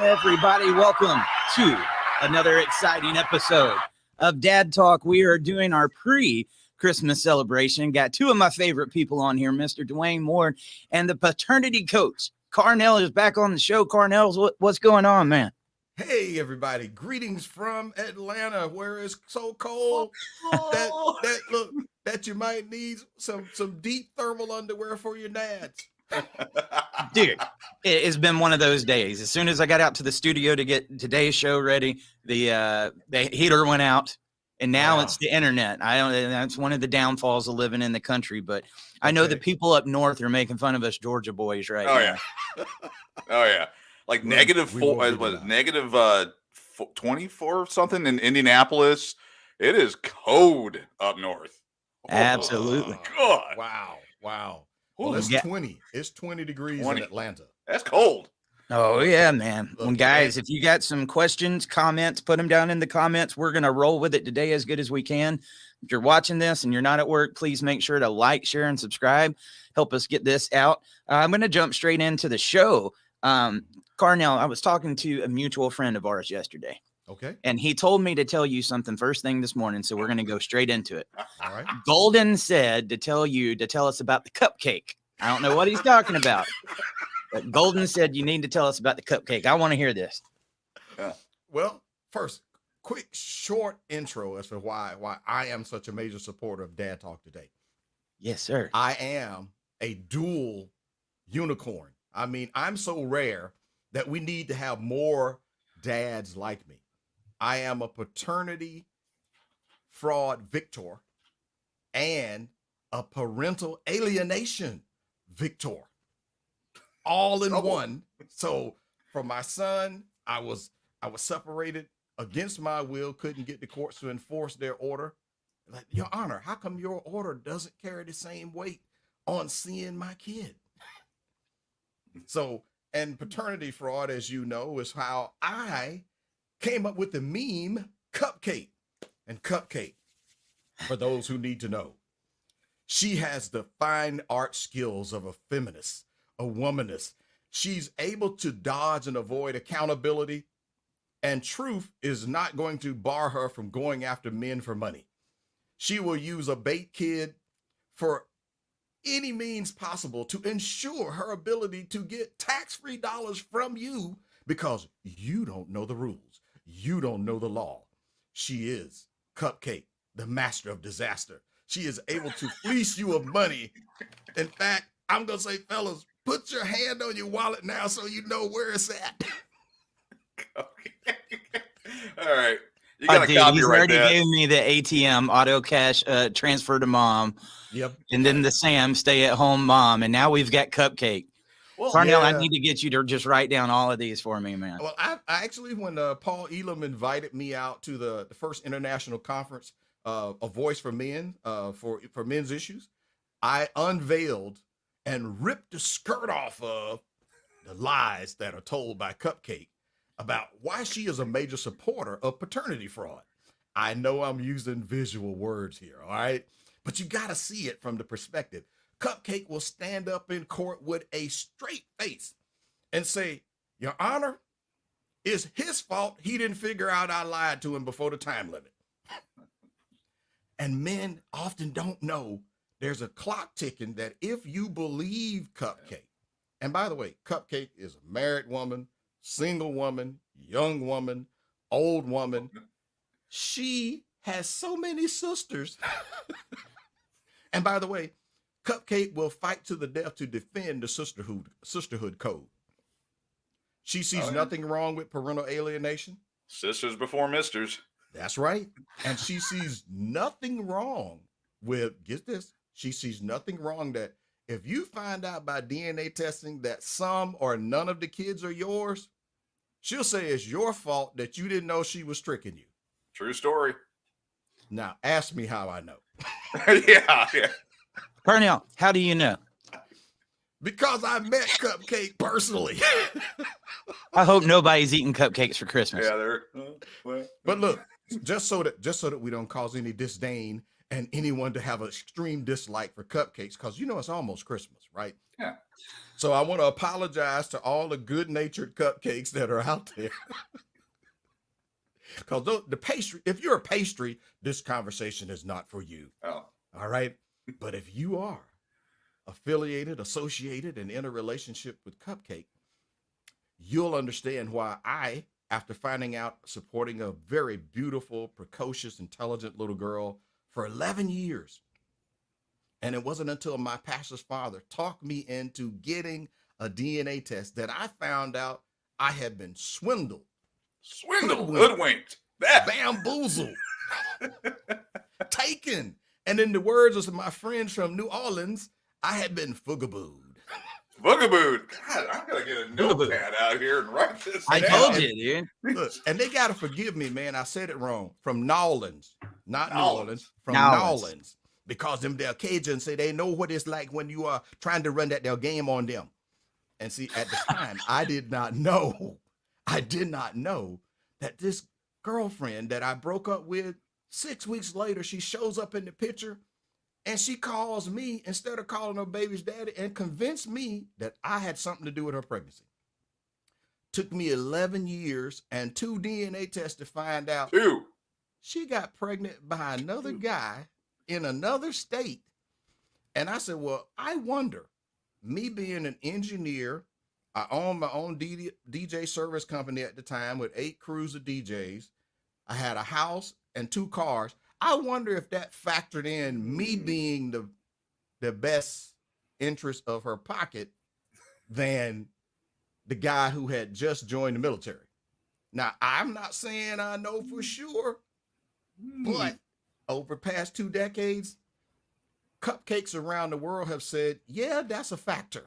Everybody, welcome to another exciting episode of Dad Talk. We are doing our pre-Christmas celebration. Got two of my favorite people on here, Mr. Dewayne Moore and the paternity coach. Carnell is back on the show. Carnell, what's going on, man? Hey, everybody. Greetings from Atlanta, where it's so cold that you might need some deep thermal underwear for your nads. Dude, it's been one of those days. As soon as I got out to the studio to get today's show ready, the heater went out, and now it's the internet. That's one of the downfalls of living in the country. But I know the people up north are making fun of us Georgia boys right now. Yeah. Oh yeah, like -4, -24 or something in Indianapolis. It is cold up north. Absolutely. God. Wow. Well, it's 20. It's 20 degrees in Atlanta. That's cold. Oh, yeah, man. Well, guys, if you got some questions, comments, put them down in the comments. We're going to roll with it today as good as we can. If you're watching this and you're not at work, please make sure to like, share, and subscribe. Help us get this out. I'm going to jump straight into the show. Carnell, I was talking to a mutual friend of ours yesterday. Okay. And he told me to tell you something first thing this morning, so we're going to go straight into it. All right. Golden said to tell us about the cupcake. I don't know what he's talking about, but Golden said you need to tell us about the cupcake. I want to hear this. Well, first, quick, short intro as to why I am such a major supporter of Dad Talk today. Yes, sir. I am a dual unicorn. I mean, I'm so rare that we need to have more dads like me. I am a paternity fraud victor and a parental alienation victor, all in one. So for my son, I was separated against my will, couldn't get the courts to enforce their order. Like, Your Honor, how come your order doesn't carry the same weight on seeing my kid? So, and paternity fraud, as you know, is how I came up with the meme Cupcake. And Cupcake, for those who need to know, she has the fine art skills of a feminist, a womanist. She's able to dodge and avoid accountability, and truth is not going to bar her from going after men for money. She will use a bait kid for any means possible to ensure her ability to get tax-free dollars from you because you don't know the rules. You don't know the law. She is Cupcake, the master of disaster. She is able to fleece you of money. In fact, I'm going to say, fellas, put your hand on your wallet now so you know where it's at. All right. You got a copy He's right already there. gave me the ATM auto cash transfer to mom. Yep. And then the Sam stay at home mom. And now we've got Cupcake. Well, Carnell, I need to get you to just write down all of these for me, man. Well, I actually, when Paul Elam invited me out to the first international conference, A Voice for Men, for men's issues, I unveiled and ripped the skirt off of the lies that are told by Cupcake about why she is a major supporter of paternity fraud. I know I'm using visual words here, all right? But you got to see it from the perspective. Cupcake will stand up in court with a straight face and say, Your Honor, it's his fault he didn't figure out I lied to him before the time limit. And men often don't know there's a clock ticking that if you believe Cupcake, and by the way, Cupcake is a married woman, single woman, young woman, old woman. She has so many sisters. And by the way, Cupcake will fight to the death to defend the sisterhood code. She sees nothing wrong with parental alienation. Sisters before misters. That's right. And she sees nothing wrong with, get this, she sees nothing wrong that if you find out by DNA testing that some or none of the kids are yours, she'll say it's your fault that you didn't know she was tricking you. True story. Now, ask me how I know. Yeah. Carnell, how do you know? Because I met Cupcake personally. I hope nobody's eating cupcakes for Christmas. Yeah, they're. But look, just so that we don't cause any disdain and anyone to have an extreme dislike for cupcakes, because it's almost Christmas, right? Yeah. So I want to apologize to all the good-natured cupcakes that are out there. Because the pastry, if you're a pastry, this conversation is not for you. Oh. All right. But if you are affiliated, associated, and in a relationship with Cupcake, you'll understand why I, after finding out supporting a very beautiful, precocious, intelligent little girl for 11 years, and it wasn't until my pastor's father talked me into getting a DNA test that I found out I had been swindled, Hoodwinked, bamboozled, taken. And in the words of my friends from New Orleans, I had been foogabooed. Boogabooed. God, I'm going to get a notepad out here and write this I down. told you, dude. Look, and they got to forgive me, man. I said it wrong. From Nolans, not New Orleans, from Nolans. Nolans. Because them there Cajuns say they know what it's like when you are trying to run that their game on them. And see, at the time, I did not know that this girlfriend that I broke up with 6 weeks later, she shows up in the picture and she calls me instead of calling her baby's daddy and convinced me that I had something to do with her pregnancy. Took me 11 years and 2 DNA tests to find out 2. She got pregnant by another guy in another state. And I said, well, I wonder, me being an engineer, I owned my own DJ service company at the time with 8 crews of DJs. I had a house and 2 cars. I wonder if that factored in me being the best interest of her pocket than the guy who had just joined the military. Now, I'm not saying I know for sure, but over past 2 decades, cupcakes around the world have said, yeah, that's a factor.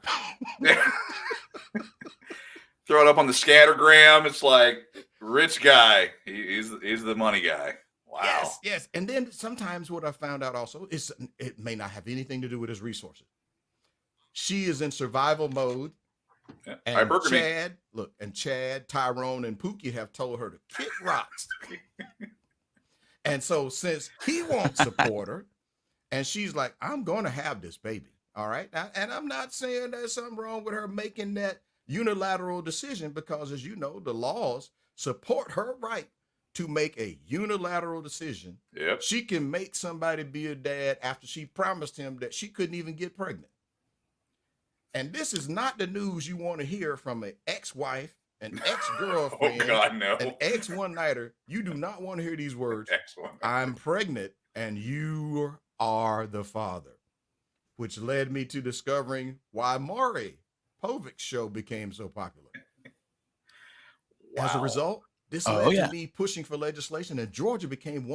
Throw it up on the scattergram. It's like, rich guy. He's the money guy. Wow. Yes. And then sometimes what I found out also is it may not have anything to do with his resources. She is in survival mode. Yeah. And Chad, Tyrone, and Pookie have told her to kick rocks. And so since he won't support her, and she's like, I'm going to have this baby. All right. And I'm not saying there's something wrong with her making that unilateral decision, because as you know, the laws support her right to make a unilateral decision. Yep. She can make somebody be a dad after she promised him that she couldn't even get pregnant. And this is not the news you want to hear from an ex-wife, an ex-girlfriend, Oh God, no. an ex-one-nighter. You do not want to hear these words. I'm pregnant and you are the father, which led me to discovering why Maury Povic's show became so popular. Wow. As a result, this led to me pushing for legislation, and Georgia became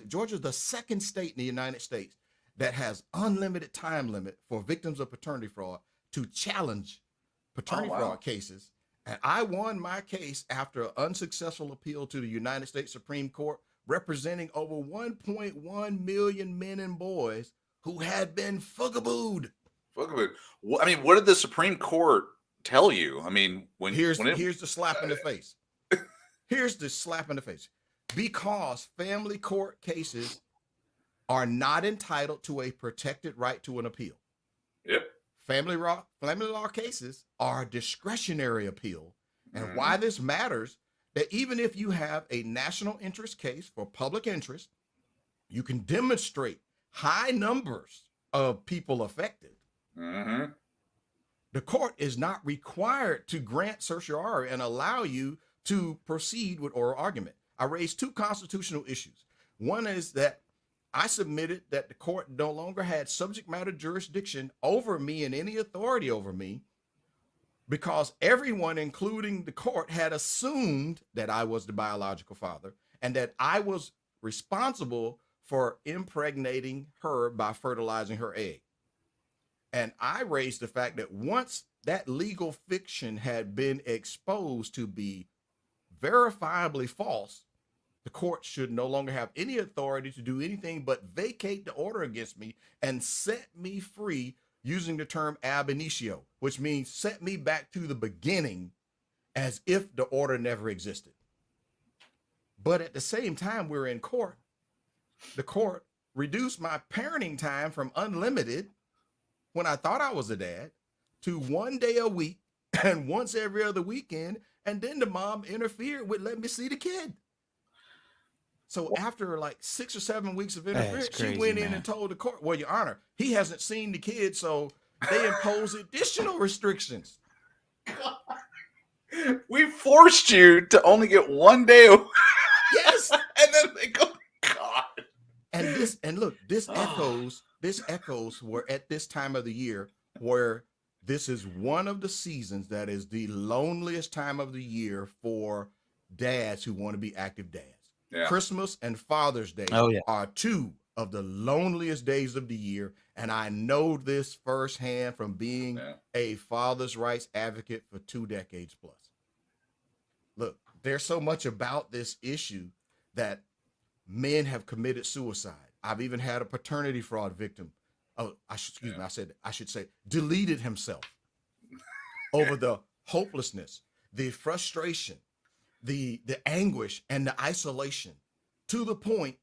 Georgia's the second state in the United States that has unlimited time limit for victims of paternity fraud to challenge paternity fraud cases. And I won my case after an unsuccessful appeal to the United States Supreme Court, representing over 1.1 million men and boys who had been fuckabooed. I mean, what did the Supreme Court tell you? I mean, here's the slap in the face. Here's the slap in the face. Because family court cases are not entitled to a protected right to an appeal. Yep. Family law cases are discretionary appeal. And why this matters, that even if you have a national interest case for public interest, you can demonstrate high numbers of people affected. Mm-hmm. The court is not required to grant certiorari and allow you to proceed with oral argument. I raised 2 constitutional issues. One is that I submitted that the court no longer had subject matter jurisdiction over me and any authority over me, because everyone, including the court, had assumed that I was the biological father and that I was responsible for impregnating her by fertilizing her egg. And I raised the fact that once that legal fiction had been exposed to be verifiably false, the court should no longer have any authority to do anything but vacate the order against me and set me free, using the term ab initio, which means set me back to the beginning as if the order never existed. But at the same time we're in court, the court reduced my parenting time from unlimited, when I thought I was a dad, to 1 day a week and once every other weekend. And then the mom interfered with letting me see the kid. So after like 6 or 7 weeks of interference, crazy, she went in man. and told the court, well, Your Honor, he hasn't seen the kid, so they impose additional restrictions. We forced you to only get 1 day a week. Yes. And then they go, God. And look, this echoes where at this time of the year, where this is one of the seasons that is the loneliest time of the year for dads who want to be active dads. Yeah. Christmas and Father's Day are two of the loneliest days of the year. And I know this firsthand from being a father's rights advocate for 2 decades plus. Look, there's so much about this issue that men have committed suicide. I've even had a paternity fraud victim. Oh, I should say deleted himself over the hopelessness, the frustration, the anguish, and the isolation, to the point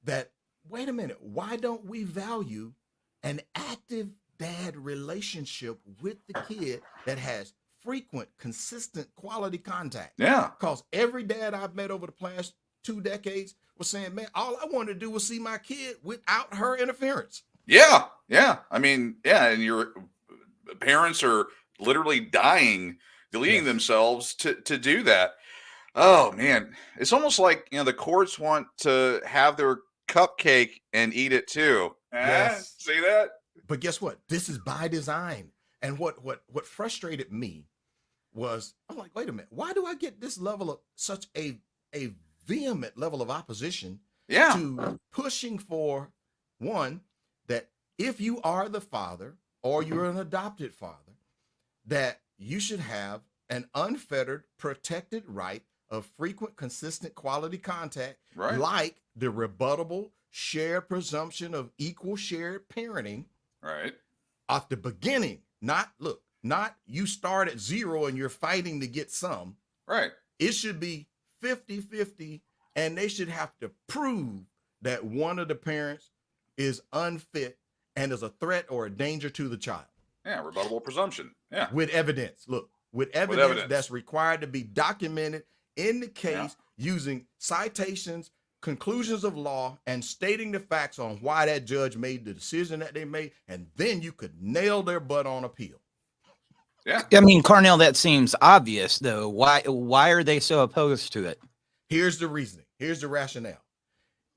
that, wait a minute, why don't we value an active dad relationship with the kid that has frequent, consistent, quality contact? Yeah. Because every dad I've met over the past 2 decades was saying, man, all I wanted to do was see my kid without her interference. Yeah. Yeah. I mean, yeah. And your parents are literally dying, deleting themselves to do that. Oh man. It's almost like, the courts want to have their cupcake and eat it too. Yes. See that? But guess what? This is by design. And what frustrated me was, I'm like, wait a minute, why do I get this level of such a vehement level of opposition to pushing for, one, that if you are the father or you're an adopted father, that you should have an unfettered, protected right of frequent, consistent, quality contact, like the rebuttable shared presumption of equal shared parenting, off the beginning. Not you start at 0 and you're fighting to get some. Right. It should be 50-50, and they should have to prove that one of the parents is unfit and is a threat or a danger to the child. Yeah, rebuttable presumption. Yeah. With evidence. Look, with evidence that's required to be documented in the case, using citations, conclusions of law, and stating the facts on why that judge made the decision that they made, and then you could nail their butt on appeal. Yeah. I mean, Carnell, that seems obvious, though. Why are they so opposed to it? Here's the reasoning. Here's the rationale.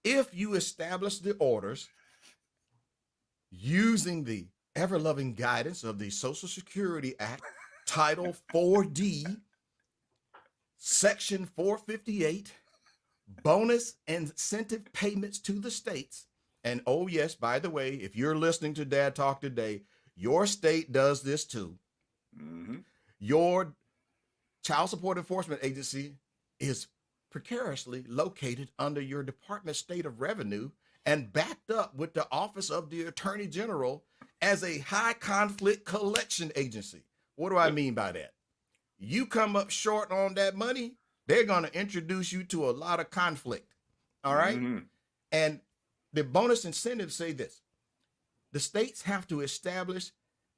If you establish the orders using the ever-loving guidance of the Social Security Act, Title 4D, Section 458, bonus incentive payments to the states. And oh yes, by the way, if you're listening to Dad Talk today, your state does this too. Mm-hmm. Your child support enforcement agency is precariously located under your Department State of Revenue and backed up with the Office of the Attorney General as a high conflict collection agency. What do I mean by that? You come up short on that money, they're going to introduce you to a lot of conflict. All right. Mm-hmm. And the bonus incentives say this: the states have to establish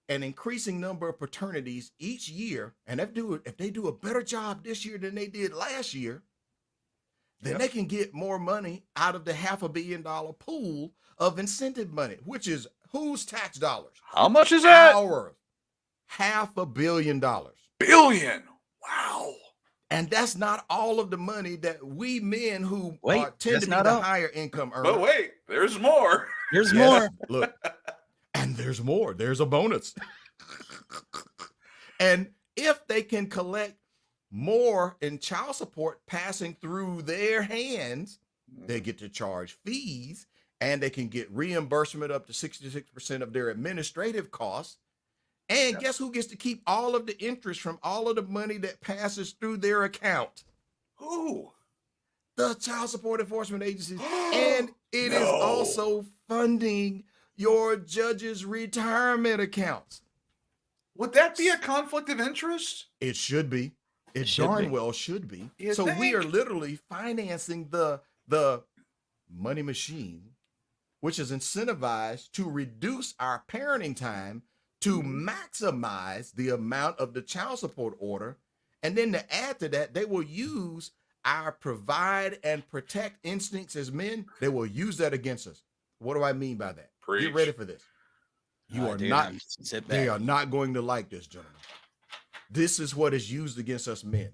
an increasing number of paternities each year. And if they do a better job this year than they did last year, then they can get more money out of the $500 million pool of incentive money, which is whose tax dollars? How much is that? Ours. $500 million. Billion. Wow. And that's not all of the money that we men who tend to be the higher income earners. But wait, There's more. There's Yes, more. look, and there's more. There's a bonus. And if they can collect more in child support passing through their hands, they get to charge fees, and they can get reimbursement up to 66% of their administrative costs. And guess who gets to keep all of the interest from all of the money that passes through their account? Who? The child support enforcement agencies. And it is No. also funding your judge's retirement accounts. Would that be a conflict of interest? It should be. It should darn be. well should be. You So we are think? literally financing the money machine, which is incentivized to reduce our parenting time to maximize the amount of the child support order. And then to add to that, they will use our provide and protect instincts as men. They will use that against us. What do I mean by that? Preach. Get ready for this. You Oh, are dude, not, sit they back. are not going to like this, gentlemen. This is what is used against us men.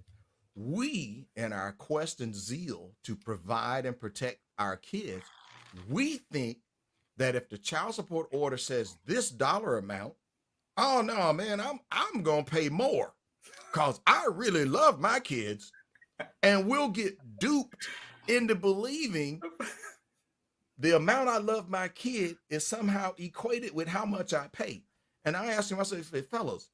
We, in our quest and zeal to provide and protect our kids, we think that if the child support order says this dollar amount, oh no, man, I'm gonna pay more because I really love my kids, and we'll get duped into believing the amount I love my kid is somehow equated with how much I pay. And I asked him, I said, fellas,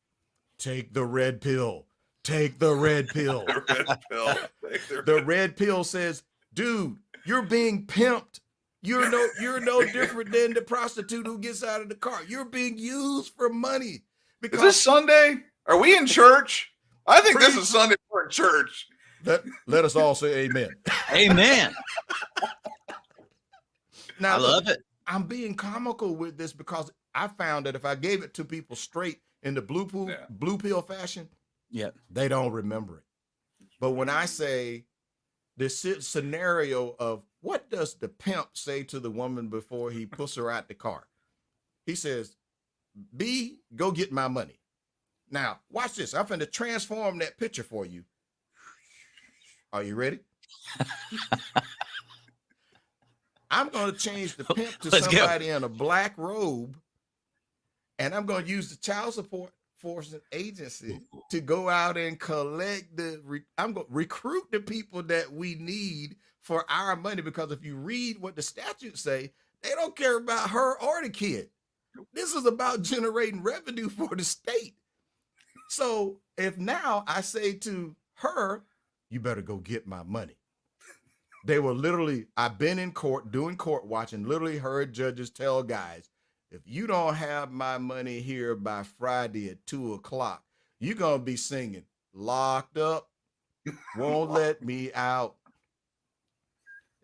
take the red pill. Take the red pill. The red pill. The red pill says, dude, you're being pimped. You're no different than the prostitute who gets out of the car. You're being used for money. Is this Sunday? Are we in church? I think this is Sunday for church. Let us all say amen. Amen. Now, I love it. I'm being comical with this because I found that if I gave it to people straight in the blue pill fashion, they don't remember it. But when I say this scenario of what does the pimp say to the woman before he puts her out the car? He says, B, go get my money. Now, watch this. I'm finna transform that picture for you. Are you ready? I'm going to change the pimp to somebody in a black robe, and I'm going to use the child support enforcement agency to go out and collect I'm going to recruit the people that we need for our money, because if you read what the statutes say, they don't care about her or the kid. This is about generating revenue for the state. So if now I say to her, you better go get my money. They were literally, I've been in court doing court watch and literally heard judges tell guys, if you don't have my money here by Friday at 2:00, you're going to be singing locked up, won't let me out.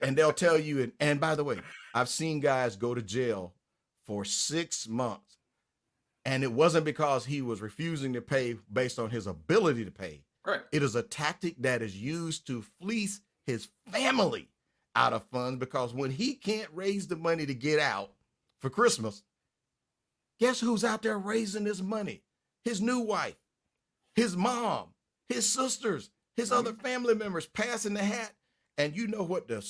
And they'll tell you, and by the way, I've seen guys go to jail for 6 months. And it wasn't because he was refusing to pay based on his ability to pay. Right. It is a tactic that is used to fleece his family out of funds, because when he can't raise the money to get out for Christmas, guess who's out there raising his money? His new wife, his mom, his sisters, his other family members passing the hat. And you know what the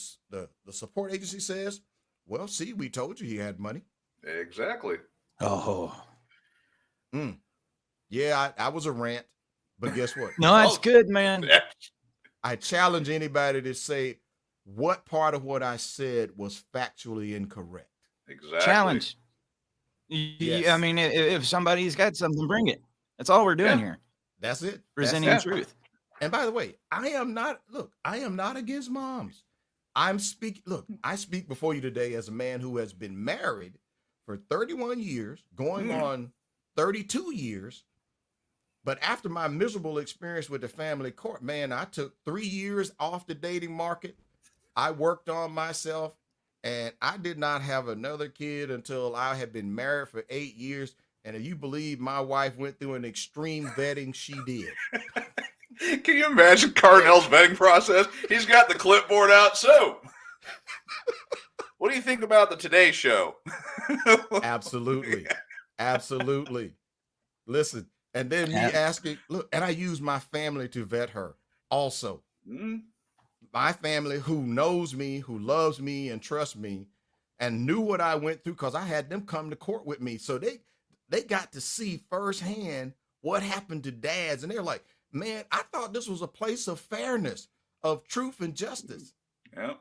support agency says? Well, see, we told you he had money. Exactly. Oh. Yeah, I was a rant, but guess what? No, that's good, man. I challenge anybody to say what part of what I said was factually incorrect. Exactly. Challenge. Yes. I mean, if somebody's got something, bring it. That's all we're doing here. That's it. Presenting That's the truth. And by the way, I am not against moms. I speak before you today as a man who has been married for 31 years, going on 32 years. But after my miserable experience with the family court, man, I took 3 years off the dating market. I worked on myself, and I did not have another kid until I had been married for 8 years. And if you believe my wife went through an extreme vetting, she did. Can you imagine Carnell's vetting process? He's got the clipboard out. So, what do you think about the Today Show? Absolutely. Absolutely. Listen, and then me asking, look, and I use my family to vet her also. My family who knows me, who loves me and trusts me. and knew what I went through because I had them come to court with me. So they got to see firsthand what happened to dads. And they're like, man, I thought this was a place of fairness, of truth and justice. Yeah.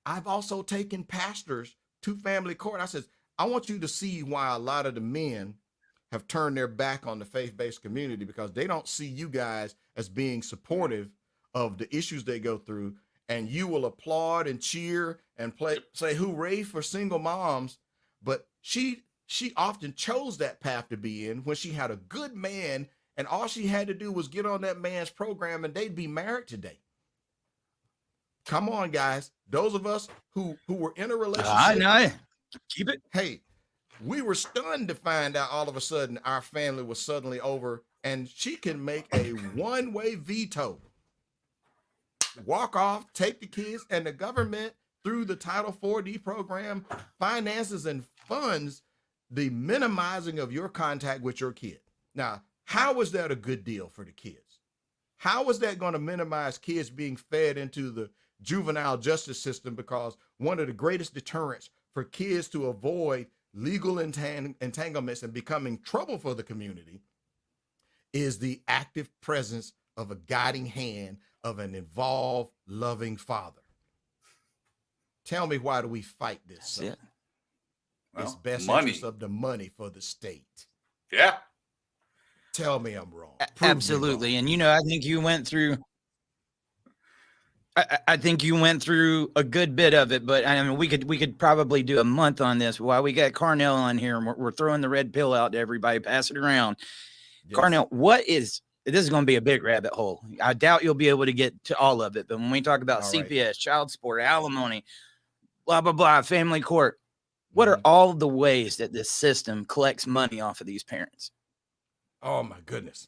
I've also taken pastors to family court. I says, I want you to see why a lot of the men have turned their back on the faith-based community, because they don't see you guys as being supportive of the issues they go through. And you will applaud and cheer and say hooray for single moms. But she often chose that path to be in when she had a good man, and all she had to do was get on that man's program and they'd be married today. Come on, guys. Those of us who were in a relationship. I know. Keep it. Hey, we were stunned to find out all of a sudden our family was suddenly over, and she can make a one-way veto. Walk off, take the kids, and the government, through the Title 4D program, finances and funds the minimizing of your contact with your kid. Now, how is that a good deal for the kids? How is that going to minimize kids being fed into the juvenile justice system? Because one of the greatest deterrents for kids to avoid legal entanglements and becoming trouble for the community is the active presence of a guiding hand of an involved, loving father. Tell me, why do we fight this? That's it. It's Well, best money. interest of the money for the state. Yeah. Tell me I'm wrong. Prove me Absolutely. wrong. And I think you went through. I think you went through a good bit of it, but I mean, we could probably do a month on this. While we got Carnell on here, and we're throwing the red pill out to everybody, pass it around. Yes. Carnell, this is going to be a big rabbit hole. I doubt you'll be able to get to all of it, but when we talk about All right. CPS, child support, alimony, blah, blah, blah, family court, what are all the ways that this system collects money off of these parents? Oh my goodness.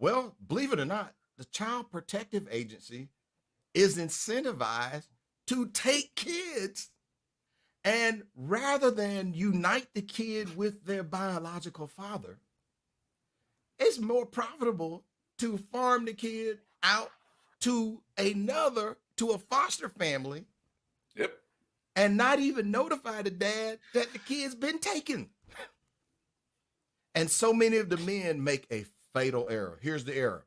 Well, believe it or not, the Child Protective Agency is incentivized to take kids, and rather than unite the kid with their biological father, it's more profitable to farm the kid out to a foster family. Yep. And not even notify the dad that the kid's been taken. And so many of the men make a fatal error. Here's the error.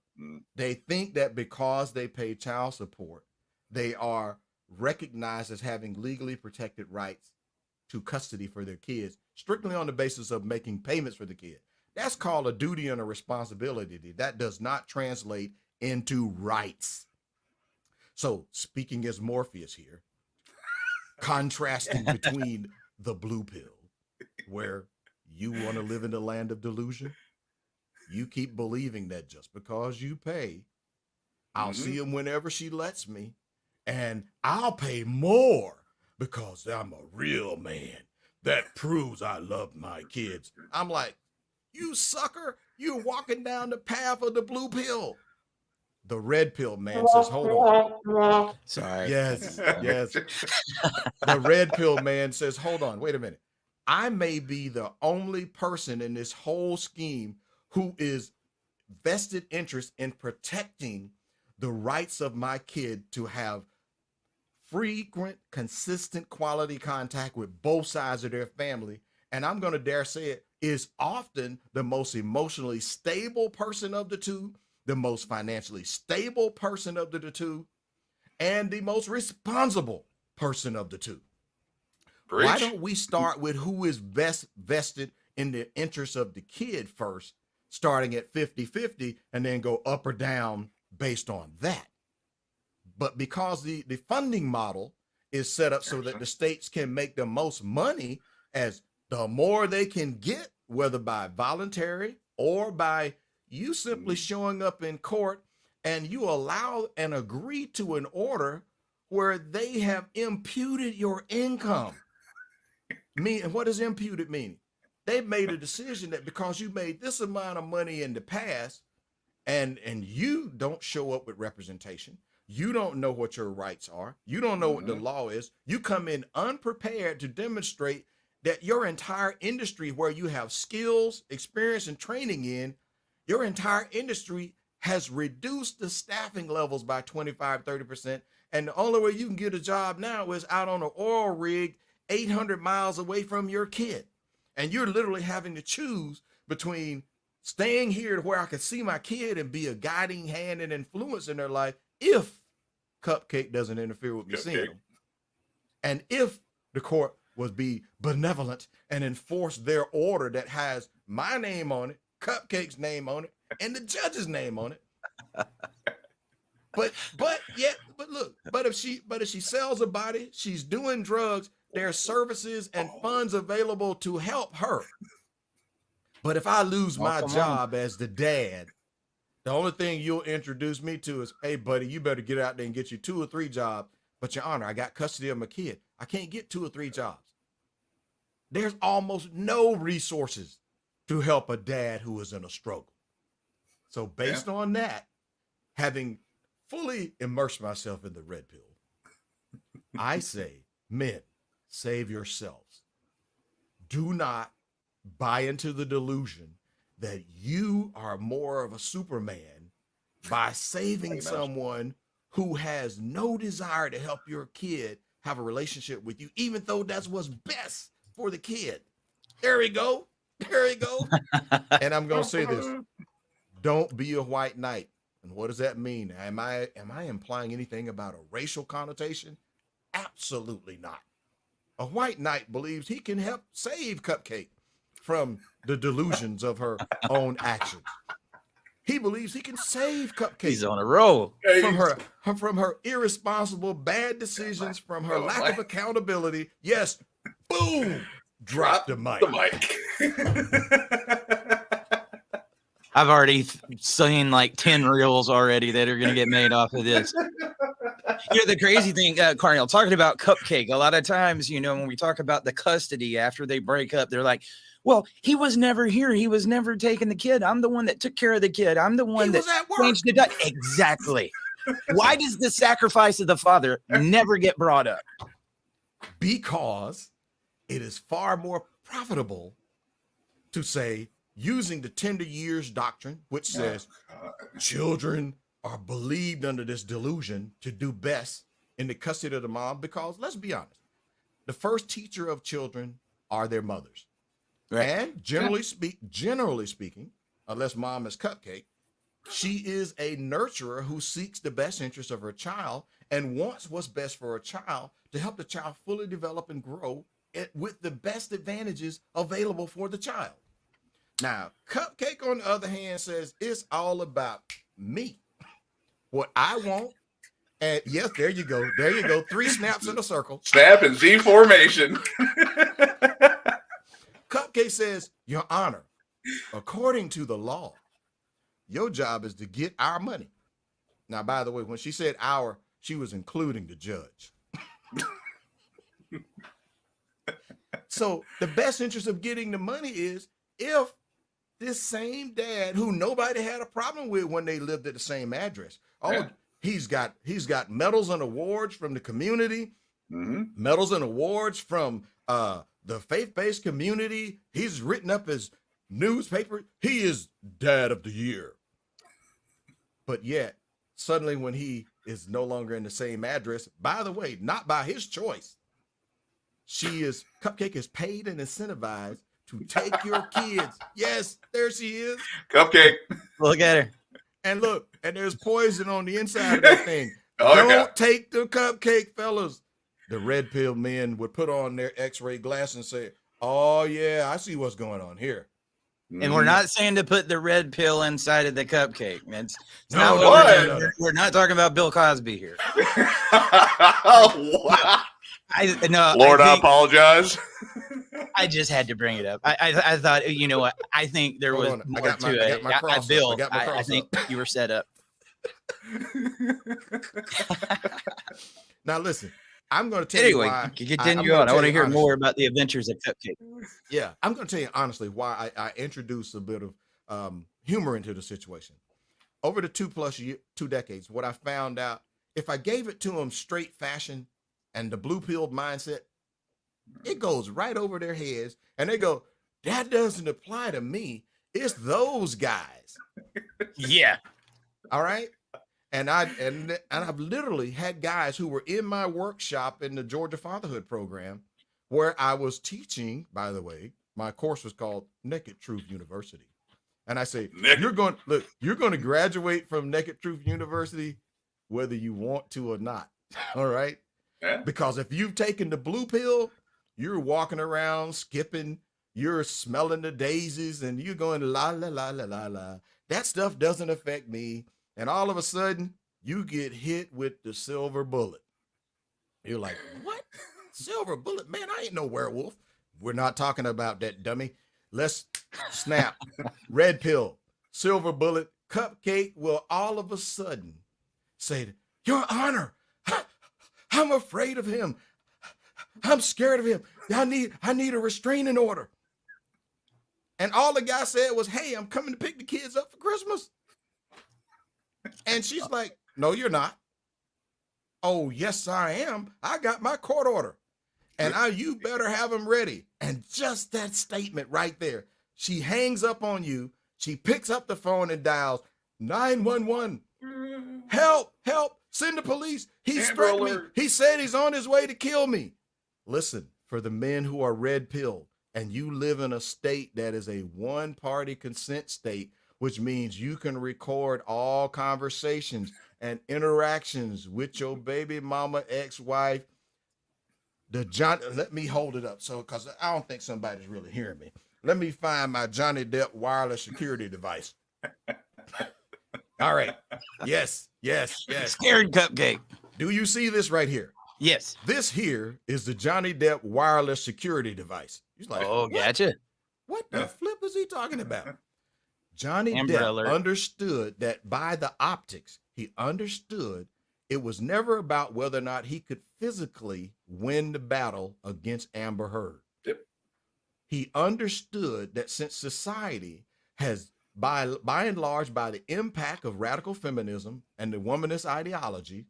They think that because they pay child support, they are recognized as having legally protected rights to custody for their kids, strictly on the basis of making payments for the kid. That's called a duty and a responsibility. That does not translate into rights. So, speaking as Morpheus here, contrasting between the blue pill, where you want to live in the land of delusion, you keep believing that just because you pay, I'll see him whenever she lets me, and I'll pay more because I'm a real man. That proves I love my kids. I'm like, you sucker, you're walking down the path of the blue pill. The red pill man says, hold on. Sorry. Yes, yes. The red pill man says, hold on, wait a minute. I may be the only person in this whole scheme who is vested interest in protecting the rights of my kid to have frequent, consistent quality contact with both sides of their family. And I'm going to dare say it, is often the most emotionally stable person of the two, the most financially stable person of the two, and the most responsible person of the two. Preach. Why don't we start with who is best vested in the interests of the kid first, starting at 50-50, and then go up or down based on that? But because the funding model is set up so that the states can make the most money, as the more they can get, whether by voluntary or by you simply showing up in court and you allow and agree to an order where they have imputed your income. And what does imputed mean? They've made a decision that because you made this amount of money in the past and you don't show up with representation, you don't know what your rights are, you don't know what the law is, you come in unprepared to demonstrate that your entire industry, where you have skills, experience, and training in, your entire industry has reduced the staffing levels by 25, 30%. And the only way you can get a job now is out on an oil rig 800 miles away from your kid. And you're literally having to choose between staying here to where I can see my kid and be a guiding hand and influence in their life if Cupcake doesn't interfere with me seeing them. And if the court would be benevolent and enforce their order that has my name on it, Cupcake's name on it, and the judge's name on it. But if she sells a body, she's doing drugs, there are services and funds available to help her. But if I lose my job as the dad, the only thing you'll introduce me to is, hey, buddy, you better get out there and get you 2 or 3 jobs. But Your Honor, I got custody of my kid. I can't get 2 or 3 jobs. There's almost no resources to help a dad who is in a struggle. So based on that, having fully immersed myself in the red pill, I say, men, save yourselves. Do not buy into the delusion that you are more of a Superman by saving someone who has no desire to help your kid have a relationship with you, even though that's what's best for the kid. There we go. There we go. And I'm going to say this. Don't be a white knight. And what does that mean? Am I implying anything about a racial connotation? Absolutely not. A white knight believes he can help save Cupcake from the delusions of her own actions. He believes he can save Cupcake. He's on a roll. From her irresponsible, bad decisions, from her lack of accountability. Yes, boom, drop the mic. I've already seen like 10 reels already that are going to get made off of this. You know, the crazy thing, Carnell, talking about Cupcake, a lot of times, you know, when we talk about the custody after they break up, they're like, well, he was never here. He was never taking the kid. I'm the one that took care of the kid. I'm the one that changed the diet. Exactly. Why does the sacrifice of the father never get brought up? Because it is far more profitable to say, using the tender years doctrine, which says children are believed under this delusion to do best in the custody of the mom, because let's be honest, the first teacher of children are their mothers. Right. And generally speaking, unless mom is Cupcake, she is a nurturer who seeks the best interest of her child and wants what's best for her child to help the child fully develop and grow with the best advantages available for the child. Now, Cupcake, on the other hand, says it's all about me. What I want. And yes, there you go. There you go. 3 snaps in a circle. Snap and Z formation. Cupcake says, Your Honor, according to the law, your job is to get our money. Now, by the way, when she said our, she was including the judge. So the best interest of getting the money is if this same dad who nobody had a problem with when they lived at the same address. He's got medals and awards from the community, medals and awards from the faith-based community. He's written up his newspaper. He is dad of the year. But yet, suddenly when he is no longer in the same address, by the way, not by his choice, Cupcake is paid and incentivized to take your kids. Yes, there she is. Cupcake. Look at her. And look, and there's poison on the inside of that thing. Don't take the Cupcake, fellas. The red pill men would put on their x-ray glass and say, oh, yeah, I see what's going on here. And we're not saying to put the red pill inside of the cupcake. We're not talking about Bill Cosby here. Wow. I apologize. I just had to bring it up. I thought, you know what? I think there was more to it. Bill, I think you were set up. Now listen, I'm going to tell you why. Continue on. I want to hear more about the adventures of Cupcake. Yeah, I'm going to tell you honestly why I introduced a bit of humor into the situation. Over the 2 decades, what I found out, if I gave it to them straight fashion and the blue-pilled mindset, it goes right over their heads, and they go, that doesn't apply to me. It's those guys. Yeah. All right. And I've literally had guys who were in my workshop in the Georgia Fatherhood program where I was teaching, by the way, my course was called Naked Truth University. And I say, you're going to graduate from Naked Truth University, whether you want to or not. All right. Yeah. Because if you've taken the blue pill, you're walking around skipping, you're smelling the daisies, and you're going la, la, la, la, la, la. That stuff doesn't affect me. And all of a sudden, you get hit with the silver bullet. You're like, what? Silver bullet? Man, I ain't no werewolf. We're not talking about that, dummy. Let's snap. Red pill, silver bullet, Cupcake will all of a sudden say, Your Honor, I'm afraid of him. I'm scared of him. I need a restraining order. And all the guy said was, hey, I'm coming to pick the kids up for Christmas. And she's like, no, you're not. Oh, yes, I am. I got my court order. And you better have them ready. And just that statement right there, she hangs up on you. She picks up the phone and dials 911. Help, help, send the police. He struck me. He said he's on his way to kill me. Listen, for the men who are red pilled and you live in a state that is a one-party consent state, which means you can record all conversations and interactions with your baby mama, ex-wife, let me hold it up. So, because I don't think somebody's really hearing me. Let me find my Johnny Depp wireless security device. All right. Yes. Scared Cupcake. Do you see this right here? Yes. This here is the Johnny Depp wireless security device. He's like, oh, gotcha. What the flip is he talking about? Johnny Amber Depp alert. understood that by the optics, he understood it was never about whether or not he could physically win the battle against Amber Heard. Yep. He understood that since society has, by and large, by the impact of radical feminism and the womanist ideology,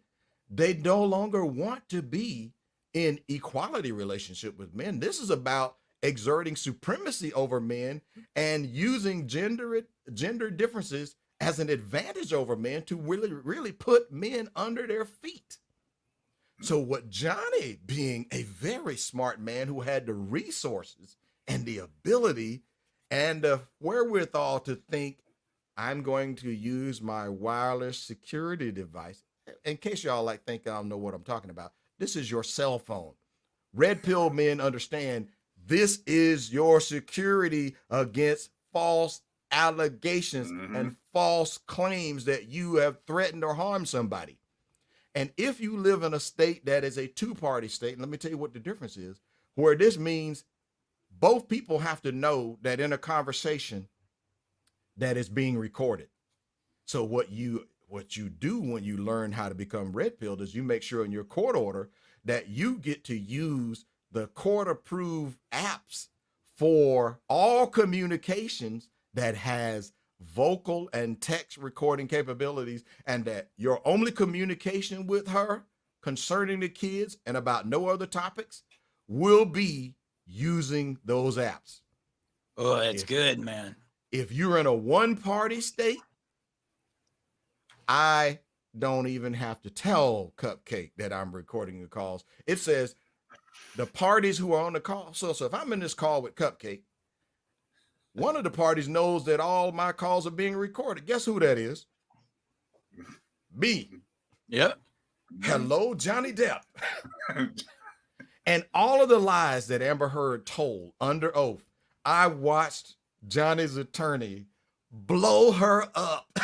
they no longer want to be in equality relationship with men. This is about exerting supremacy over men and using gender differences as an advantage over men to really put men under their feet. So what Johnny, being a very smart man who had the resources and the ability and the wherewithal to think, I'm going to use my wireless security device. In case y'all think I don't know what I'm talking about, this is your cell phone. Red pill men understand this is your security against false allegations and false claims that you have threatened or harmed somebody. And if you live in a state that is a two-party state, and let me tell you what the difference is, where this means both people have to know that in a conversation that is being recorded. So what you do when you learn how to become red pilled is you make sure in your court order that you get to use the court-approved apps for all communications that has vocal and text recording capabilities, and that your only communication with her concerning the kids and about no other topics will be using those apps. Oh, that's good, man. If you're in a one-party state, I don't even have to tell Cupcake that I'm recording the calls. It says the parties who are on the call. So if I'm in this call with Cupcake, one of the parties knows that all my calls are being recorded. Guess who that is? Me. Yep. Hello, Johnny Depp. And all of the lies that Amber Heard told under oath, I watched Johnny's attorney blow her up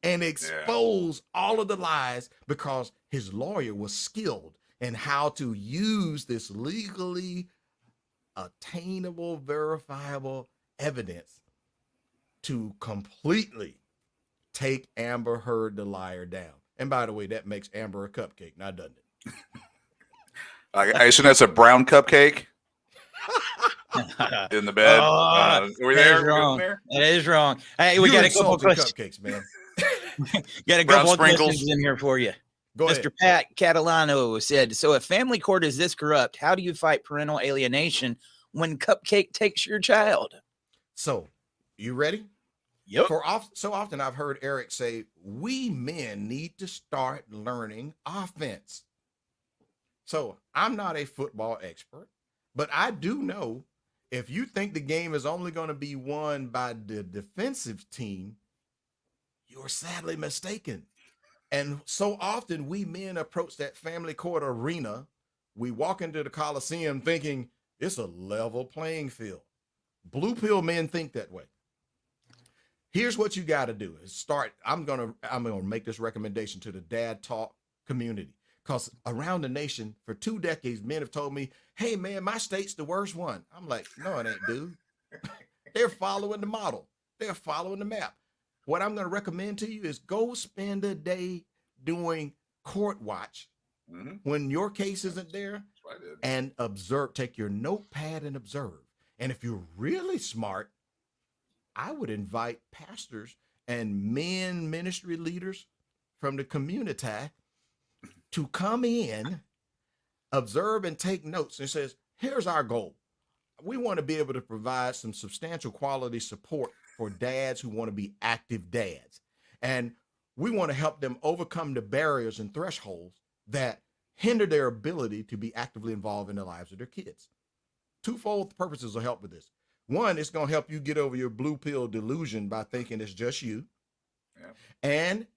and expose all of the lies because his lawyer was skilled in how to use this legally attainable, verifiable evidence to completely take Amber Heard, the liar, down. And by the way, that makes Amber a cupcake, now doesn't it? I assume that's a brown cupcake in the bed. Are we there? Wrong. That is wrong. Hey, we got a couple questions. Cupcakes, man. Got a couple of questions in here for you. Go Mr. ahead. Pat Catalano said, so if family court is this corrupt, how do you fight parental alienation when Cupcake takes your child? So, you ready? Yep. So often I've heard Eric say, we men need to start learning offense. So I'm not a football expert, But I do know if you think the game is only going to be won by the defensive team, you're sadly mistaken. And so often we men approach that family court arena. We walk into the Coliseum thinking it's a level playing field. Blue pill men think that way. Here's what you got to do is start. I'm gonna make this recommendation to the dad talk community, because around the nation for 2 decades, men have told me, hey man, my state's the worst one. I'm like, no, it ain't, dude. They're following the model. They're following the map. What I'm going to recommend to you is go spend a day doing court watch when your case isn't there, and observe. Take your notepad and observe. And if you're really smart, I would invite pastors and men ministry leaders from the community to come in, observe, and take notes. And it says, here's our goal. We want to be able to provide some substantial quality support for dads who want to be active dads. And we want to help them overcome the barriers and thresholds that hinder their ability to be actively involved in the lives of their kids. Twofold purposes will help with this. One, it's going to help you get over your blue pill delusion by thinking it's just you. Yeah. And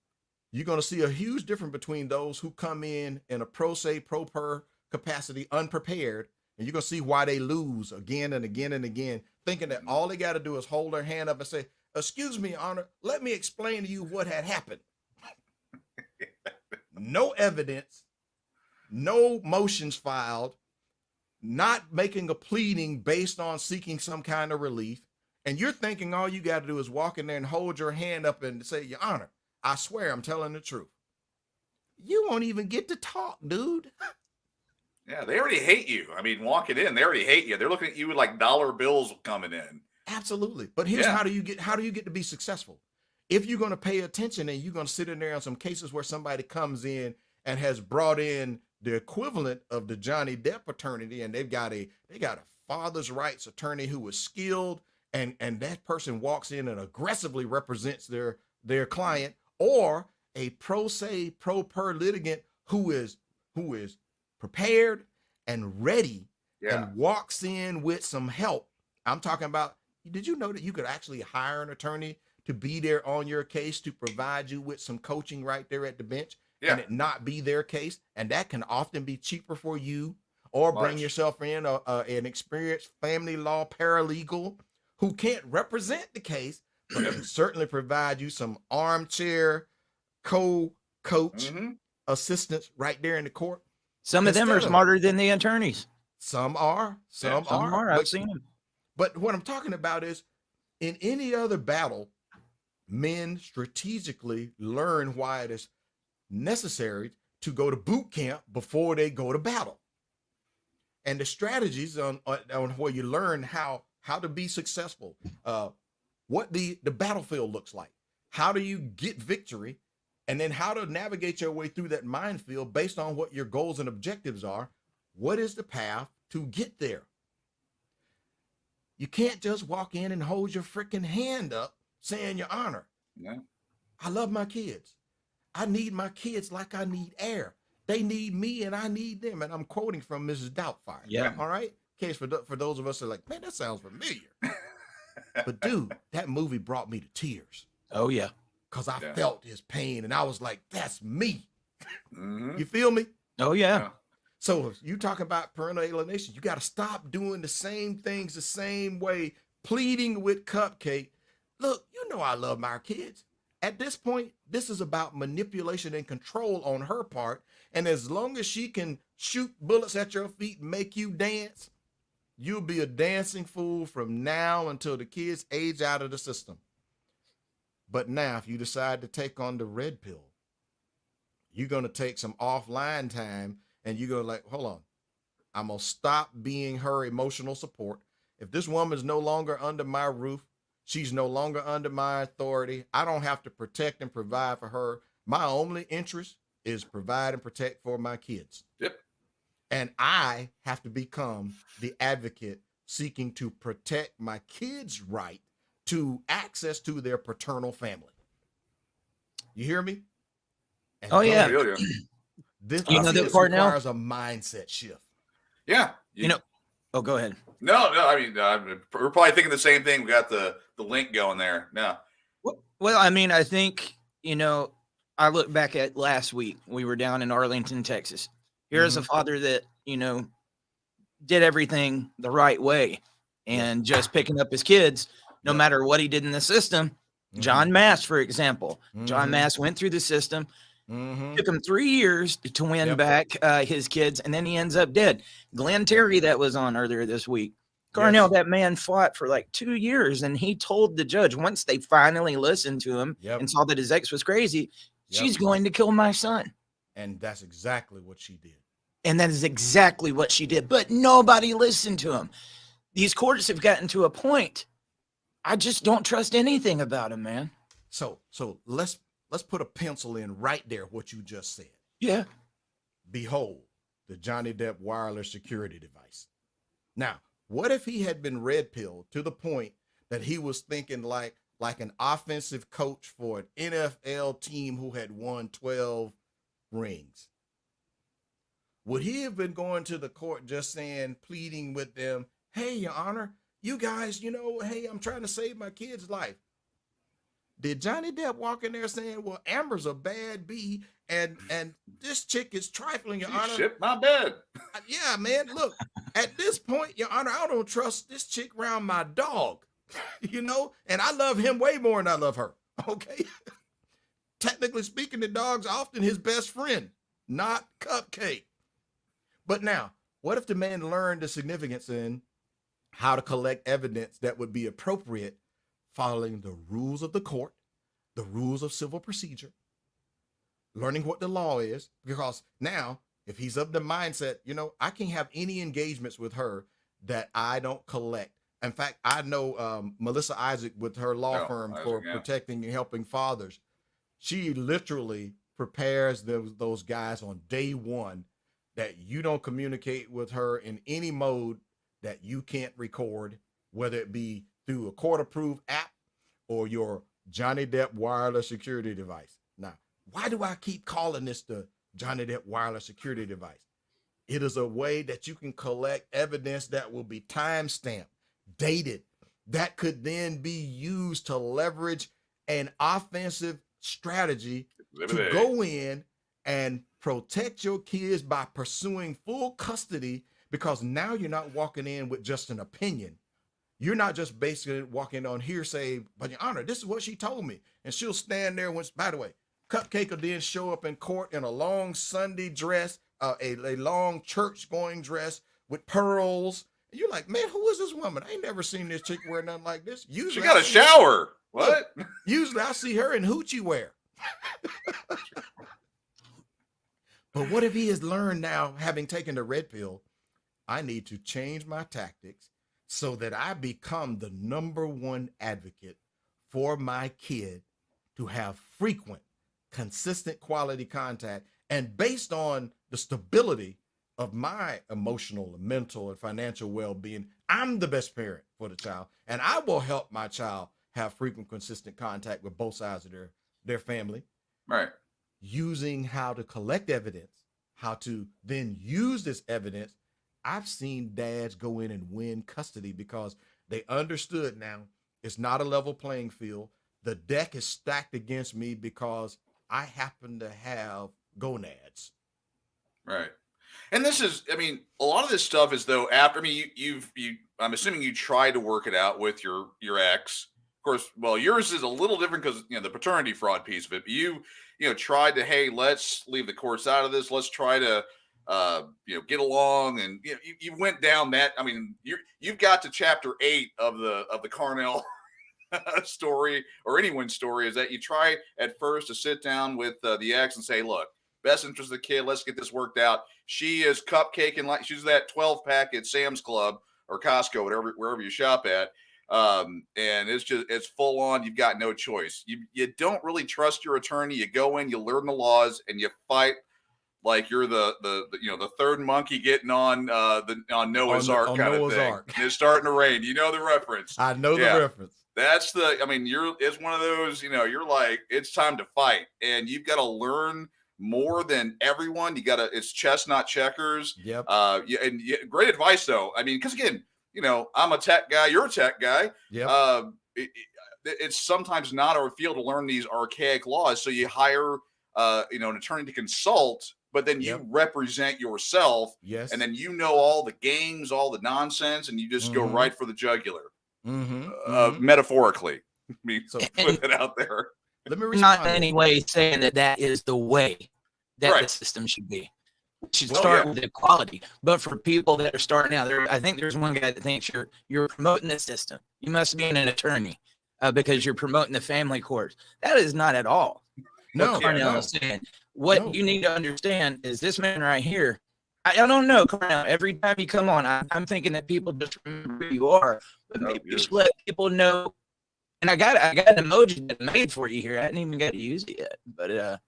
you're going to see a huge difference between those who come in a pro se, pro per capacity unprepared, and you're going to see why they lose again and again and again, thinking that all they got to do is hold their hand up and say, excuse me, Honor, let me explain to you what had happened. No evidence, no motions filed, not making a pleading based on seeking some kind of relief. And you're thinking all you got to do is walk in there and hold your hand up and say, Your Honor, I swear I'm telling the truth. You won't even get to talk, dude. Yeah, they already hate you. I mean, walking in, they already hate you. They're looking at you like dollar bills coming in. Absolutely. But here's how do you get to be successful? If you're going to pay attention and you're going to sit in there on some cases where somebody comes in and has brought in the equivalent of the Johnny Depp attorney, and they got a father's rights attorney who is skilled, and that person walks in and aggressively represents their client, or a pro se, pro per litigant who is prepared and ready and walks in with some help. I'm talking about, did you know that you could actually hire an attorney to be there on your case to provide you with some coaching right there at the bench, and it not be their case? And that can often be cheaper for you, or bring yourself in an experienced family law paralegal who can't represent the case, but can certainly provide you some armchair co-coach assistance right there in the court. Some of them are smarter than the attorneys. Some are. Some are. I've seen them. But what I'm talking about is, in any other battle, men strategically learn why it is necessary to go to boot camp before they go to battle. And the strategies on where you learn how to be successful, what the battlefield looks like, how do you get victory, and then how to navigate your way through that minefield based on what your goals and objectives are. What is the path to get there? You can't just walk in and hold your freaking hand up saying, Your Honor, I love my kids. I need my kids like I need air. They need me and I need them. And I'm quoting from Mrs. Doubtfire. Yeah. All right. In case for those of us who are like, man, that sounds familiar. But dude, that movie brought me to tears. Oh, yeah. Because I felt his pain and I was like, that's me. You feel me? Oh, yeah. So if you talk about parental alienation, you got to stop doing the same things the same way, pleading with Cupcake. Look, you know I love my kids. At this point, this is about manipulation and control on her part. And as long as she can shoot bullets at your feet and make you dance, you'll be a dancing fool from now until the kids age out of the system. But now, if you decide to take on the red pill, you're going to take some offline time and you're going to like, hold on, I'm going to stop being her emotional support. If this woman's no longer under my roof, she's no longer under my authority, I don't have to protect and provide for her. My only interest is provide and protect for my kids. Yep. And I have to become the advocate seeking to protect my kids' right to access to their paternal family. You hear me? And this Carnell requires a mindset shift. Yeah. You know, Oh, go ahead. No. I mean, we're probably thinking the same thing. We got the link going there. No. Well, I mean, I think, I look back at last week. We were down in Arlington, Texas. Here's a father that, did everything the right way and just picking up his kids, no matter what he did in the system. John Mass, for example. John Mass went through the system. Took him 3 years to win back his kids, and then he ends up dead. Glenn Terry, that was on earlier this week. Carnell, that man fought for like 2 years, and he told the judge, once they finally listened to him and saw that his ex was crazy, she's going to kill my son. And that's exactly what she did. And that is exactly what she did. But nobody listened to him. These courts have gotten to a point. I just don't trust anything about him, man. So let's put a pencil in right there, what you just said. Yeah. Behold, the Johnny Depp wireless security device. Now, what if he had been red pilled to the point that he was thinking like an offensive coach for an NFL team who had won 12 rings? Would he have been going to the court just saying, pleading with them, hey, Your Honor, you guys, hey, I'm trying to save my kid's life? Did Johnny Depp walk in there saying, well, Amber's a bad bee and this chick is trifling, Your Honor? Shit my bed. Yeah, man, look, at this point, Your Honor, I don't trust this chick around my dog, and I love him way more than I love her, okay? Technically speaking, the dog's often his best friend, not Cupcake. But now, what if the man learned the significance in how to collect evidence that would be appropriate following the rules of the court, the rules of civil procedure, learning what the law is? Because now, if he's of the mindset, I can't have any engagements with her that I don't collect. In fact, I know Melissa Isaac with her law firm for protecting and helping fathers. She literally prepares those guys on day one that you don't communicate with her in any mode that you can't record, whether it be through a court-approved app or your Johnny Depp wireless security device. Now, why do I keep calling this the Johnny Depp wireless security device? It is a way that you can collect evidence that will be time-stamped, dated, that could then be used to leverage an offensive strategy to go in and protect your kids by pursuing full custody, because now you're not walking in with just an opinion. You're not just basically walking on hearsay, but Your Honor, this is what she told me. And she'll stand there by the way, Cupcake will then show up in court in a long Sunday dress, a long church going dress with pearls. And you're like, man, who is this woman? I ain't never seen this chick wear nothing like this. Usually she got a shower. What? Look, usually I see her in hoochie wear. But what if he has learned now, having taken the red pill, I need to change my tactics so that I become the number one advocate for my kid to have frequent, consistent quality contact. And based on the stability of my emotional, mental, and financial well-being, I'm the best parent for the child. And I will help my child have frequent, consistent contact with both sides of their family. Right. Using how to collect evidence, how to then use this evidence. I've seen dads go in and win custody because they understood now it's not a level playing field. The deck is stacked against me because I happen to have gonads. Right. And this is, a lot of this stuff is though after, I'm assuming you tried to work it out with your ex. Of course, well, yours is a little different because, the paternity fraud piece of it. But you tried to, hey, let's leave the courts out of this. Let's try to, get along. And you went down that. You've got to chapter 8 of the Carnell story, or anyone's story, is that you try at first to sit down with the ex and say, look, best interest of the kid, let's get this worked out. She is cupcaking like she's that 12-pack at Sam's Club or Costco, wherever you shop at. And it's full on. You've got no choice. You don't really trust your attorney. You go in, you learn the laws, and you fight like you're the third monkey getting on Noah's Ark kind of thing. And it's starting to rain. You know the reference. I know the reference. That's it's one of those, you're like, it's time to fight, and you've got to learn more than everyone. It's chess, not checkers. Yep. Great advice though. I mean, because again, I'm a tech guy, you're a tech guy. Yep. It's sometimes not our field to learn these archaic laws. So you hire, an attorney to consult, but then you represent yourself. Yes. And then all the games, all the nonsense, and you just go right for the jugular. Metaphorically. Put it out there. Let me respond. Not in any way saying that is the way that the system should be. It should start with equality. But for people that are starting out, I think there's one guy that thinks you're promoting the system. You must be an attorney because you're promoting the family court. That is not at all. No, Carnell is saying. What you need to understand is this man right here. I don't know, Carnell. Every time you come on, I'm thinking that people just remember who you are. But maybe you should let people know. And I got an emoji that I made for you here. I hadn't even got to use it yet. But there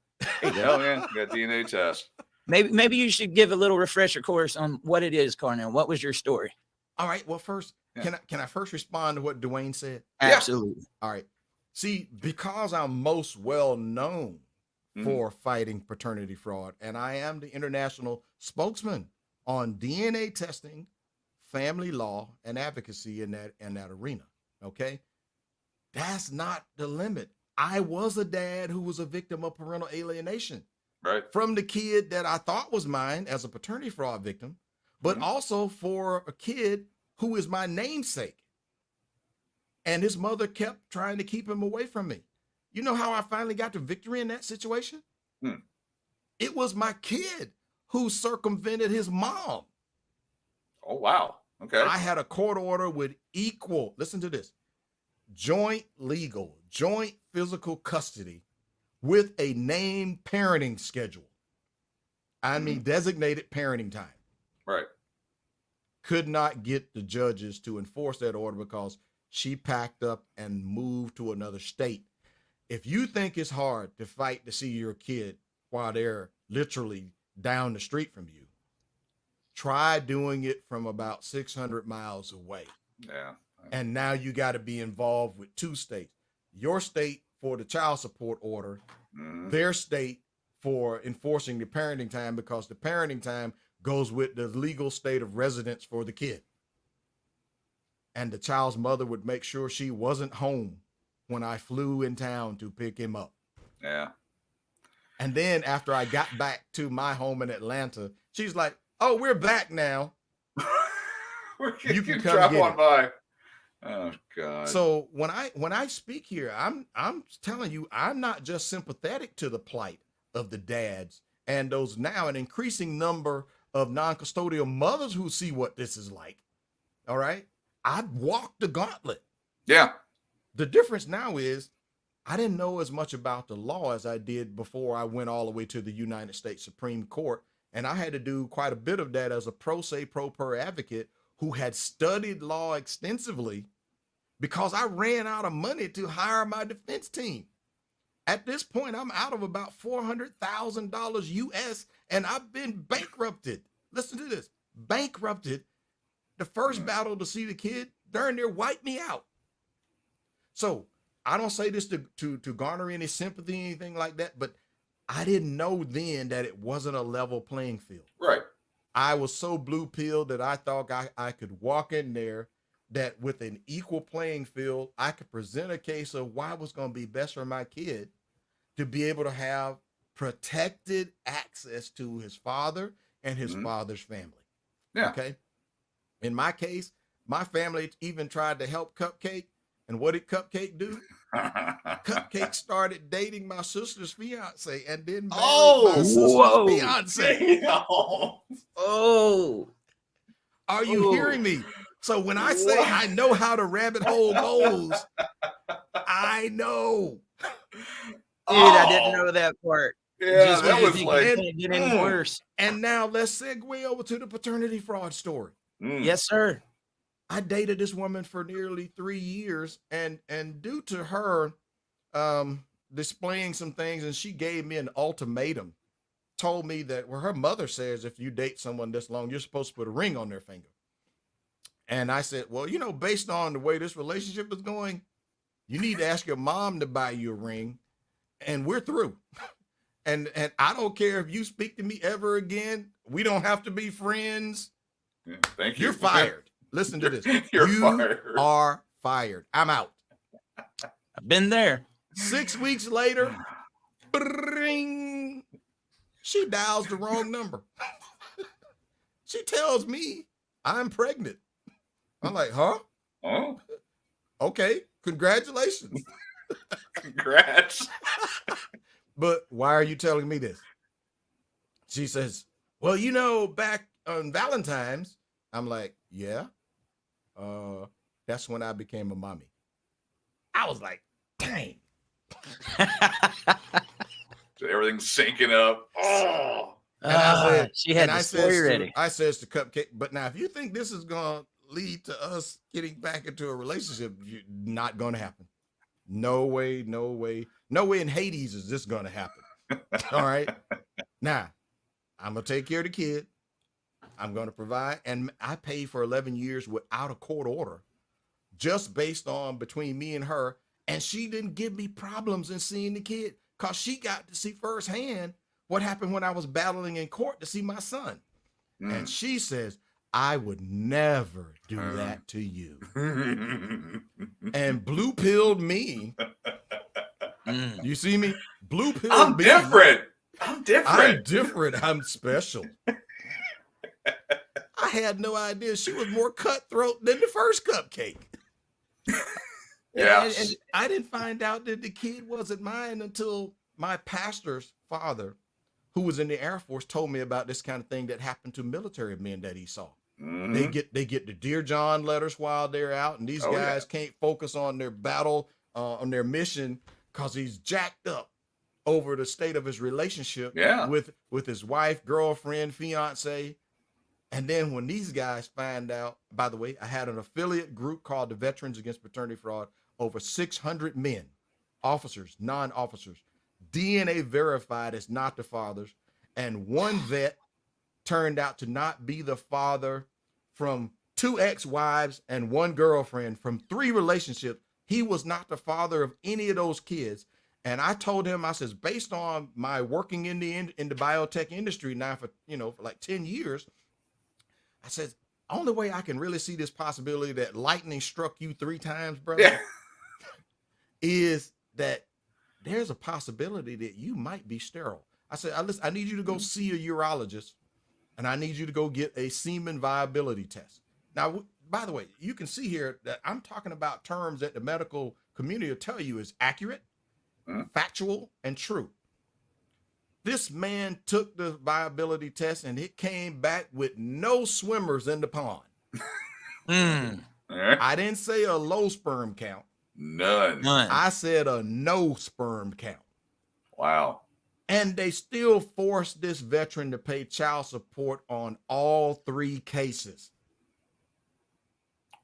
you go. Man, got DNA test. Maybe you should give a little refresher course on what it is, Carnell. What was your story? All right. Well, first, can I first respond to what Dewayne said? Absolutely. All right. See, because I'm most well known for fighting paternity fraud, and I am the international spokesman on DNA testing, family law, and advocacy in that arena. Okay. That's not the limit. I was a dad who was a victim of parental alienation. Right. From the kid that I thought was mine as a paternity fraud victim, but also for a kid who is my namesake. And his mother kept trying to keep him away from me. You know how I finally got to victory in that situation? It was my kid who circumvented his mom. Oh, wow. Okay. I had a court order with listen to this, joint physical custody with a named parenting schedule. I mean, designated parenting time. Right. Could not get the judges to enforce that order because she packed up and moved to another state. If you think it's hard to fight to see your kid while they're literally down the street from you, try doing it from about 600 miles away. Yeah. And now you got to be involved with two states. Your state for the child support order, their state for enforcing the parenting time, because the parenting time goes with the legal state of residence for the kid. And the child's mother would make sure she wasn't home when I flew in town to pick him up. Yeah. And then after I got back to my home in Atlanta, she's like, "Oh, we're back now. You can come drop on by." Oh God. So when I speak here, I'm telling you, I'm not just sympathetic to the plight of the dads and those now an increasing number of non-custodial mothers who see what this is like. All right. I've walked the gauntlet. Yeah. The difference now is I didn't know as much about the law as I did before I went all the way to the United States Supreme Court. And I had to do quite a bit of that as a pro se, pro per advocate who had studied law extensively because I ran out of money to hire my defense team. At this point, I'm out of about $400,000 US and I've been bankrupted. Listen to this, bankrupted. The first battle to see the kid, darn near wiped me out. So I don't say this to garner any sympathy, anything like that, but I didn't know then that it wasn't a level playing field. Right. I was so blue-pilled that I thought I could walk in there, that with an equal playing field, I could present a case of why it was going to be best for my kid to be able to have protected access to his father and his father's family. Yeah. Okay. In my case, my family even tried to help Cupcake. And what did Cupcake do? Cupcake started dating my sister's fiance and then married my sister's fiance. Oh. Are you hearing me? So when I say I know how the rabbit hole goes, I know. Dude, I didn't know that part. Yeah, that was like get any worse. And now let's segue over to the paternity fraud story. Yes, sir. I dated this woman for nearly 3 years, and due to her displaying some things, and she gave me an ultimatum, told me that, well, her mother says if you date someone this long, you're supposed to put a ring on their finger. And I said, well, based on the way this relationship is going, you need to ask your mom to buy you a ring, and we're through. And I don't care if you speak to me ever again. We don't have to be friends. Yeah, thank you. You're fired. Listen to this. You're You fired. are fired. I'm out. I've been there. 6 weeks later, bring, she dials the wrong number. She tells me I'm pregnant. I'm like, huh? Oh, Okay, congratulations. congrats. But why are you telling me this? She says, well, you know, back on Valentine's. I'm like, yeah. That's when I became a mommy. I was like, dang. Everything's syncing up. Oh, And I said, she had and the story ready. I says to Cupcake, but now if you think this is gonna lead to us getting back into a relationship, not gonna happen. No way, no way, no way in Hades is this gonna happen. All right. Now, I'm gonna take care of the kid. I'm gonna provide, and I paid for 11 years without a court order, just based on between me and her. And she didn't give me problems in seeing the kid because she got to see firsthand what happened when I was battling in court to see my son. And she says, I would never do that to you. And blue pilled me. You see me? Blue pilled I'm me. different. I'm different. I'm different. I'm special. I had no idea she was more cutthroat than the first Cupcake. Yeah. And I didn't find out that the kid wasn't mine until my pastor's father, who was in the Air Force, told me about this kind of thing that happened to military men that he saw. They get the Dear John letters while they're out, and these guys can't focus on their battle, on their mission, because he's jacked up over the state of his relationship with his wife, girlfriend, fiance. And then when these guys find out, by the way, I had an affiliate group called the Veterans Against Paternity Fraud, over 600 men, officers, non-officers, DNA verified as not the fathers. And one vet turned out to not be the father from 2 ex-wives and 1 girlfriend from 3 relationships. He was not the father of any of those kids. And I told him, I says, based on my working in the biotech industry now for like 10 years, I said, only way I can really see this possibility that lightning struck you 3 times, brother, is that there's a possibility that you might be sterile. I said, I need you to go see a urologist, and I need you to go get a semen viability test. Now, by the way, you can see here that I'm talking about terms that the medical community will tell you is accurate, factual, and true. This man took the viability test, and it came back with no swimmers in the pond. I didn't say a low sperm count. None. I said a no sperm count. Wow. And they still forced this veteran to pay child support on all 3 cases.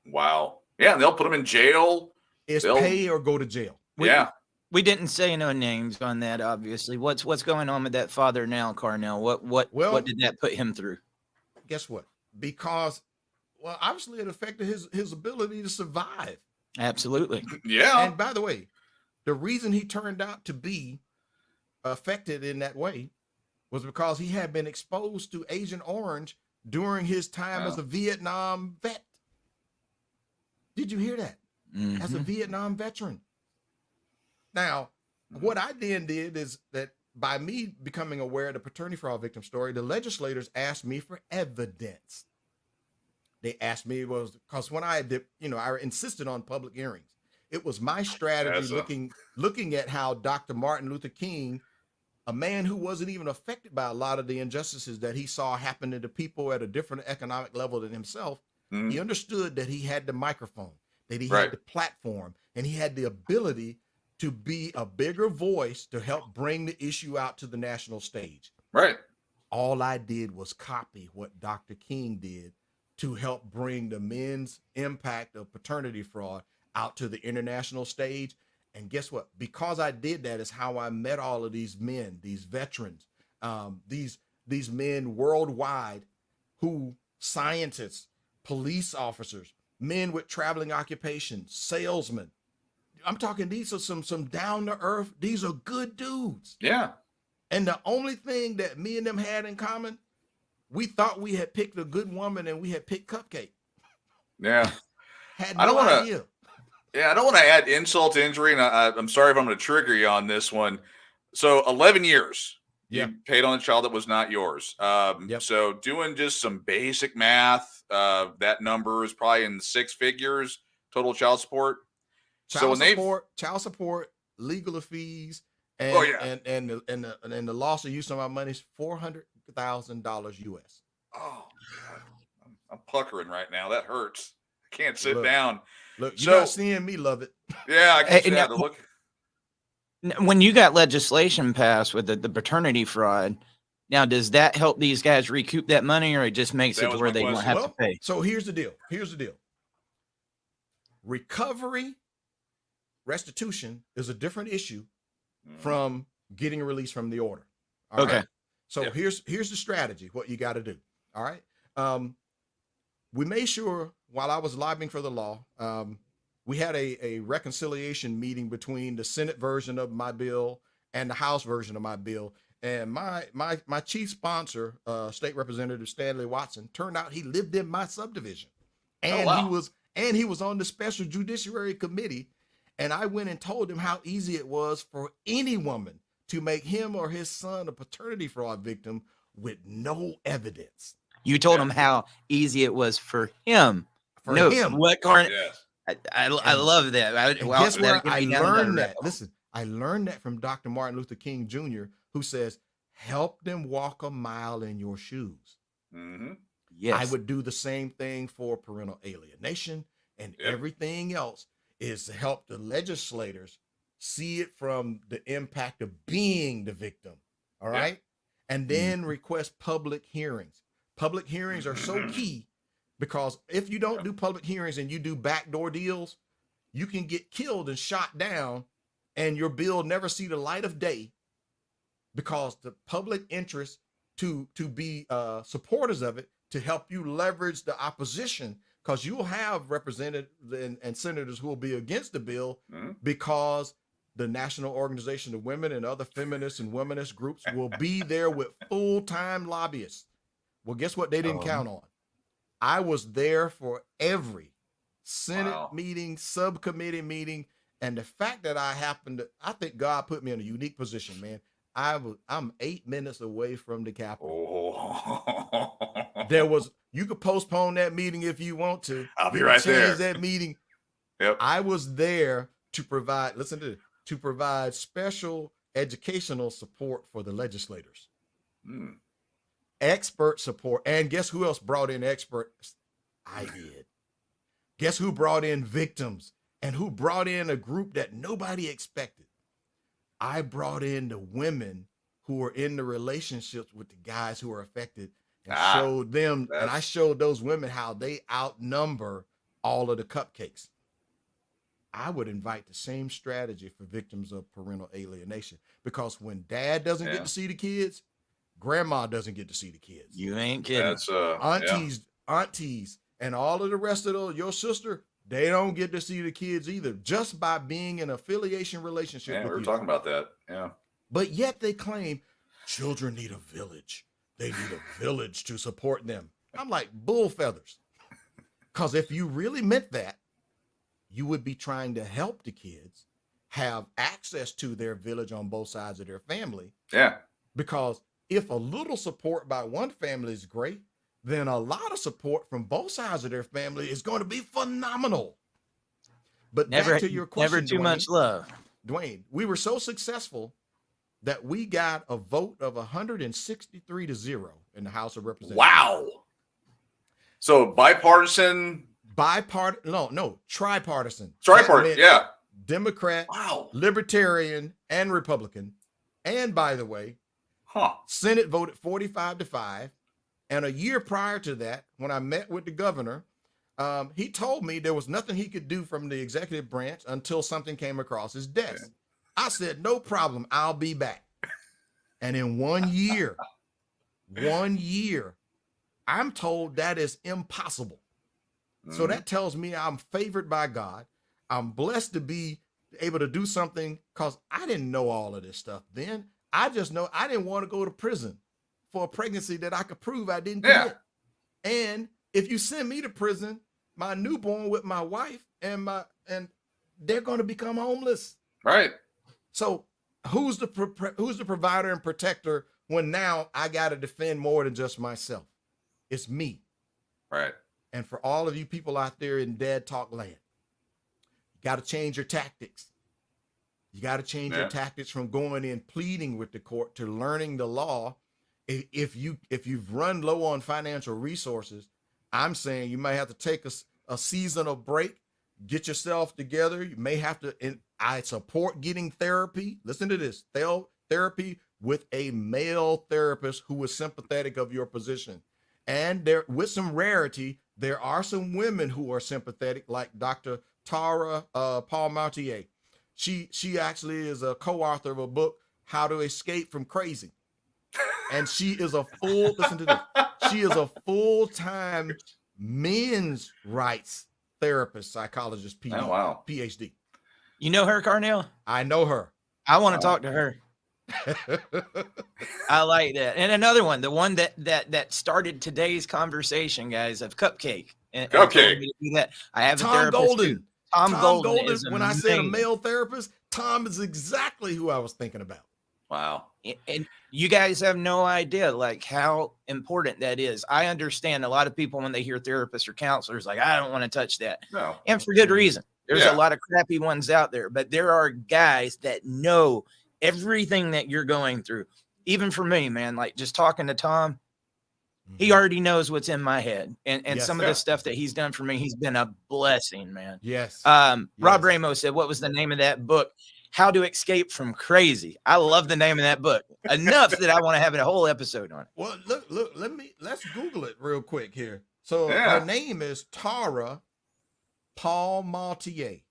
Wow. Yeah, and they'll put them in jail. It's pay or go to jail. We didn't say no names on that, obviously. What's going on with that father now, Carnell? What did that put him through? Guess what? Because, well, obviously it affected his ability to survive. Absolutely. Yeah. And by the way, the reason he turned out to be affected in that way was because he had been exposed to Agent Orange during his time as a Vietnam vet. Did you hear that? As a Vietnam veteran. Now, what I then did is that by me becoming aware of the paternity fraud victim story, the legislators asked me for evidence. They asked me, because when I did, I insisted on public hearings. It was my strategy looking at how Dr. Martin Luther King, a man who wasn't even affected by a lot of the injustices that he saw happening to people at a different economic level than himself, he understood that he had the microphone, that he had the platform, and he had the ability to be a bigger voice to help bring the issue out to the national stage. Right. All I did was copy what Dr. King did to help bring the men's impact of paternity fraud out to the international stage. And guess what? Because I did that is how I met all of these men, these veterans, these men worldwide, who scientists, police officers, men with traveling occupations, salesmen. I'm talking, these are some down to earth. These are good dudes. Yeah. And the only thing that me and them had in common, we thought we had picked a good woman and we had picked Cupcake. Yeah. Had I don't no want to. idea. Yeah, I don't want to add insult to injury, and I'm sorry if I'm going to trigger you on this one. So 11 years Yeah. you paid on a child that was not yours. Yep. So doing just some basic math, that number is probably in 6 figures total child support. Child support, legal fees, and Oh, yeah. and the loss of use of my money is $400,000 US. Oh, God. I'm puckering right now. That hurts. I can't sit Look. down. Look, you're So- not seeing me love it. Yeah, I Hey, can now- the look. When you got legislation passed with the paternity fraud, now does that help these guys recoup that money, or it just makes That it to was where my they don't question. have to pay? So here's the deal. Recovery, restitution is a different issue from getting released from the order. All Okay. right? So Yeah. here's the strategy, what you got to do. All right. We made sure while I was lobbying for the law, we had a reconciliation meeting between the Senate version of my bill and the House version of my bill. And my chief sponsor, State Representative Stanley Watson, turned out he lived in my subdivision. And wow. he was on the Special Judiciary Committee. And I went and told him how easy it was for any woman to make him or his son a paternity fraud victim with no evidence. You told him how easy it was for him. For no, him. what Carnell? Yes. I love that. Guess where I learned that? Listen, Listen, I learned that from Dr. Martin Luther King Jr., who says, help them walk a mile in your shoes. Mm-hmm. yes, I would do the same thing for parental alienation, and everything else is to help the legislators see it from the impact of being the victim. All right. And then request public hearings. Public hearings are so key, because if you don't do public hearings and you do backdoor deals, you can get killed and shot down, and your bill never see the light of day, because the public interest to be supporters of it, to help you leverage the opposition, because you'll have representatives and senators who will be against the bill because the National Organization of Women and other feminists and womanist groups will be there with full-time lobbyists. Well, guess what they didn't count on? I was there for every Senate meeting, subcommittee meeting, and the fact that I think God put me in a unique position, man. I'm 8 minutes away from the Capitol. Oh. You could postpone that meeting if you want to. I'll be You right can change there. that meeting. Yep. I was there to provide, listen to this, to provide special educational support for the legislators. Expert support. And guess who else brought in experts? I did. Guess who brought in victims, and who brought in a group that nobody expected? I brought in the women who were in the relationships with the guys who are affected, and showed them, and I showed those women how they outnumber all of the cupcakes. I would invite the same strategy for victims of parental alienation, because when dad doesn't get to see the kids, grandma doesn't get to see the kids. you ain't kidding. That's aunties, and all of the rest of your sister, they don't get to see the kids either, just by being in affiliation relationship with you. We were talking about that. Yeah. But yet they claim children need a village. They need a village to support them. I'm like, bull feathers. Because if you really meant that, you would be trying to help the kids have access to their village on both sides of their family. Yeah. Because if a little support by one family is great, then a lot of support from both sides of their family is going to be phenomenal. But back to your question, never too Dewayne, much love. Dewayne, we were so successful that we got a vote of 163-0 in the House of Representatives. Wow. So bipartisan. Tripartisan. Tripartisan. Yeah. Democrat, Wow. Libertarian, and Republican. And by the way, Senate voted 45-5. And a year prior to that, when I met with the governor, he told me there was nothing he could do from the executive branch until something came across his desk. Yeah. I said, no problem, I'll be back. And in 1 year, I'm told that is impossible. So that tells me I'm favored by God. I'm blessed to be able to do something, because I didn't know all of this stuff then. I just know I didn't want to go to prison for a pregnancy that I could prove I didn't Yeah. commit. And if you send me to prison, my newborn with my wife and they're going to become homeless. Right. So who's the provider and protector when now I got to defend more than just myself? It's me. Right. And for all of you people out there in Dad Talk land, you got to change your tactics. You got to change your tactics from going in pleading with the court to learning the law. If you've run low on financial resources, I'm saying you may have to take a seasonal break, get yourself together. You may have to, and I support getting therapy. Listen to this, therapy with a male therapist who is sympathetic of your position. And there, with some rarity, there are some women who are sympathetic, like Dr. Tara Paul Maltier. She actually is a co-author of a book, How to Escape from Crazy. And she is a listen to this. She is a full-time men's rights therapist, psychologist, PhD. You know her, Carnell? I know her. I want to talk to her. I like that. And another one, the one that started today's conversation, guys, of Cupcake. And Cupcake. That. I have Tom a therapist Golden. too. Tom Golden. When I said a male therapist, Tom is exactly who I was thinking about. Wow. And you guys have no idea like how important that is. I understand a lot of people when they hear therapists or counselors, like, I don't want to touch that. No. And for good reason. There's a lot of crappy ones out there, but there are guys that know everything that you're going through. Even for me, man, like just talking to Tom, he already knows what's in my head. And some of the stuff that he's done for me, he's been a blessing, man. Yes. Rob Ramos said, what was the name of that book? How to Escape from Crazy. I love the name of that book enough that I want to have a whole episode on it. Well, look, let's Google it real quick here. So her name is Tara Paul Maltier.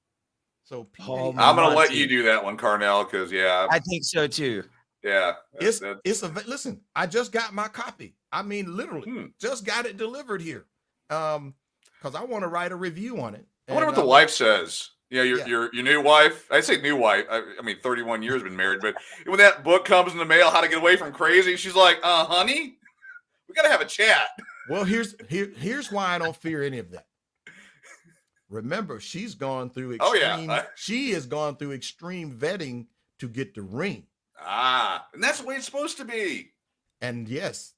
So I'm going to let you do that one, Carnell, because I think so too. Yeah. Listen, I just got my copy. I mean, literally just got it delivered here. Because I want to write a review on it. I wonder what the wife says. Yeah, your new wife. I say new wife. I mean, 31 years been married, but when that book comes in the mail, How to Get Away from Crazy, she's like, honey, we got to have a chat. Well, here's why I don't fear any of that. Remember, she's gone through extreme. She has gone through extreme vetting to get the ring. And that's the way it's supposed to be. And yes.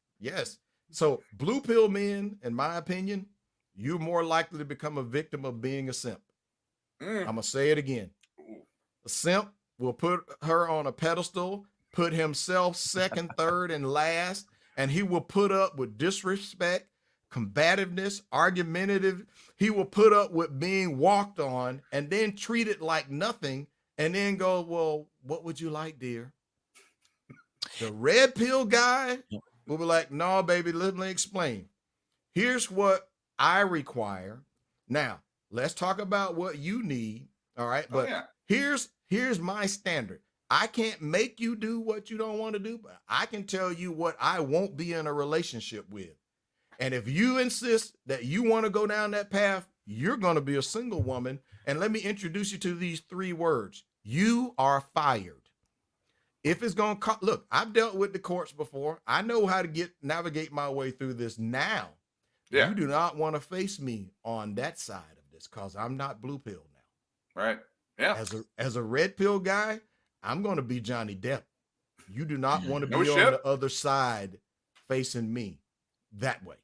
So blue pill men, in my opinion, you're more likely to become a victim of being a simp. I'm gonna say it again. A simp will put her on a pedestal, put himself second, third, and last, and he will put up with disrespect, combativeness, argumentative. He will put up with being walked on and then treat it like nothing and then go, well, what would you like, dear? The red pill guy will be like, no, baby, let me explain. Here's what I require. Now, let's talk about what you need. All right. But here's my standard. I can't make you do what you don't want to do, but I can tell you what I won't be in a relationship with. And if you insist that you want to go down that path, you're going to be a single woman. And let me introduce you to these 3 words. You are fired. If it's going to look, I've dealt with the courts before. I know how to navigate my way through this now. You do not want to face me on that side of this because I'm not blue pill now. Right. Yeah. As a red pill guy, I'm going to be Johnny Depp. You do not want to be on the other side facing me that way.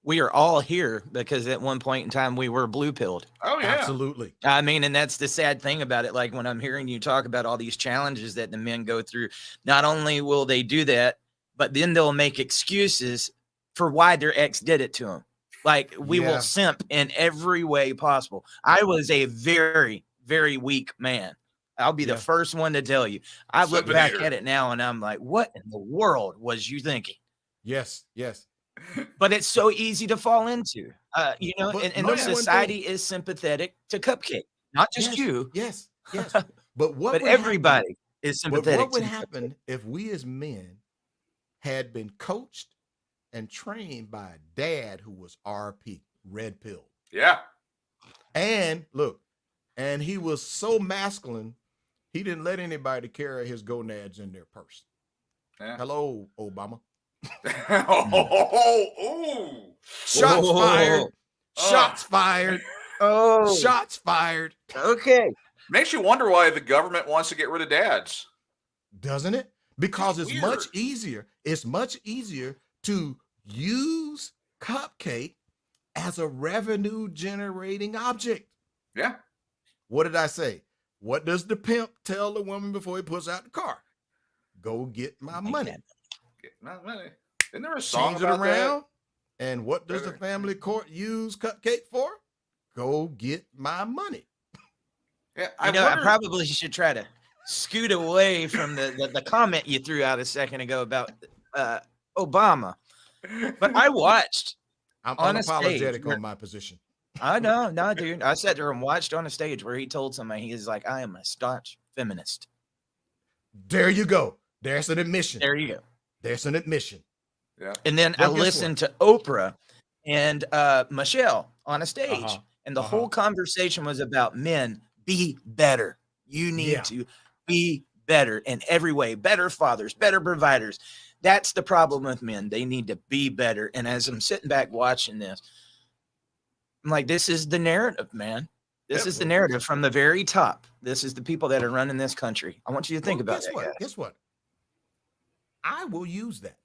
We are all here because at one point in time we were blue pilled. Oh yeah, absolutely. I mean, and that's the sad thing about it. Like when I'm hearing you talk about all these challenges that the men go through, not only will they do that, but then they'll make excuses for why their ex did it to them. Like we will simp in every way possible. I was a very, very weak man. I'll be the first one to tell you. I look back at it now and I'm like, what in the world was you thinking? Yes. But it's so easy to fall into, and the society is sympathetic to Cupcake, not just you. Yes. But everybody is sympathetic. What would happen if we as men had been coached and trained by a dad who was RP, red pill? Yeah. And look, and he was so masculine, he didn't let anybody carry his gonads in their purse. Yeah. Hello, Obama. Oh, Shots Whoa. fired. Oh. Shots fired. Oh, Shots fired. okay. Makes you wonder why the government wants to get rid of dads. Doesn't it? Because It's it's much weird. easier. It's much easier to use Cupcake as a revenue generating object. Yeah. What did I say? What does the pimp tell the woman before he puts out the car? Go get my money. Get my money. Isn't there a song Change it about around. And what does the Better. family court use Cupcake for? Go get my money. that? Yeah, I wonder, probably should try to scoot away from the comment you threw out a second ago about Obama. But I watched I'm on a stage unapologetic where- on my position. I know, no, dude. I sat there and watched on a stage where he told somebody, he was like, I am a staunch feminist. There you go. There's an admission. There you go. There's an admission. Yeah. And then Well, I guess listened to Oprah and Michelle on a stage, Uh-huh. and the whole conversation was about men be better. You need to be better in every way. Better fathers, better providers. That's the problem with men. They need to be better. And as I'm sitting back watching this, I'm like, this is the narrative, man. This is the narrative from the very top. This is the people that are running this country. I want you to think about guess that, what? guys. Guess what? I will use that.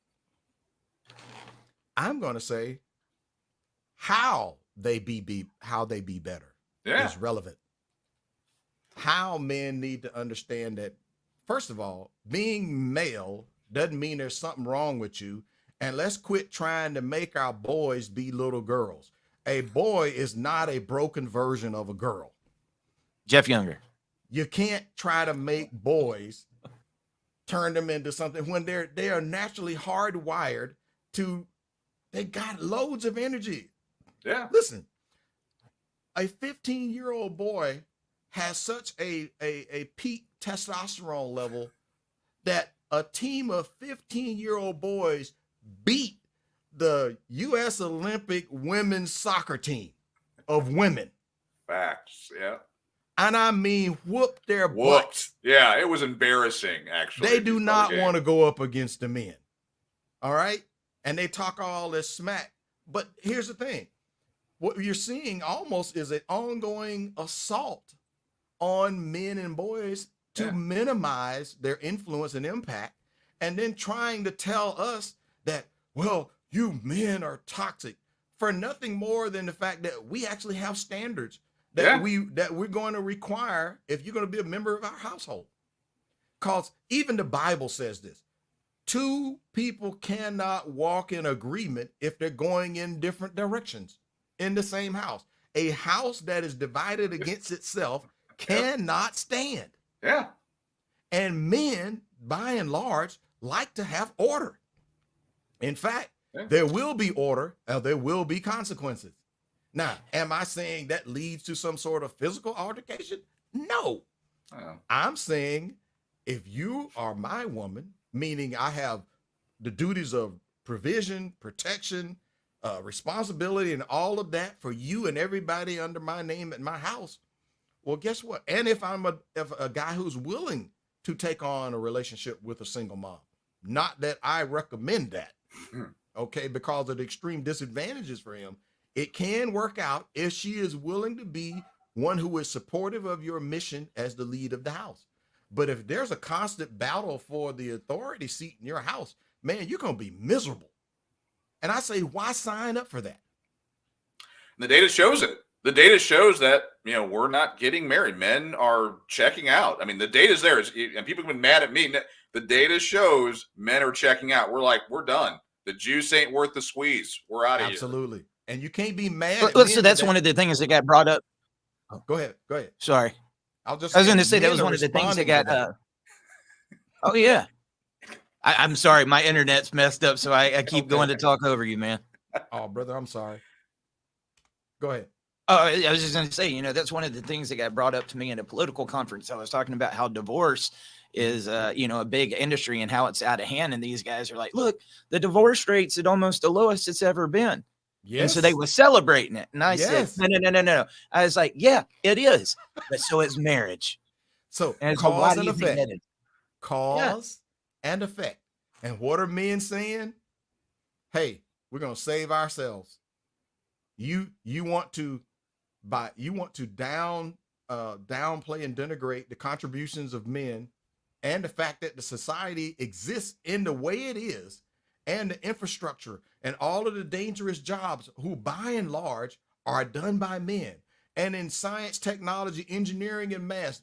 I'm going to say how they be better Yeah. is relevant. How men need to understand that, first of all, being male doesn't mean there's something wrong with you. And let's quit trying to make our boys be little girls. A boy is not a broken version of a girl. Jeff Younger. You can't try to make boys turn them into something when they are naturally hardwired to, they got loads of energy. Yeah. Listen, a 15-year-old boy has such a peak testosterone level that a team of 15-year-old boys beat the U.S. Olympic women's soccer team of women. Facts. Yeah. And I mean, whoop their butts. Whooped. Yeah, it was embarrassing, actually. They do not Okay. want to go up against the men. All right? And they talk all this smack. But here's the thing. What you're seeing almost is an ongoing assault on men and boys to minimize their influence and impact, and then trying to tell us that, well, you men are toxic for nothing more than the fact that we actually have standards that we're going to require if you're going to be a member of our household. Because even the Bible says this. Two people cannot walk in agreement if they're going in different directions in the same house. A house that is divided against itself cannot stand. Yeah. And men, by and large, like to have order. In fact, there will be order and there will be consequences. Now, am I saying that leads to some sort of physical altercation? No. I'm saying if you are my woman, meaning I have the duties of provision, protection, responsibility, and all of that for you and everybody under my name at my house, well, guess what? And if I'm a guy who's willing to take on a relationship with a single mom, not that I recommend that, okay, because of the extreme disadvantages for him, it can work out if she is willing to be one who is supportive of your mission as the lead of the house. But if there's a constant battle for the authority seat in your house, man, you're going to be miserable. And I say, why sign up for that? The data shows it. The data shows that, we're not getting married. Men are checking out. I mean, the data's there. And people have been mad at me. The data shows men are checking out. We're like, we're done. The juice ain't worth the squeeze. We're out of here. Absolutely. And you can't be mad. So that's one of the things that got brought up. Oh, go ahead. Sorry. I was going to say that was one of the things that got. Oh, yeah. I'm sorry. My internet's messed up, so I keep going to talk over you, man. Oh, brother, I'm sorry. Go ahead. Oh, I was just going to say, that's one of the things that got brought up to me in a political conference. I was talking about how divorce is, a big industry and how it's out of hand. And these guys are like, look, the divorce rate's at almost the lowest it's ever been. Yes. And so they were celebrating it. And I said, no. I was like, yeah, it is. But so is marriage. So and cause and effect. Cause and effect. And what are men saying? Hey, we're gonna save ourselves. You want to downplay and denigrate the contributions of men and the fact that the society exists in the way it is, and the infrastructure and all of the dangerous jobs who by and large are done by men. And in science, technology, engineering, and math,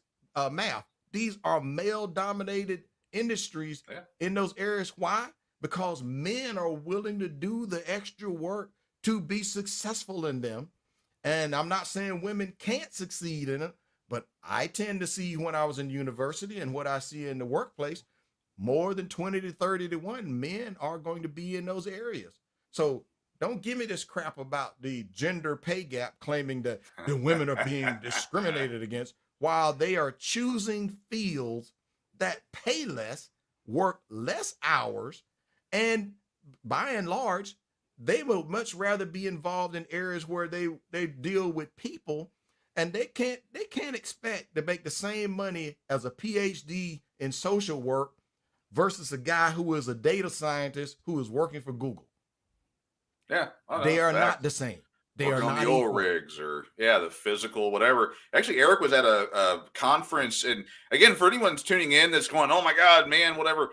these are male dominated industries in those areas. Why? Because men are willing to do the extra work to be successful in them. And I'm not saying women can't succeed in it, but I tend to see, when I was in university and what I see in the workplace, more than 20 to 30 to 1 men are going to be in those areas. So don't give me this crap about the gender pay gap, claiming that the women are being discriminated against while they are choosing fields that pay less, work less hours, and by and large, they will much rather be involved in areas where they deal with people, and they can't expect to make the same money as a PhD in social work versus a guy who is a data scientist who is working for Google. Yeah, they are not the same. They are on not the oil rigs, or the physical, whatever. Actually, Eric was at a conference, and again, for anyone that's tuning in that's going, "Oh my God, man, whatever."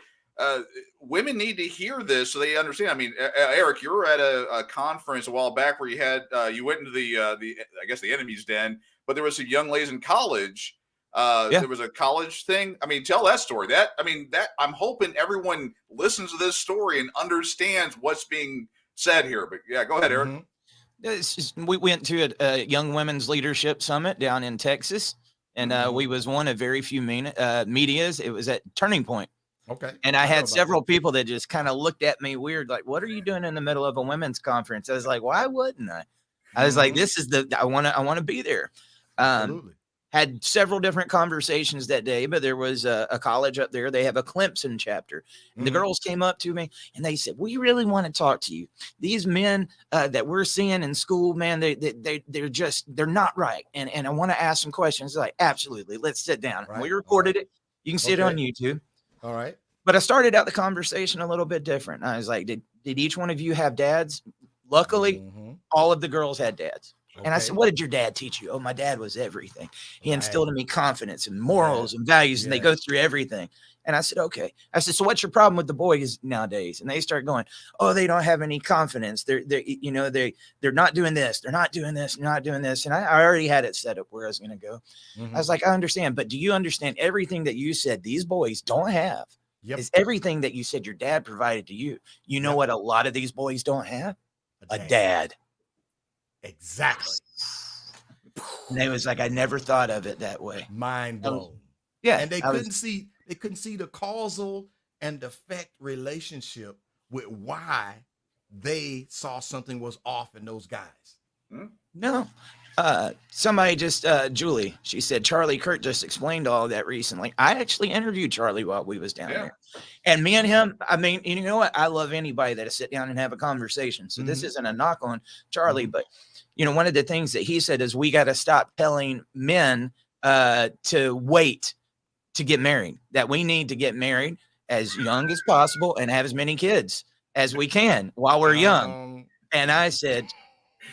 Women need to hear this so they understand. I mean, Eric, you were at a conference a while back where you had you went into the I guess the enemy's den, but there was some young ladies in college. There was a college thing. I mean, tell that story. I'm hoping everyone listens to this story and understands what's being said here. But yeah, go ahead, Eric. We went to a young women's leadership summit down in Texas, and we was one of very few medias. It was at Turning Point. Okay. And I had several people that just kind of looked at me weird, like, "What are you doing in the middle of a women's conference?" I was like, "Why wouldn't I?" I was like, "This is I want to be there." Absolutely. Had several different conversations that day, but there was a college up there. They have a Clemson chapter. And the girls came up to me and they said, "We really want to talk to you. These men that we're seeing in school, man, they're not right. And I want to ask some questions." Like, "Absolutely. Let's sit down." Right. We recorded it. You can see it on YouTube. All right. But I started out the conversation a little bit different. I was like, did each one of you have dads? Luckily, all of the girls had dads. Okay. And I said, "What did your dad teach you?" "Oh, my dad was everything. He instilled in me confidence and morals and values." And they go through everything. And I said, "Okay." I said, "So what's your problem with the boys nowadays?" And they start going, "Oh, they don't have any confidence. They're not doing this. They're not doing this. They're not doing this." And I already had it set up where I was going to go. I was like, "I understand. But do you understand everything that you said these boys don't have? Is everything that you said your dad provided to you. You know what a lot of these boys don't have? A dad." Exactly. And they was like, "I never thought of it that way." Mind blown. Yeah. And they couldn't see the causal and effect relationship with why they saw something was off in those guys. No. Somebody just Julie, she said Charlie Kirk just explained all that recently. I actually interviewed Charlie while we was down there. And me and him, I mean, you know what? I love anybody that'll sit down and have a conversation. So this isn't a knock on Charlie, but one of the things that he said is we got to stop telling men to wait to get married, that we need to get married as young as possible and have as many kids as we can while we're young. And I said,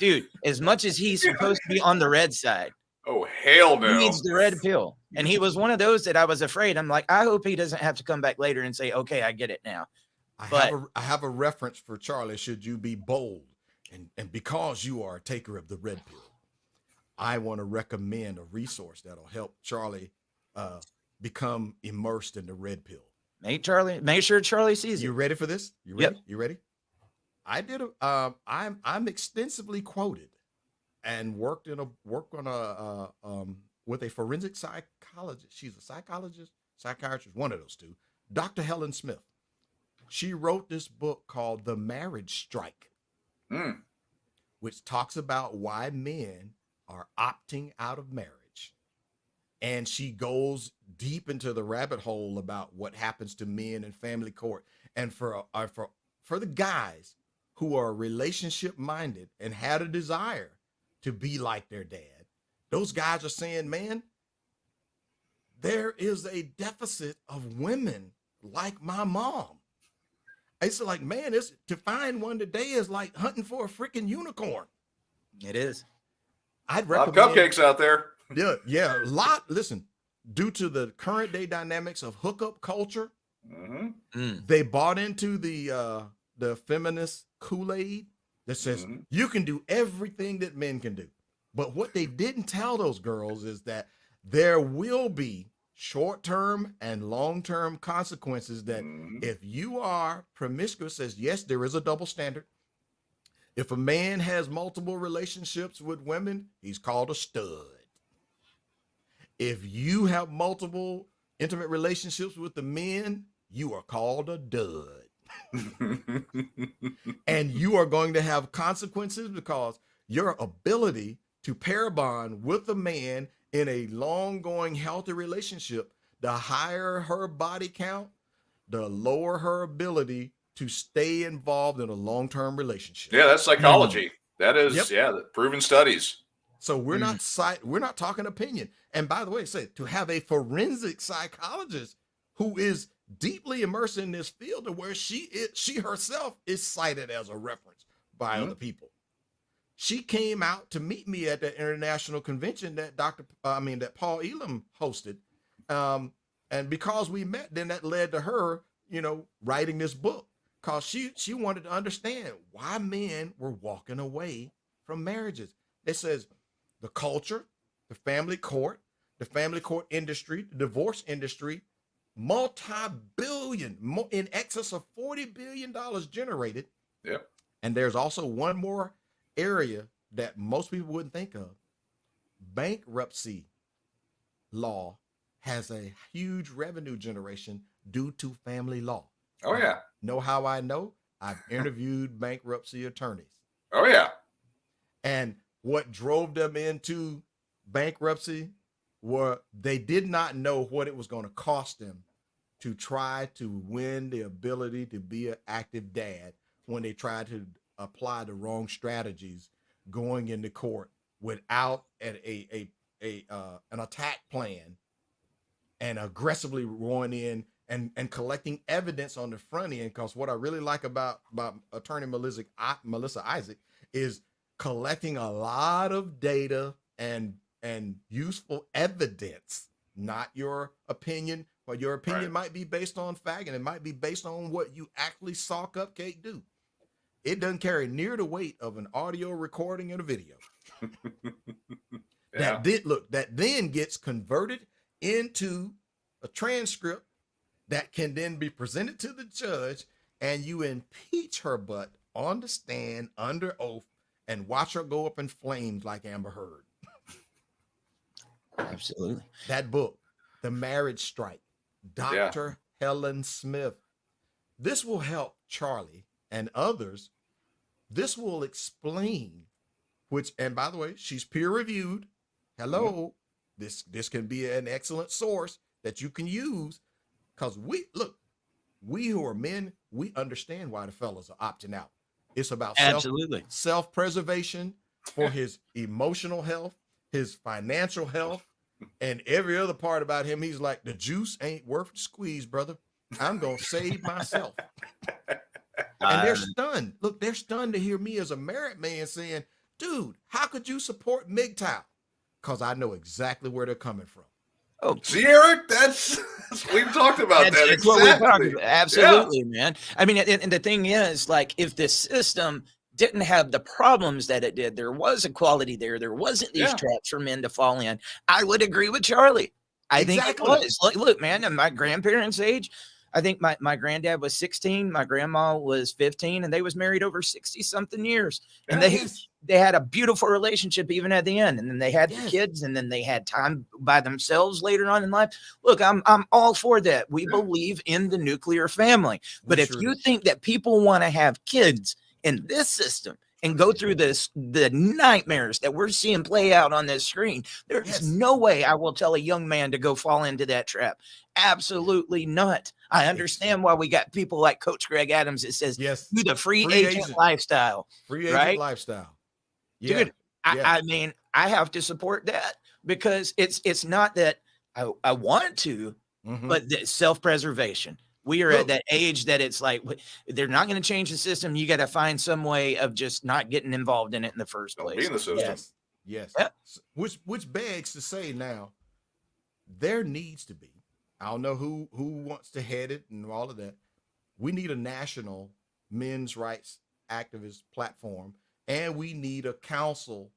"Dude, as much as he's supposed to be on the red side, oh hell no, he needs the red pill." And he was one of those that I was afraid. I'm like, I hope he doesn't have to come back later and say, "Okay, I get it now." I have a reference for Charlie. Should you be bold, and because you are a taker of the red pill, I want to recommend a resource that'll help Charlie become immersed in the red pill. Make sure Charlie sees it. You ready for this? You ready? Yep. You ready? I did I'm extensively quoted and worked on a with a forensic psychologist. She's a psychiatrist, one of those two, Dr. Helen Smith. She wrote this book called The Marriage Strike, which talks about why men are opting out of marriage. And she goes deep into the rabbit hole about what happens to men in family court. And for the guys who are relationship minded and had a desire to be like their dad, those guys are saying, man, there is a deficit of women like my mom. It's like, man, it's to find one today is like hunting for a freaking unicorn. It is. I'd A lot of recommend cupcakes out there. Yeah, a lot. Listen, due to the current day dynamics of hookup culture, they bought into the feminist Kool-Aid that says you can do everything that men can do. But what they didn't tell those girls is that there will be short-term and long-term consequences that if you are promiscuous, as yes, there is a double standard. If a man has multiple relationships with women, he's called a stud. If you have multiple intimate relationships with the men, you are called a dud. And you are going to have consequences because your ability to pair bond with a man in a long-going healthy relationship, the higher her body count, the lower her ability to stay involved in a long-term relationship. Yeah, that's psychology. That is, proven studies. So we're not talking opinion. And by the way, to have a forensic psychologist who is deeply immersed in this field, to where she herself is cited as a reference by other people. She came out to meet me at the international convention that that Paul Elam hosted. And because we met, then that led to her, writing this book, because she wanted to understand why men were walking away from marriages. It says the culture, the family court industry, the divorce industry, multi-billion, in excess of $40 billion generated. Yep. And there's also one more area that most people wouldn't think of. Bankruptcy law has a huge revenue generation due to family law. Oh, yeah. Know how I know? I've interviewed bankruptcy attorneys. Oh, yeah. And what drove them into bankruptcy were they did not know what it was going to cost them to try to win the ability to be an active dad when they tried to apply the wrong strategies going into court without an attack plan and aggressively going in and collecting evidence on the front end. Because what I really like about attorney Melissa Isaac is collecting a lot of data and useful evidence, not your opinion. But your opinion might be based on fact, and it might be based on what you actually saw Cupcake do. It doesn't carry near the weight of an audio recording and a video. That then gets converted into a transcript that can then be presented to the judge, and you impeach her butt on the stand under oath and watch her go up in flames like Amber Heard. Absolutely. That book, The Marriage Strike, Dr. Helen Smith. This will help Charlie and others. This will explain and by the way, she's peer reviewed. Hello. This can be an excellent source that you can use, because we who are men, we understand why the fellas are opting out. It's about self-preservation for his emotional health, his financial health, and every other part about him. He's like, the juice ain't worth the squeeze, brother. I'm going to save myself. And they're stunned. Look, they're stunned to hear me as a married man saying, dude, how could you support MGTOW? Because I know exactly where they're coming from. Oh, see, Eric, we've talked about that. That's what we're talking about. Absolutely, man. I mean, and the thing is, like, if the system didn't have the problems that it did, there was equality there wasn't these traps for men to fall in, I would agree with Charlie. I think it was. Look, man, at my grandparents' age, I think my granddad was 16, my grandma was 15, and they was married over 60-something years. And they had a beautiful relationship even at the end. And then they had the kids, and then they had time by themselves later on in life. Look, I'm all for that. We believe in the nuclear family. But if you think that people want to have kids in this system and go through the nightmares that we're seeing play out on this screen, there's no way I will tell a young man to go fall into that trap. Absolutely not. I understand why we got people like Coach Greg Adams that says, do the free agent lifestyle. Free agent lifestyle. Yeah. Dude, I mean, I have to support that, because it's not that I want to, but self-preservation. We are Look. at that age that it's like they're not going to change the system. You got to find some way of just not getting involved in it in the first Don't be place. in the system. Yes. Yes. Yeah. Which begs to say now, there needs to be, I don't know who wants to head it and all of that. We need a national men's rights activist platform, and we need a council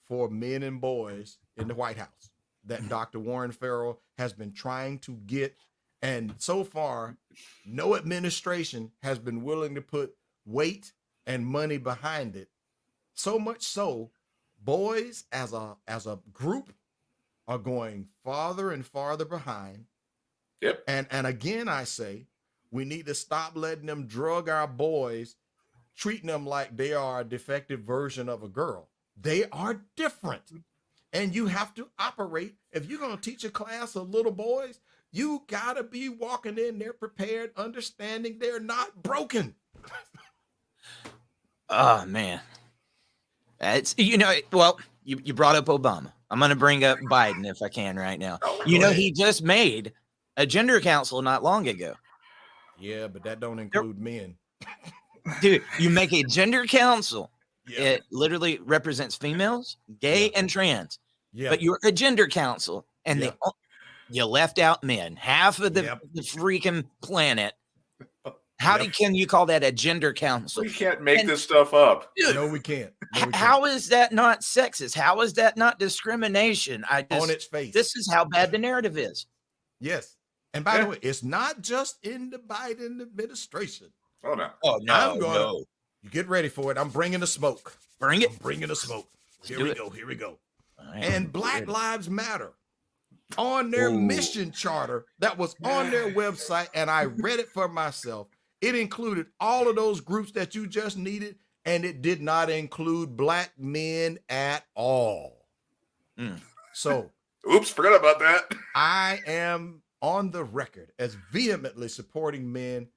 for men and boys in the White House that Dr. Warren Farrell has been trying to get. And so far, no administration has been willing to put weight and money behind it. So much so, boys as a group are going farther and farther behind. Yep. And again, I say, we need to stop letting them drug our boys, treating them like they are a defective version of a girl. They are different. And you have to operate. If you're going to teach a class of little boys, you got to be walking in there prepared, understanding they're not broken. Oh, man. It's, well, you brought up Obama. I'm going to bring up Biden if I can right now. He just made a gender council not long ago. Yeah, but that don't include men. Dude, you make a gender council. Yeah. It literally represents females, gay, and trans. Yeah. But you're a gender council, and you left out men, half of the freaking planet. How can you call that a gender council? We can't make this stuff up. Dude, no, we can't. How is that not sexist? How is that not discrimination? On its face. This is how bad the narrative is. Yes. And by the way, it's not just in the Biden administration. Oh, no. Oh, no. You get ready for it. I'm bringing the smoke. Bring it. I'm bringing the smoke. Here we go. Right. And Black Lives Matter on their mission charter that was on their website, and I read it for myself. It included all of those groups that you just needed, and it did not include black men at all. So, oops, forgot about that. I am on the record as vehemently supporting men.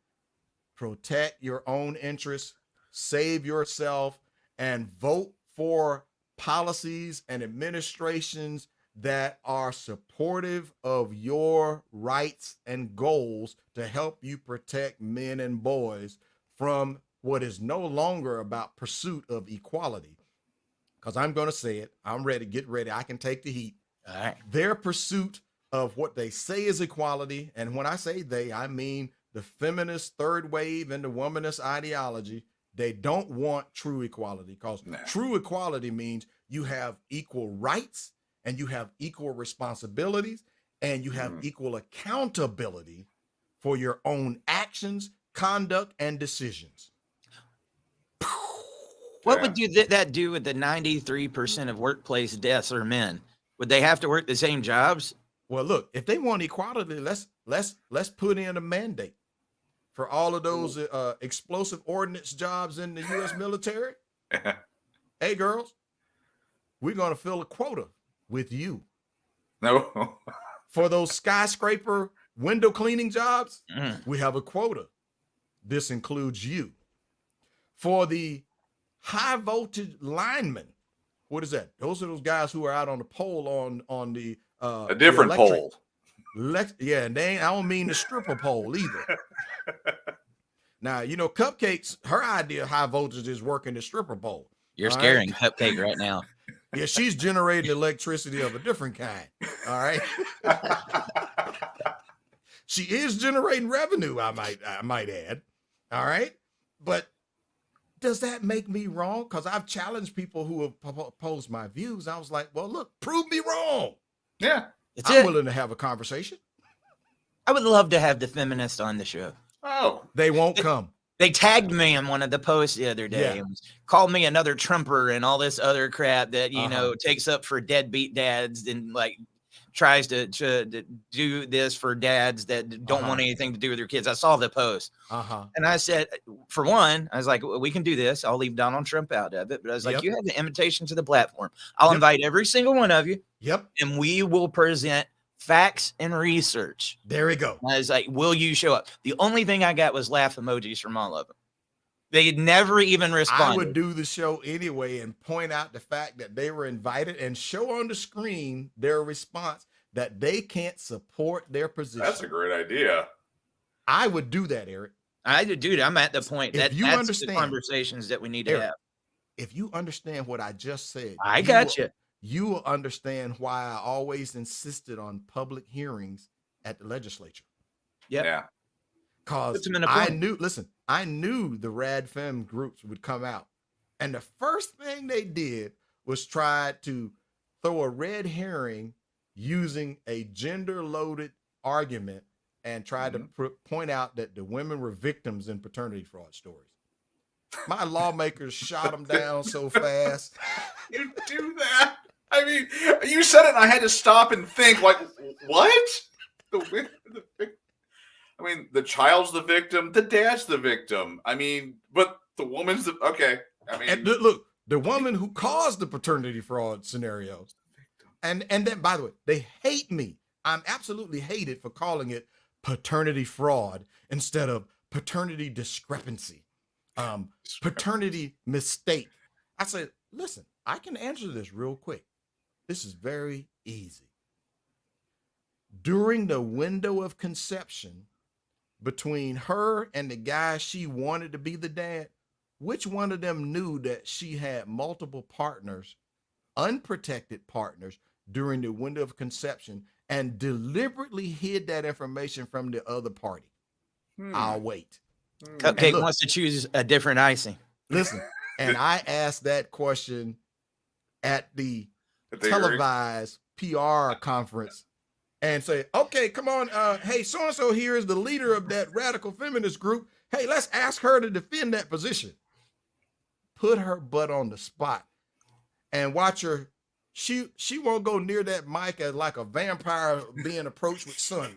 Protect your own interests, save yourself, and vote for policies and administrations that are supportive of your rights and goals to help you protect men and boys from what is no longer about pursuit of equality. Because I'm going to say it. I'm ready. Get ready. I can take the heat. All right. Their pursuit of what they say is equality. And when I say they, I mean the feminist third wave and the womanist ideology. They don't want true equality, because true equality means you have equal rights and you have equal responsibilities and you have equal accountability for your own actions, conduct, and decisions. What would that do with the 93% of workplace deaths are men? Would they have to work the same jobs? Well, look, if they want equality, let's put in a mandate for all of those explosive ordnance jobs in the U.S. military. Hey, girls, we're going to fill a quota with you. No. For those skyscraper window cleaning jobs, we have a quota. This includes you. For the high voltage linemen, what is that? Those are those guys who are out on the pole on the a different pole. Yeah, and I don't mean the stripper pole either. Now, Cupcake's, her idea of high voltage is working the stripper pole. You're scaring Cupcake right now. Yeah, she's generating electricity of a different kind. All right. She is generating revenue, I might add. All right. But does that make me wrong? Because I've challenged people who have opposed my views. I was like, well, look, prove me wrong. Yeah. I'm willing to have a conversation. I would love to have the feminist on the show. Oh. They won't come. They tagged me in one of the posts the other day and called me another Trumper and all this other crap that, takes up for deadbeat dads and tries to do this for dads that don't want anything to do with their kids. I saw the post. And I said, for one, I was like, well, we can do this. I'll leave Donald Trump out of it. But I was like, you have the invitation to the platform. I'll invite every single one of you. And we will present facts and research. There we go. I was like, will you show up? The only thing I got was laugh emojis from all of them. They never even responded. I would do the show anyway and point out the fact that they were invited and show on the screen their response that they can't support their position. That's a great idea. I would do that, Eric. Dude, I'm at the point If that you that's understand, the conversations that we need to Eric, have. if you understand what I just said, I got you. You will understand why I always insisted on public hearings at the legislature. Yep. Yeah. Because I knew the Rad Femme groups would come out. And the first thing they did was try to throw a red herring using a gender-loaded argument and tried to point out that the women were victims in paternity fraud stories. My lawmakers shot them down so fast. You do that? I mean, you said it and I had to stop and think, like, what? I mean, the child's the victim, the dad's the victim. I mean, but the woman's the, okay. I mean, and look, the woman who caused the paternity fraud scenario. And then, by the way, they hate me. I'm absolutely hated for calling it paternity fraud instead of paternity discrepancy, paternity mistake. I said, listen, I can answer this real quick. This is very easy. During the window of conception between her and the guy she wanted to be the dad, which one of them knew that she had multiple partners, unprotected partners, during the window of conception and deliberately hid that information from the other party? I'll wait. Cupcake wants to choose a different icing. Listen, and I asked that question at the televised PR conference and say, okay, come on. Hey, so-and-so here is the leader of that radical feminist group. Hey, let's ask her to defend that position. Put her butt on the spot and watch her. She won't go near that mic as like a vampire being approached with sunlight.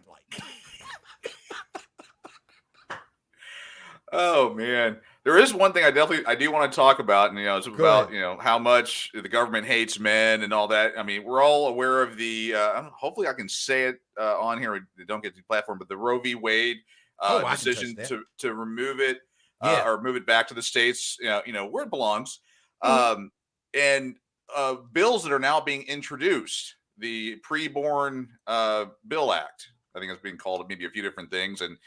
Oh man, there is one thing I do want to talk about, and it's about how much the government hates men and all that. I mean, we're all aware of the. Hopefully, I can say it on here. Don't get the platform, but the Roe v. Wade decision to remove it or move it back to the states. Where it belongs, and bills that are now being introduced. The Preborn Bill Act, I think it's being called maybe a few different things, and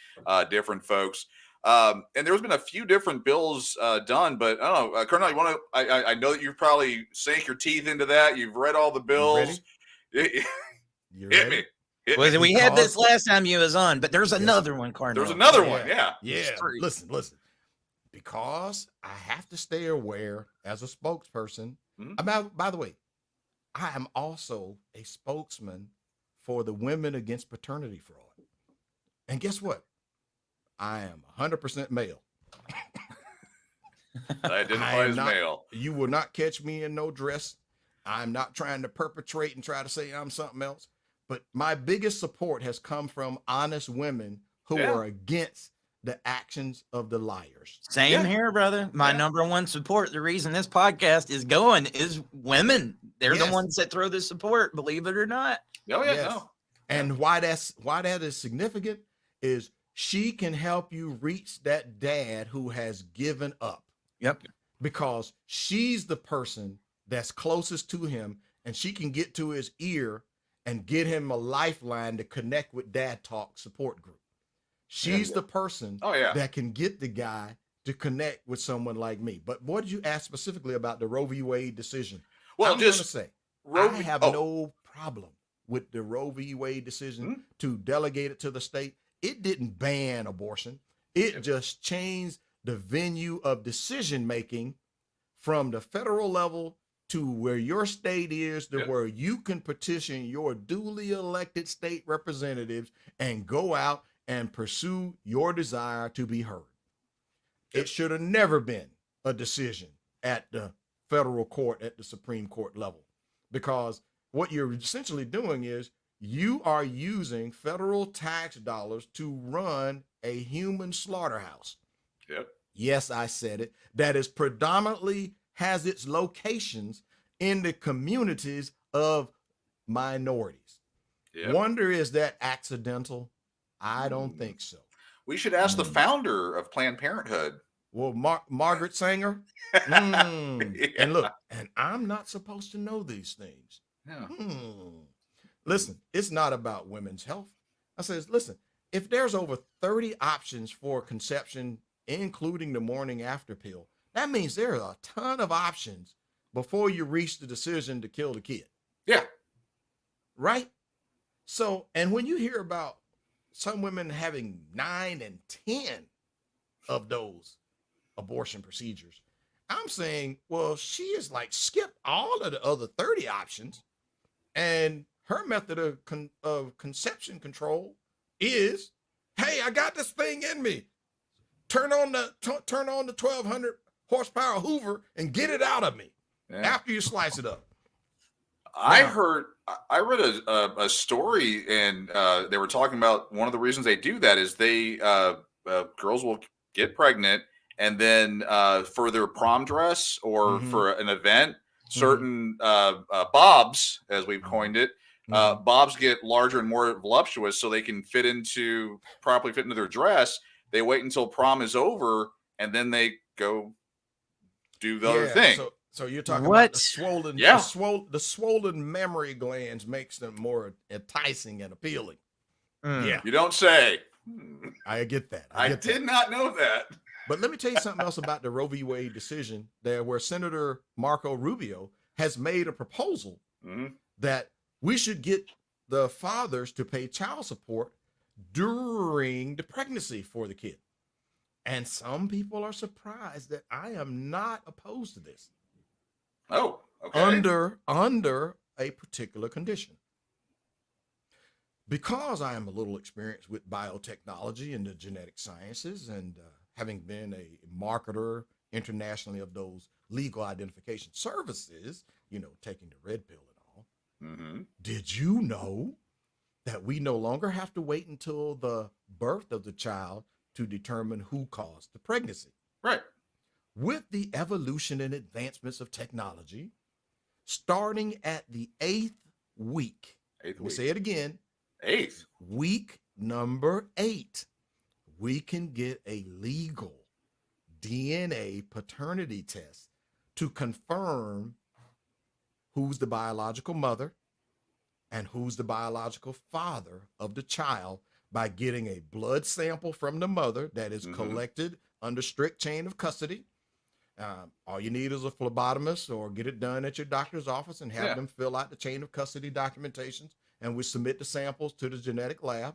different folks. And there's been a few different bills done, but I don't know, Carnell, you want to? I know that you've probably sank your teeth into that. You've read all the bills. You Hit me. We had this last time you was on, but there's another one, Carnell. There's another one. Yeah. Listen. Because I have to stay aware as a spokesperson. By the way, I am also a spokesman for the Women Against Paternity Fraud. And guess what? I am 100% male. I identify as male. You will not catch me in no dress. I'm not trying to perpetrate and try to say I'm something else. But my biggest support has come from honest women who are against the actions of the liars. Same here, brother. My number one support, the reason this podcast is going, is women. They're the ones that throw the support, believe it or not. Oh, yeah. No. And why that is significant is she can help you reach that dad who has given up. Yep. Because she's the person that's closest to him, and she can get to his ear and get him a lifeline to connect with Dad Talk support group. She's the person that can get the guy to connect with someone like me. But what did you ask specifically about the Roe v. Wade decision? Well, I'm going to say, I have no problem with the Roe v. Wade decision to delegate it to the state. It didn't ban abortion. It just changed the venue of decision-making from the federal level to where your state is, to where you can petition your duly elected state representatives and go out and pursue your desire to be heard. It should have never been a decision at the federal court, at the Supreme Court level, because what you're essentially doing is you are using federal tax dollars to run a human slaughterhouse. Yep. Yes, I said it. That is predominantly has its locations in the communities of minorities. Yep. Wonder, is that accidental? I don't think so. We should ask the founder of Planned Parenthood. Well, Margaret Sanger. And look, and I'm not supposed to know these things. Yeah. Listen, it's not about women's health. I says, listen, if there's over 30 options for conception, including the morning after pill, that means there are a ton of options before you reach the decision to kill the kid. Yeah. Right? So, and when you hear about some women having 9 and 10 of those abortion procedures, I'm saying, well, she is like skip all of the other 30 options, and her method of conception control is, hey, I got this thing in me. Turn on the 1200 horsepower Hoover and get it out of me after you slice it up. I read a story, and they were talking about one of the reasons they do that is they girls will get pregnant, and then for their prom dress or for an event, certain bobs, as we've coined it, bobs get larger and more voluptuous, so they can properly fit into their dress. They wait until prom is over, and then they go do the other thing. So you're talking about the swollen memory glands makes them more enticing and appealing. Yeah, you don't say. I get that. I did not know that. But let me tell you something else about the Roe v. Wade decision there, where Senator Marco Rubio has made a proposal that we should get the fathers to pay child support during the pregnancy for the kid. And some people are surprised that I am not opposed to this. Oh, okay. Under a particular condition. Because I am a little experienced with biotechnology and the genetic sciences, and having been a marketer internationally of those legal identification services, taking the red pill and all, did you know that we no longer have to wait until the birth of the child to determine who caused the pregnancy? Right. With the evolution and advancements of technology, starting at the 8th week, let me say it again, 8th week number 8, we can get a legal DNA paternity test to confirm who's the biological mother and who's the biological father of the child by getting a blood sample from the mother that is collected under strict chain of custody. All you need is a phlebotomist, or get it done at your doctor's office and have them fill out the chain of custody documentations, and we submit the samples to the genetic lab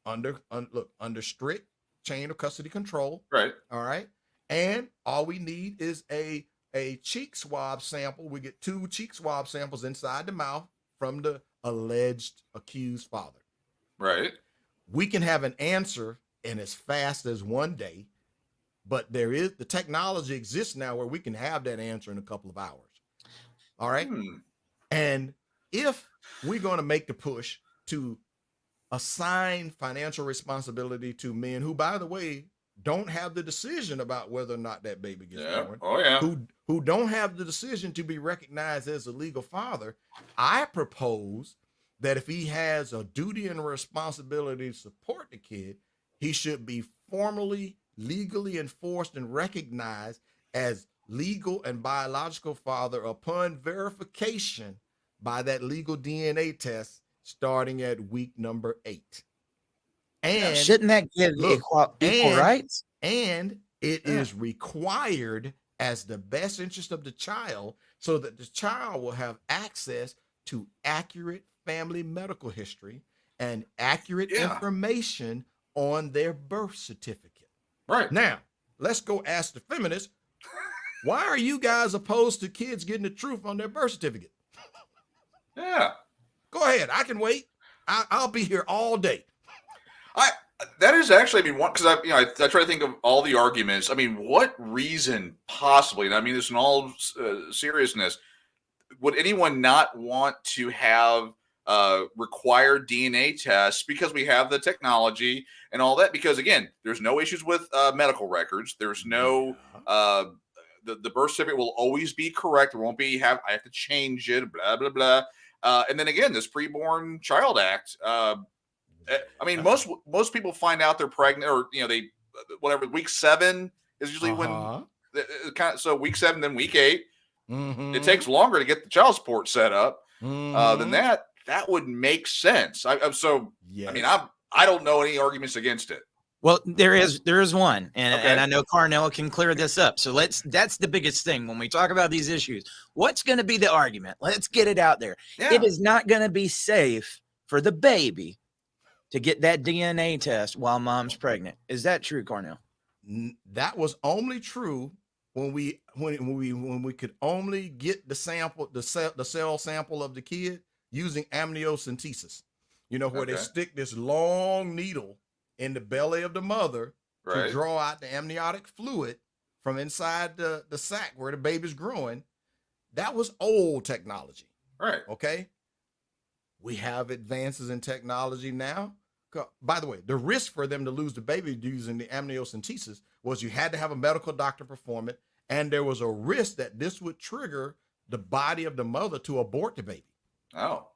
under strict chain of custody control. Right. All right. And all we need is a cheek swab sample. We get 2 cheek swab samples inside the mouth from the alleged accused father. Right. We can have an answer in as fast as 1 day, but the technology exists now where we can have that answer in a couple of hours. All right. And if we're going to make the push to assign financial responsibility to men who, by the way, don't have the decision about whether or not that baby gets born, who don't have the decision to be recognized as a legal father, I propose that if he has a duty and a responsibility to support the kid, he should be formally, legally enforced and recognized as legal and biological father upon verification by that legal DNA test starting at week number 8. And shouldn't that give equal rights? And it is required as the best interest of the child, so that the child will have access to accurate family medical history and accurate information on their birth certificate. Right. Now, let's go ask the feminists, why are you guys opposed to kids getting the truth on their birth certificate? Yeah. Go ahead. I can wait. I'll be here all day. That is actually, because I try to think of all the arguments. I mean, what reason possibly, and I mean this in all seriousness, would anyone not want to have required DNA tests, because we have the technology and all that? Because again, there's no issues with medical records. There's no the birth certificate will always be correct. There won't be I have to change it, blah blah blah. And then again, this Preborn Child Act. I mean, most people find out they're pregnant, or they week 7 is usually when so week 7, then week 8. It takes longer to get the child support set up than that. That would make sense. I mean, I don't know any arguments against it. Well, there is one, and Okay. I know Carnell can clear this up. So that's the biggest thing when we talk about these issues. What's going to be the argument? Let's get it out there. Yeah. It is not going to be safe for the baby to get that DNA test while mom's pregnant. Is that true, Carnell? That was only true when we could only get the sample, the cell sample of the kid using amniocentesis. You know, where they stick this long needle in the belly of the mother to draw out the amniotic fluid from inside the sac where the baby's growing. That was old technology. Right. Okay. We have advances in technology now. By the way, the risk for them to lose the baby using the amniocentesis was you had to have a medical doctor perform it, and there was a risk that this would trigger the body of the mother to abort the baby. Oh.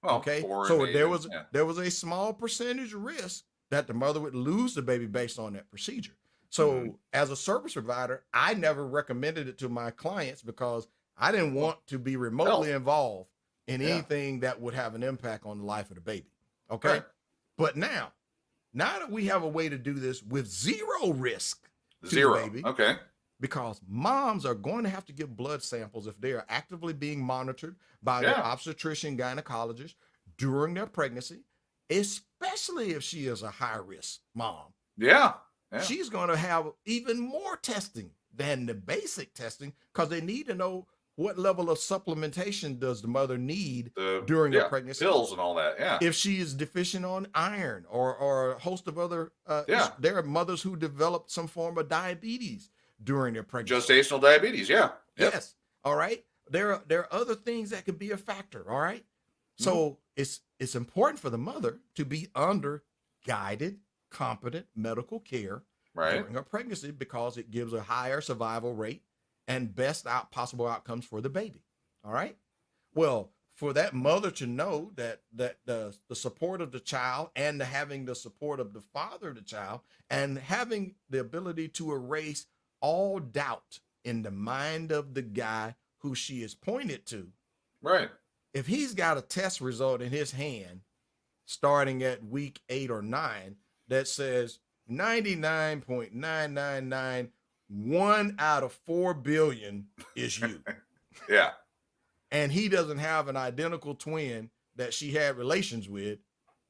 Well, okay. So there was a small percentage risk that the mother would lose the baby based on that procedure. So as a service provider, I never recommended it to my clients because I didn't want to be remotely involved in anything that would have an impact on the life of the baby. Okay. Right. But now that we have a way to do this with zero risk to the baby, because moms are going to have to give blood samples if they are actively being monitored by their obstetrician gynecologist during their pregnancy, especially if she is a high-risk mom. Yeah. She's going to have even more testing than the basic testing because they need to know what level of supplementation does the mother need during her pregnancy. Pills and all that, If she is deficient on iron or a host of other, there are mothers who develop some form of diabetes during their pregnancy. Gestational diabetes, Yes. All right. There are other things that could be a factor. All right. So it's important for the mother to be under guided, competent medical care during her pregnancy because it gives a higher survival rate and best possible outcomes for the baby. All right. Well, for that mother to know that the support of the child and having the support of the father of the child and having the ability to erase all doubt in the mind of the guy who she is pointed to. Right. If he's got a test result in his hand starting at week 8 or 9 that says 99.999 1 out of 4 billion is you. And he doesn't have an identical twin that she had relations with,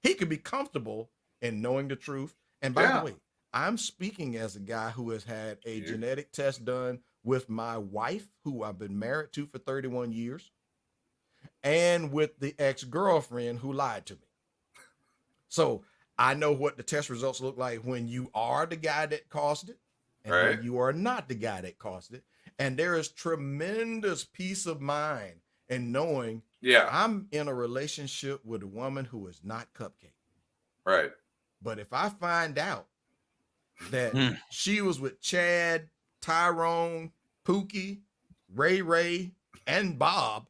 he could be comfortable in knowing the truth. And by the way, I'm speaking as a guy who has had a genetic test done with my wife, who I've been married to for 31 years, and with the ex-girlfriend who lied to me. So I know what the test results look like when you are the guy that caused it. And when you are not the guy that caused it. And there is tremendous peace of mind in knowing I'm in a relationship with a woman who is not Cupcake. Right. But if I find out that she was with Chad, Tyrone, Pookie, Ray, and Bob,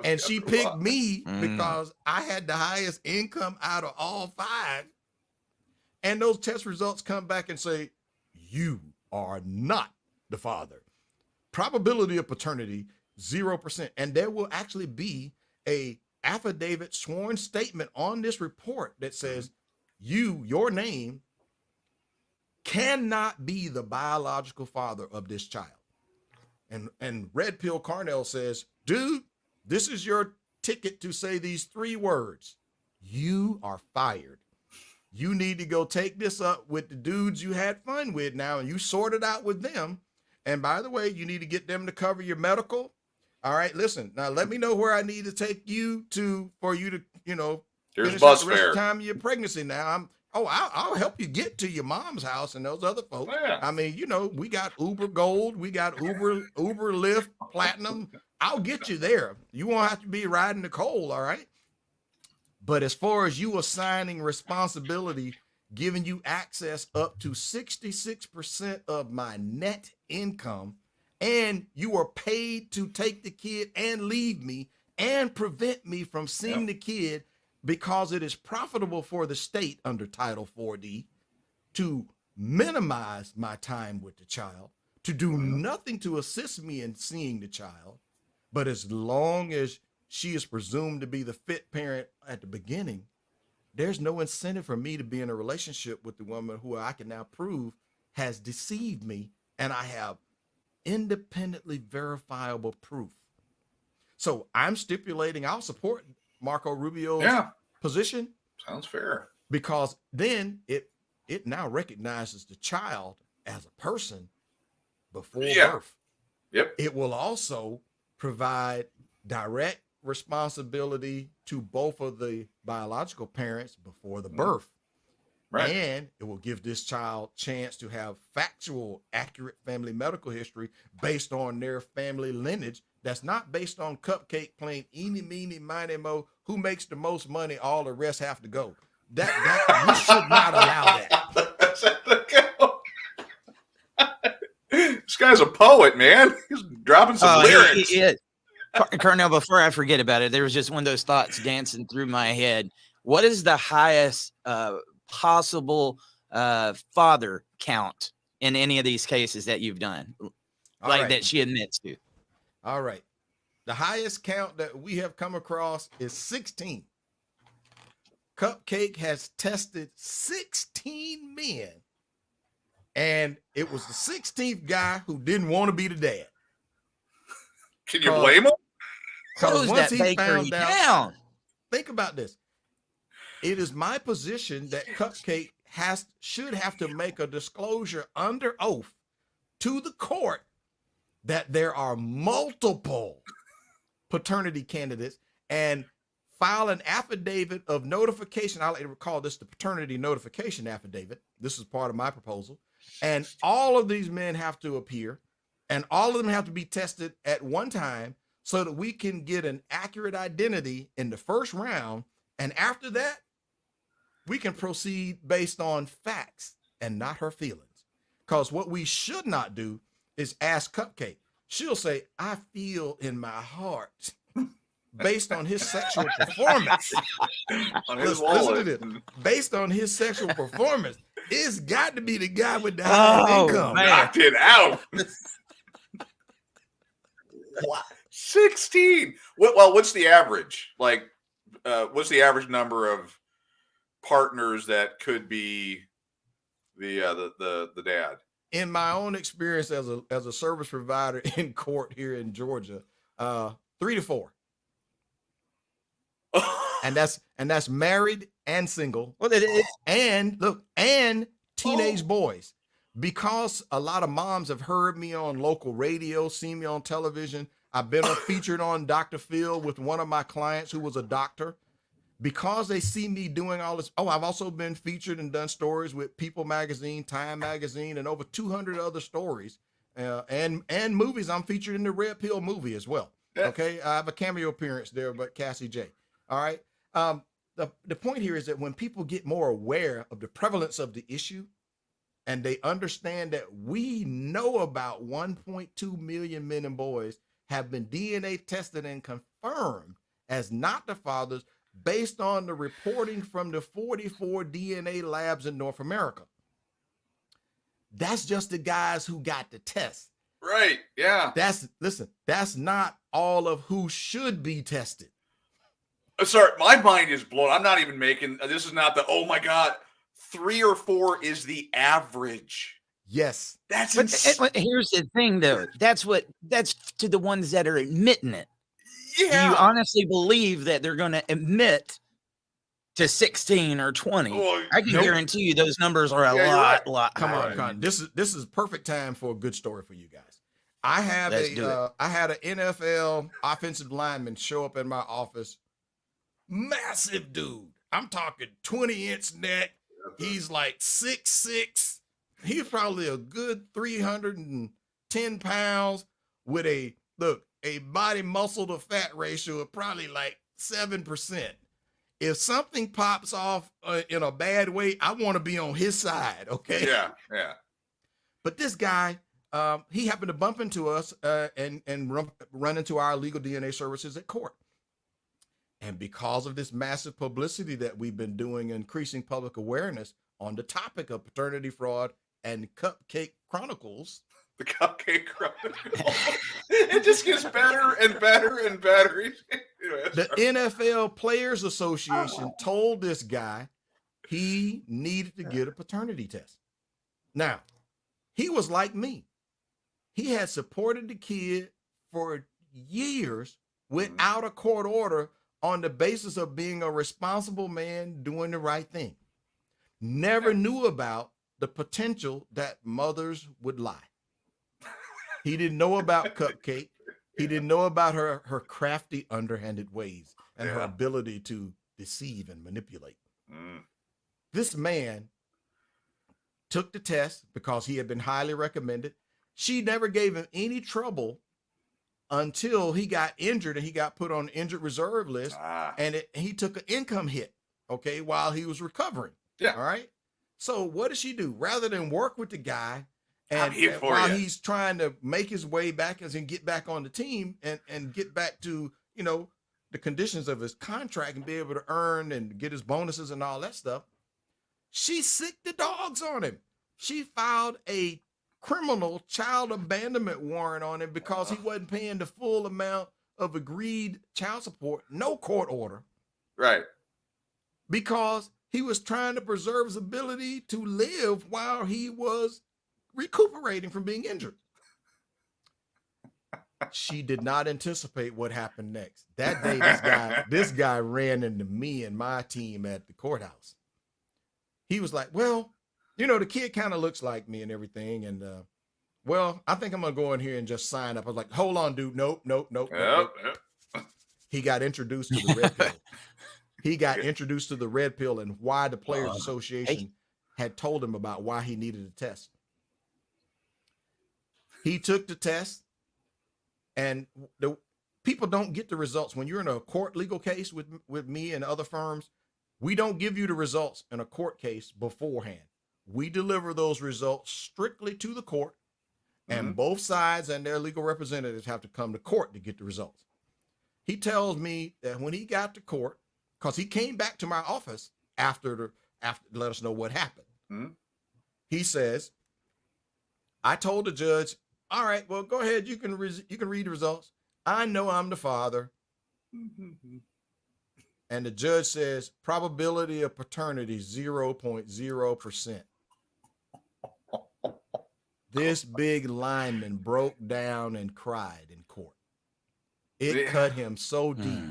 and she picked me because I had the highest income out of all 5, and those test results come back and say, you are not the father. Probability of paternity, 0%. And there will actually be a affidavit sworn statement on this report that says your name cannot be the biological father of this child. And Red Pill Carnell says, dude, this is your ticket to say these 3 words. You are fired. You need to go take this up with the dudes you had fun with now, and you sort it out with them. And by the way, you need to get them to cover your medical. All right, listen, now let me know where I need to take you to for you to, here's finish bus the rest fare. of the time of your pregnancy. Now I'll help you get to your mom's house and those other folks. I mean, we got Uber Gold, we got Uber Lyft Platinum. I'll get you there. You won't have to be riding the coal, all right? But as far as you assigning responsibility, giving you access up to 66% of my net income, and you are paid to take the kid and leave me and prevent me from seeing the kid because it is profitable for the state under Title 4D to minimize my time with the child, to do nothing to assist me in seeing the child. But as long as she is presumed to be the fit parent at the beginning, there's no incentive for me to be in a relationship with the woman who I can now prove has deceived me, and I have independently verifiable proof. So I'm stipulating I'll support Marco Rubio's position. Sounds fair. Because then it now recognizes the child as a person before birth. Yep. It will also provide direct responsibility to both of the biological parents before the birth. Right. And it will give this child chance to have factual, accurate family medical history based on their family lineage. That's not based on Cupcake playing eeny, meeny, miny, mo, who makes the most money, all the rest have to go. That we should not allow that. This guy's a poet, man. He's dropping some lyrics. Carnell, before I forget about it, there was just one of those thoughts dancing through my head. What is the highest possible father count in any of these cases that you've done? That she admits to? All right. The highest count that we have come across is 16. Cupcake has tested 16 men, and it was the 16th guy who didn't want to be the dad. Can you blame him? Because once he found out, think about this. It is my position that Cupcake should have to make a disclosure under oath to the court that there are multiple paternity candidates and file an affidavit of notification. I like to call this the paternity notification affidavit. This is part of my proposal. And all of these men have to appear, and all of them have to be tested at one time so that we can get an accurate identity in the first round. And after that, we can proceed based on facts and not her feelings. Because what we should not do is ask Cupcake. She'll say, I feel in my heart, based on his sexual performance. Listen to this. Based on his sexual performance, it's got to be the guy with the high income. Knocked it out. 16. What's the average? What's the average number of partners that could be the dad? In my own experience as a service provider in court here in Georgia, 3 to 4. and that's married and single. Well, it is. And teenage boys. Because a lot of moms have heard me on local radio, seen me on television. I've been featured on Dr. Phil with one of my clients who was a doctor. Because they see me doing all this. Oh, I've also been featured and done stories with People Magazine, Time Magazine, and over 200 other stories and movies. I'm featured in the Red Pill movie as well. Yeah. Okay, I have a cameo appearance there, but Cassie J. All right. The point here is that when people get more aware of the prevalence of the issue, and they understand that we know about 1.2 million men and boys have been DNA tested and confirmed as not the fathers, based on the reporting from the 44 DNA labs in North America. That's just the guys who got the test. Right, yeah. That's not all of who should be tested. Sorry, my mind is blown. I'm not even making, this is not the, oh my God, 3 or 4 is the average. Yes. That's here's the thing though. That's to the ones that are admitting it. Yeah. Do you honestly believe that they're going to admit to 16 or 20? Well, I can guarantee you those numbers are a lot Come higher. on. This is perfect time for a good story for you guys. I had an NFL offensive lineman show up in my office. Massive dude. I'm talking 20-inch neck. He's like 6'6". He's probably a good 310 pounds with a body muscle to fat ratio of probably like 7%. If something pops off in a bad way, I want to be on his side. Okay. Yeah. But this guy, he happened to bump into us and run into our legal DNA services at court. And because of this massive publicity that we've been doing, increasing public awareness on the topic of paternity fraud and Cupcake Chronicles. The Cupcake Chronicles. It just gets better and better and better. The NFL Players Association told this guy he needed to get a paternity test. Now, he was like me. He had supported the kid for years without a court order on the basis of being a responsible man doing the right thing. Never knew about the potential that mothers would lie. He didn't know about Cupcake. He didn't know about her crafty, underhanded ways and her ability to deceive and manipulate. This man took the test because he had been highly recommended. She never gave him any trouble until he got injured and he got put on the injured reserve list, and he took an income hit, okay, while he was recovering. Yeah. All right. So what does she do? Rather than work with the guy and while he's trying to make his way back and get back on the team and get back to, you know, the conditions of his contract and be able to earn and get his bonuses and all that stuff, she sicked the dogs on him. She filed a criminal child abandonment warrant on him because he wasn't paying the full amount of agreed child support, no court order. Right. Because he was trying to preserve his ability to live while he was recuperating from being injured. She did not anticipate what happened next. That day, this guy ran into me and my team at the courthouse. He was like, well, you know, the kid kind of looks like me and everything. And, well, I think I'm going to go in here and just sign up. I was like, hold on, dude. Nope. He got introduced to the red pill. He got introduced to the red pill and why the Players Association had told him about why he needed a test. He took the test, and the people don't get the results. When you're in a court legal case with me and other firms, we don't give you the results in a court case beforehand. We deliver those results strictly to the court, and both sides and their legal representatives have to come to court to get the results. He tells me that when he got to court, because he came back to my office after to let us know what happened. He says, I told the judge, all right, well, go ahead. You can read the results. I know I'm the father. And the judge says, probability of paternity, 0.0%. This big lineman broke down and cried in court. It cut him so deep.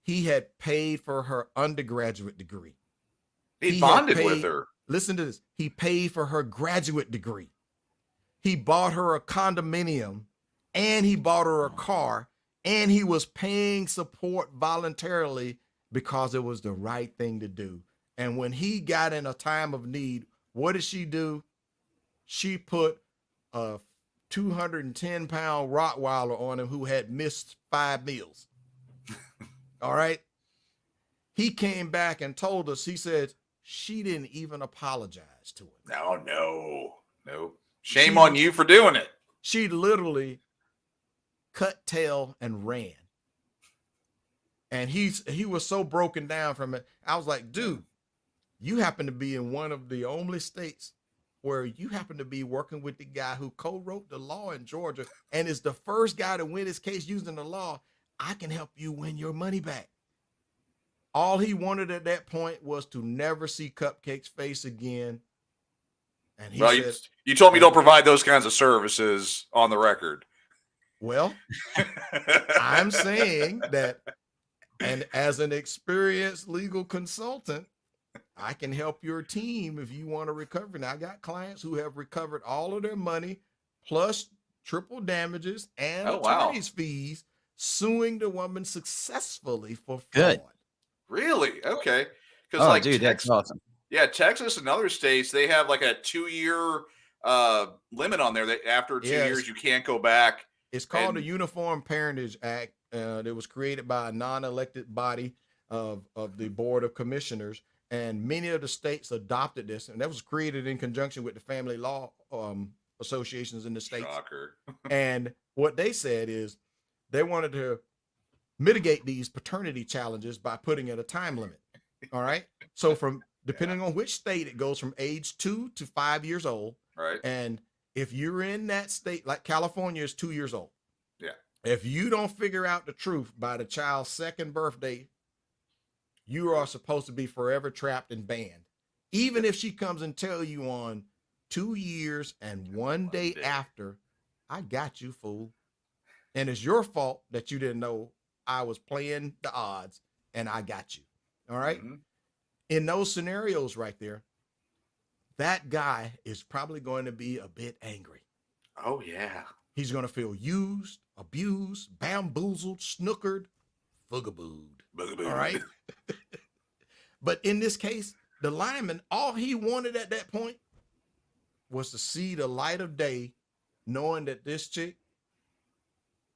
He had paid for her undergraduate degree. He bonded with her. Listen to this. He paid for her graduate degree. He bought her a condominium, and he bought her a car, and he was paying support voluntarily because it was the right thing to do. And when he got in a time of need, what did she do? She put a 210-pound Rottweiler on him who had missed 5 meals. All right. He came back and told us, he said, she didn't even apologize to him. No. Shame on you for doing it. She literally cut tail and ran. And he was so broken down from it. I was like, dude, you happen to be in one of the only states where you happen to be working with the guy who co-wrote the law in Georgia and is the first guy to win his case using the law. I can help you win your money back. All he wanted at that point was to never see Cupcake's face again. And he said, you told me don't provide those kinds of services on the record. Well, I'm saying that, and as an experienced legal consultant, I can help your team if you want to recover. Now, I got clients who have recovered all of their money plus triple damages and attorney's fees, suing the woman successfully for fraud. Really? Okay. Because dude, that's awesome. Yeah, Texas and other states, they have like a 2-year limit on there that after 2 years you can't go back. It's called the Uniform Parentage Act. It was created by a non-elected body of the Board of Commissioners, and many of the states adopted this, and that was created in conjunction with the family law associations in the states. Shocker. And what they said is they wanted to mitigate these paternity challenges by putting in a time limit. All right. So depending on which state, it goes from age 2 to 5 years old. Right. And if you're in that state, like California is 2 years old. Yeah. If you don't figure out the truth by the child's second birthday, you are supposed to be forever trapped and banned. Even if she comes and tell you on 2 years and 1 day after, I got you, fool. And it's your fault that you didn't know I was playing the odds and I got you. All right. Mm-hmm. In those scenarios right there, that guy is probably going to be a bit angry. Oh, yeah. He's going to feel used, abused, bamboozled, snookered, fugabooed. All right. But in this case, the lineman, all he wanted at that point was to see the light of day, knowing that this chick,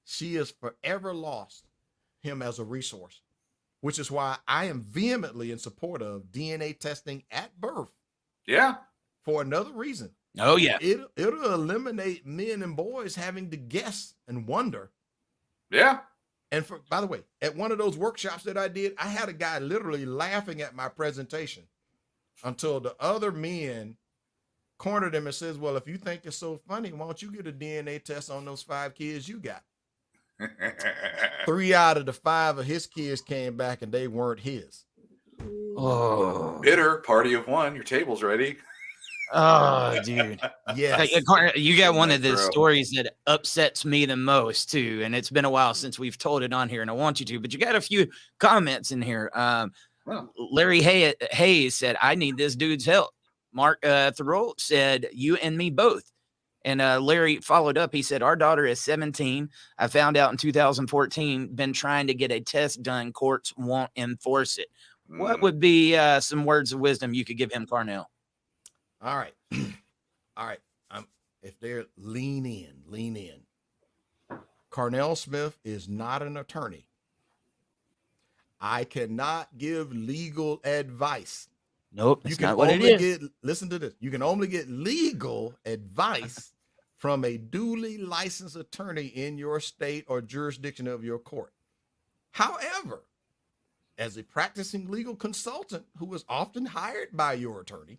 she is forever lost him as a resource, which is why I am vehemently in support of DNA testing at birth. Yeah. For another reason. Oh, yeah. It'll eliminate men and boys having to guess and wonder. Yeah. And by the way, at one of those workshops that I did, I had a guy literally laughing at my presentation until the other men cornered him and says, well, if you think it's so funny, why don't you get a DNA test on those 5 kids you got? 3 out of the 5 of his kids came back and they weren't his. Oh, Bitter party of one. Your table's ready. oh, dude. Yes. You got one of the stories that upsets me the most too, and it's been a while since we've told it on here, and I want you to. But you got a few comments in here. Larry Hayes said, "I need this dude's help." Mark Thoreau said, "You and me both." And Larry followed up. He said, "Our daughter is 17. I found out in 2014. Been trying to get a test done. Courts won't enforce it." What would be some words of wisdom you could give him, Carnell? All right. All right. If they're lean in. Carnell Smith is not an attorney. I cannot give legal advice. Nope. That's not what it is. Listen to this. You can only get legal advice from a duly licensed attorney in your state or jurisdiction of your court. However, as a practicing legal consultant who is often hired by your attorney,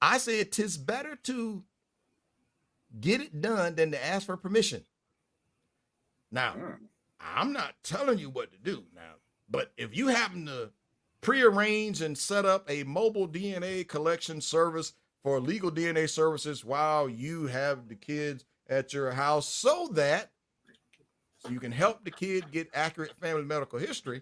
I say it is better to get it done than to ask for permission. Now, I'm not telling you what to do now, but if you happen to prearrange and set up a mobile DNA collection service for legal DNA services while you have the kids at your house so that you can help the kid get accurate family medical history,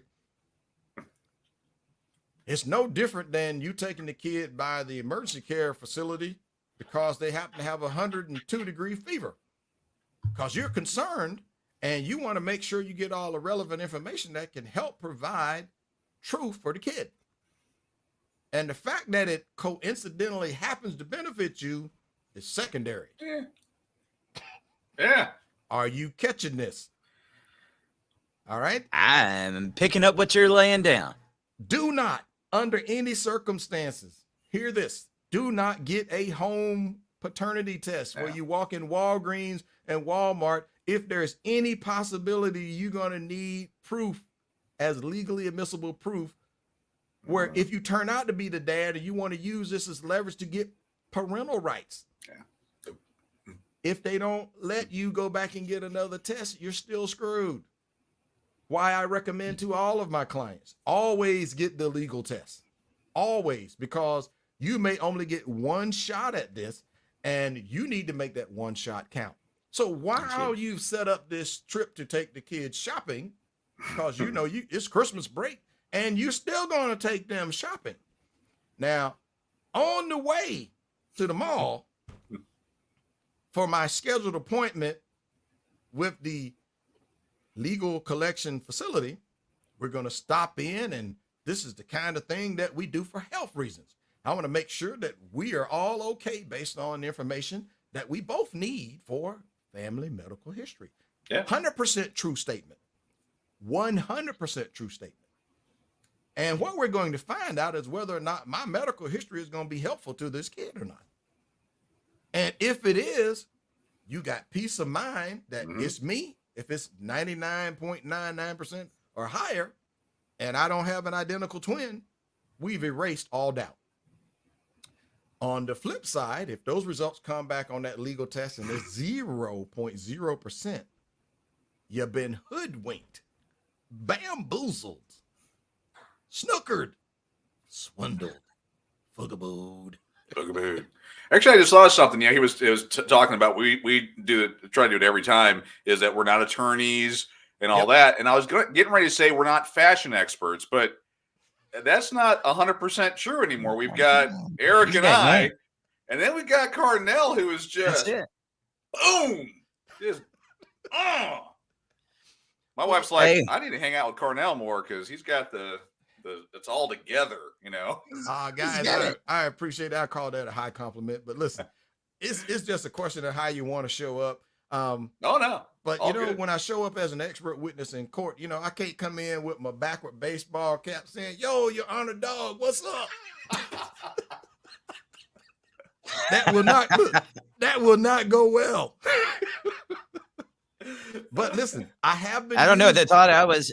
it's no different than you taking the kid by the emergency care facility because they happen to have 102-degree fever, because you're concerned and you want to make sure you get all the relevant information that can help provide truth for the kid. And the fact that it coincidentally happens to benefit you is secondary. Yeah. Are you catching this? All right. I'm picking up what you're laying down. Do not, under any circumstances, hear this, do not get a home paternity test where you walk in Walgreens and Walmart if there's any possibility you're going to need proof as legally admissible proof, where if you turn out to be the dad and you want to use this as leverage to get parental rights. If they don't let you go back and get another test, you're still screwed. Why I recommend to all of my clients, always get the legal test. Always, because you may only get one shot at this and you need to make that one shot count. So while you've set up this trip to take the kids shopping, because you know it's Christmas break and you're still going to take them shopping. Now, on the way to the mall for my scheduled appointment with the legal collection facility, we're going to stop in, and this is the kind of thing that we do for health reasons. I want to make sure that we are all okay based on the information that we both need for family medical history. 100% true statement. 100% true statement. And what we're going to find out is whether or not my medical history is going to be helpful to this kid or not. And if it is, you got peace of mind that it's me. If it's 99.99% or higher, and I don't have an identical twin, we've erased all doubt. On the flip side, if those results come back on that legal test and it's 0.0%, you've been hoodwinked, bamboozled, snookered, swindled, fugabooed. Actually, I just saw something. Yeah, he was talking about we try to do it every time. Is that we're not attorneys and all that. And I was getting ready to say we're not fashion experts, but that's not 100% true anymore. We've got Eric and I, and then we got Carnell, who is just boom, just My wife's like, hey, I need to hang out with Carnell more because he's got the it's all together, you know. Guys, I appreciate that. I call that a high compliment. But listen, it's just a question of how you want to show up. No. But you know, when I show up as an expert witness in court, you know, I can't come in with my backward baseball cap saying, "Yo, your honor dog, what's up?" That will not go well. But listen, I have been. I don't know. They thought I was.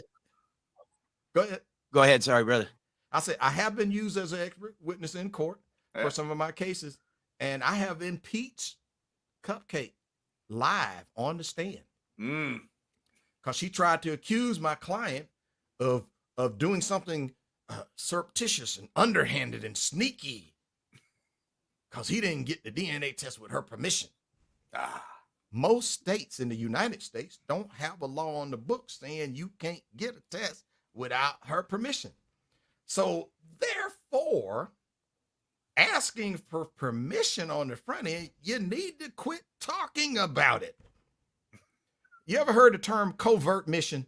Go ahead. Go ahead. Sorry, brother. I said I have been used as an expert witness in court for some of my cases, and I have impeached Cupcake live on the stand because she tried to accuse my client of doing something surreptitious and underhanded and sneaky because he didn't get the DNA test with her permission. Most states in the United States don't have a law on the books saying you can't get a test without her permission. So therefore, asking for permission on the front end, you need to quit talking about it. You ever heard the term covert mission?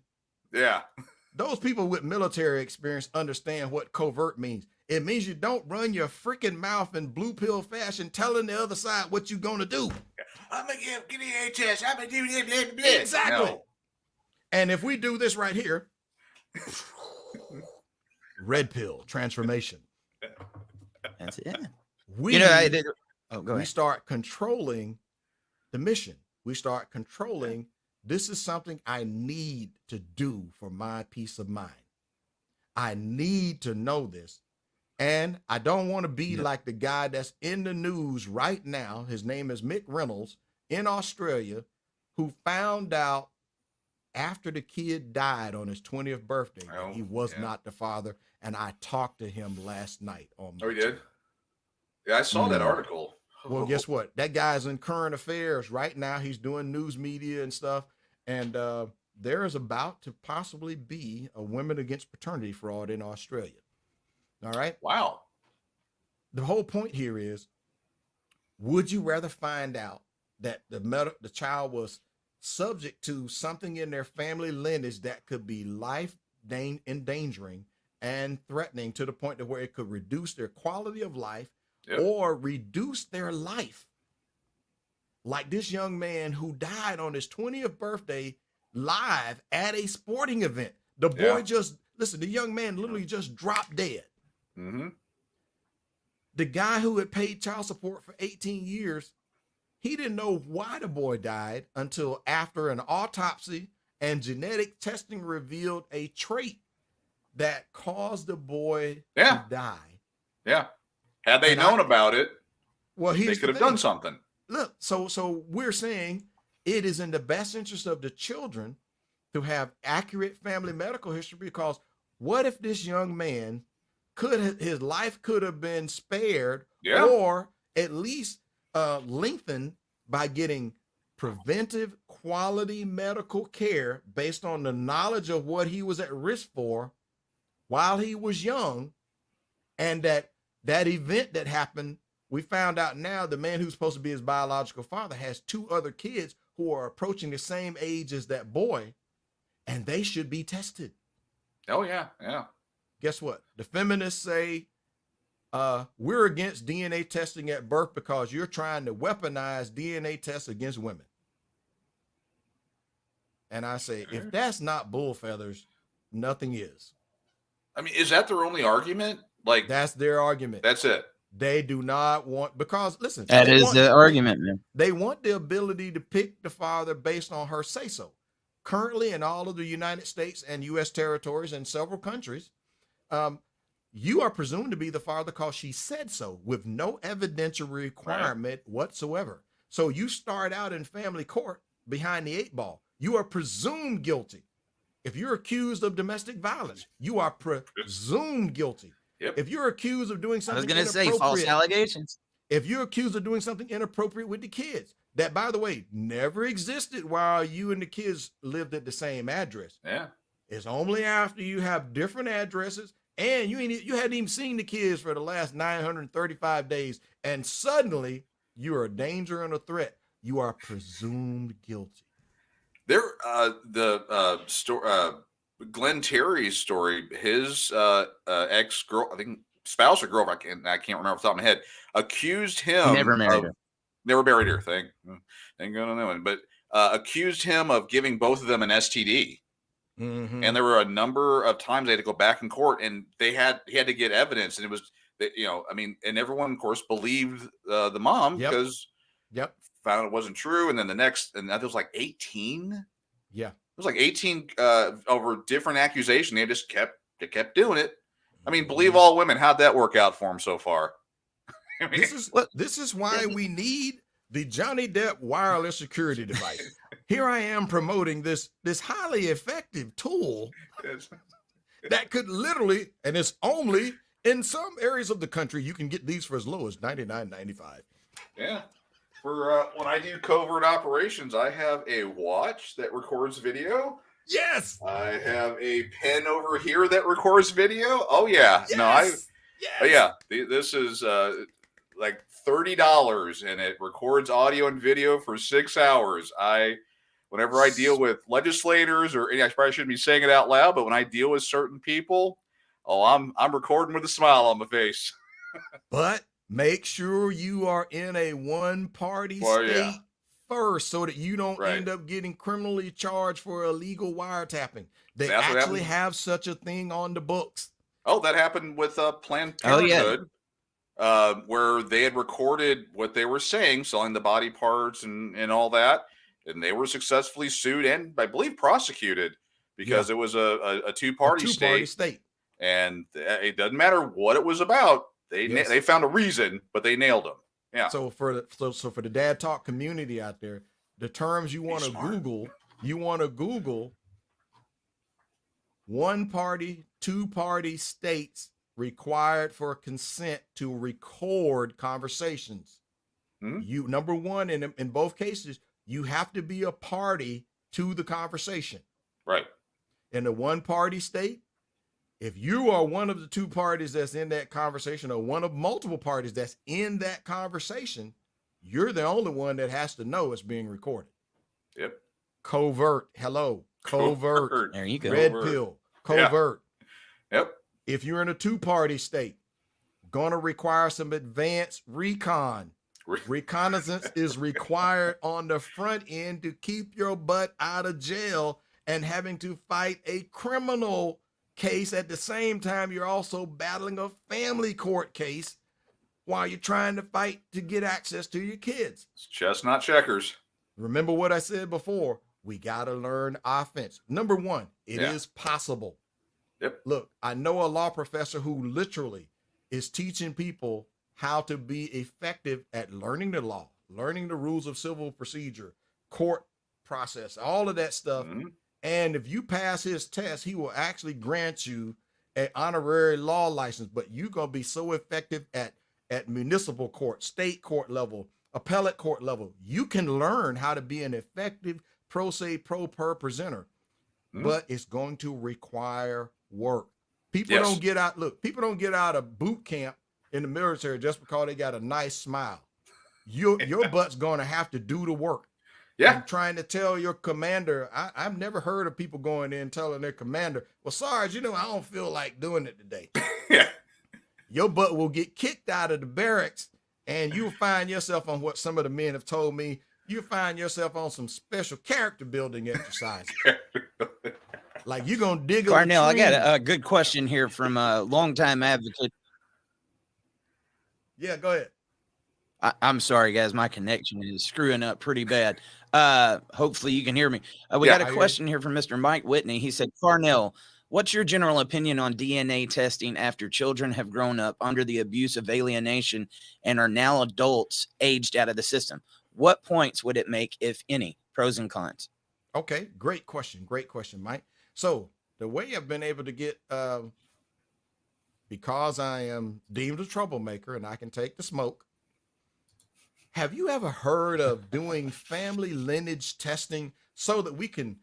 Yeah. Those people with military experience understand what covert means. It means you don't run your freaking mouth in blue pill fashion telling the other side what you're going to do. I'm going to give you a test. I'm going to do it. Exactly. No. And if we do this right here, red pill transformation. That's it. We start controlling the mission. We start controlling, this is something I need to do for my peace of mind. I need to know this. And I don't want to be like the guy that's in the news right now. His name is Mick Reynolds in Australia, who found out after the kid died on his 20th birthday, he was not the father. And I talked to him last night. Oh, he did? Yeah, I saw that article. Well, guess what? That guy's in current affairs right now. He's doing news media and stuff. And there is about to possibly be a Women Against Paternity fraud in Australia. All right? Wow. The whole point here is, would you rather find out that the child was subject to something in their family lineage that could be life endangering and threatening to the point to where it could reduce their quality of life or reduce their life? Like this young man who died on his 20th birthday live at a sporting event. The boy the young man literally just dropped dead. Mm-hmm. The guy who had paid child support for 18 years, he didn't know why the boy died until after an autopsy and genetic testing revealed a trait that caused the boy to die. Yeah. Had they known about it, they could have done something. Look, so we're saying it is in the best interest of the children to have accurate family medical history, because what if this young man his life could have been spared or at least lengthened by getting preventive quality medical care based on the knowledge of what he was at risk for while he was young. And that event that happened, we found out now the man who's supposed to be his biological father has 2 other kids who are approaching the same age as that boy, and they should be tested. Oh, yeah. Yeah. Guess what? The feminists say, we're against DNA testing at birth because you're trying to weaponize DNA tests against women. And I say, if that's not bull feathers, nothing is. I mean, is that their only argument? Like, that's their argument. That's it. They do not want, because listen, that is the argument, man. They want the ability to pick the father based on her say-so. Currently in all of the United States and U.S. territories and several countries, you are presumed to be the father because she said so with no evidential requirement whatsoever. So you start out in family court behind the 8 ball. You are presumed guilty. If you're accused of domestic violence, you are presumed guilty. Yep. If you're accused of doing I something was going to say false allegations. if you're accused of doing something inappropriate with the kids, that, by the way, never existed while you and the kids lived at the same address. Yeah. It's only after you have different addresses and you hadn't even seen the kids for the last 935 days, and suddenly you are a danger and a threat. You are presumed guilty. There, Glenn Terry's story, his ex-girl, I think spouse or girlfriend, I can't remember off the top of my head, accused him. Never married her. Never married her. Thank God on that one. But accused him of giving both of them an STD. Mm-hmm. And there were a number of times they had to go back in court, and he had to get evidence, and it was, and everyone, of course, believed the mom because found it wasn't true, and then that was like 18. Yeah, it was like 18 over different accusations. They kept doing it. I mean, believe all women. How'd that work out for him so far? I mean, this is why we need the Johnny Depp wireless security device. Here I am promoting this highly effective tool that could literally, and it's only in some areas of the country, you can get these for as low as $99.95. Yeah. For when I do covert operations, I have a watch that records video. Yes. I have a pen over here that records video. Oh yeah. Yes. This is like $30, and it records audio and video for 6 hours. Whenever I deal with legislators, or I probably shouldn't be saying it out loud, but when I deal with certain people, I'm recording with a smile on my face. But make sure you are in a one-party state first, so that you don't end up getting criminally charged for illegal wiretapping. They actually have such a thing on the books. Oh, that happened with Planned Parenthood, where they had recorded what they were saying, selling the body parts and all that. And they were successfully sued and, I believe, prosecuted because it was a two-party state. And it doesn't matter what it was about. They found a reason, but they nailed them. Yeah. So for the Dad Talk community out there, the terms you want to Google, one-party, two-party states required for consent to record conversations. Mm-hmm. Number one, in both cases, you have to be a party to the conversation. Right. In the one-party state, if you are one of the two parties that's in that conversation, or one of multiple parties that's in that conversation, you're the only one that has to know it's being recorded. Yep. Covert. Hello. Covert. There you go. Red pill. Covert. Yeah. Yep. If you're in a two-party state, going to require some advanced recon. Reconnaissance is required on the front end to keep your butt out of jail and having to fight a criminal case at the same time you're also battling a family court case while you're trying to fight to get access to your kids. It's chess, not checkers. Remember what I said before, we got to learn offense. Number one, it is possible. Yep. Look, I know a law professor who literally is teaching people how to be effective at learning the law, learning the rules of civil procedure, court process, all of that stuff. Mm-hmm. And if you pass his test, he will actually grant you an honorary law license, but you're going to be so effective at municipal court, state court level, appellate court level. You can learn how to be an effective pro se, pro per presenter, but it's going to require work. People don't get out. Look, people don't get out of boot camp in the military just because they got a nice smile. Your butt's going to have to do the work. Yeah. I'm trying to tell your commander. I've never heard of people going in telling their commander, well, Sarge, I don't feel like doing it today. Yeah. Your butt will get kicked out of the barracks, and you'll find yourself on what some of the men have told me. You'll find yourself on some special character building exercises. Like you're going to dig up. Carnell, I got a good question here from a longtime advocate. Yeah, go ahead. I'm sorry, guys. My connection is screwing up pretty bad. Hopefully you can hear me. We got a question here from Mr. Mike Whitney. He said, Carnell, What's your general opinion on DNA testing after children have grown up under the abuse of alienation and are now adults aged out of the system? What points would it make, if any? Pros and cons. Okay, great question. Great question, Mike. So the way I've been able to get, because I am deemed a troublemaker and I can take the smoke. Have you ever heard of doing family lineage testing so that we can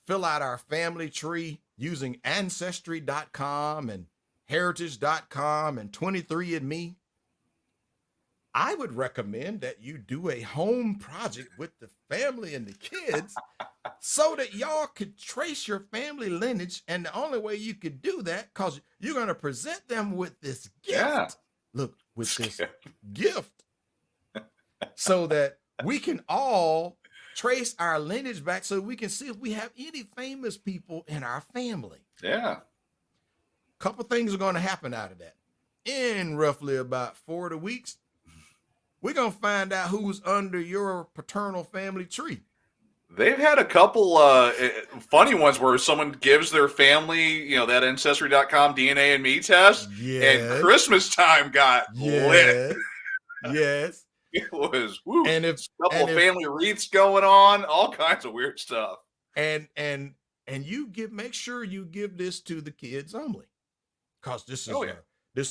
fill out our family tree using ancestry.com and heritage.com and 23andMe? I would recommend that you do a home project with the family and the kids so that y'all could trace your family lineage. And the only way you could do that, because you're going to present them with this gift. Yeah. Look, with this gift, so that we can all trace our lineage back so we can see if we have any famous people in our family. Yeah. Couple things are going to happen out of that. In roughly about 40 weeks, we're going to find out who's under your paternal family tree. They've had a couple funny ones where someone gives their family, that ancestry.com DNA and me test, and Christmas time got lit. Yes. It was woo, and if a couple of family wreaths going on, all kinds of weird stuff. And you make sure you give this to the kids only, because this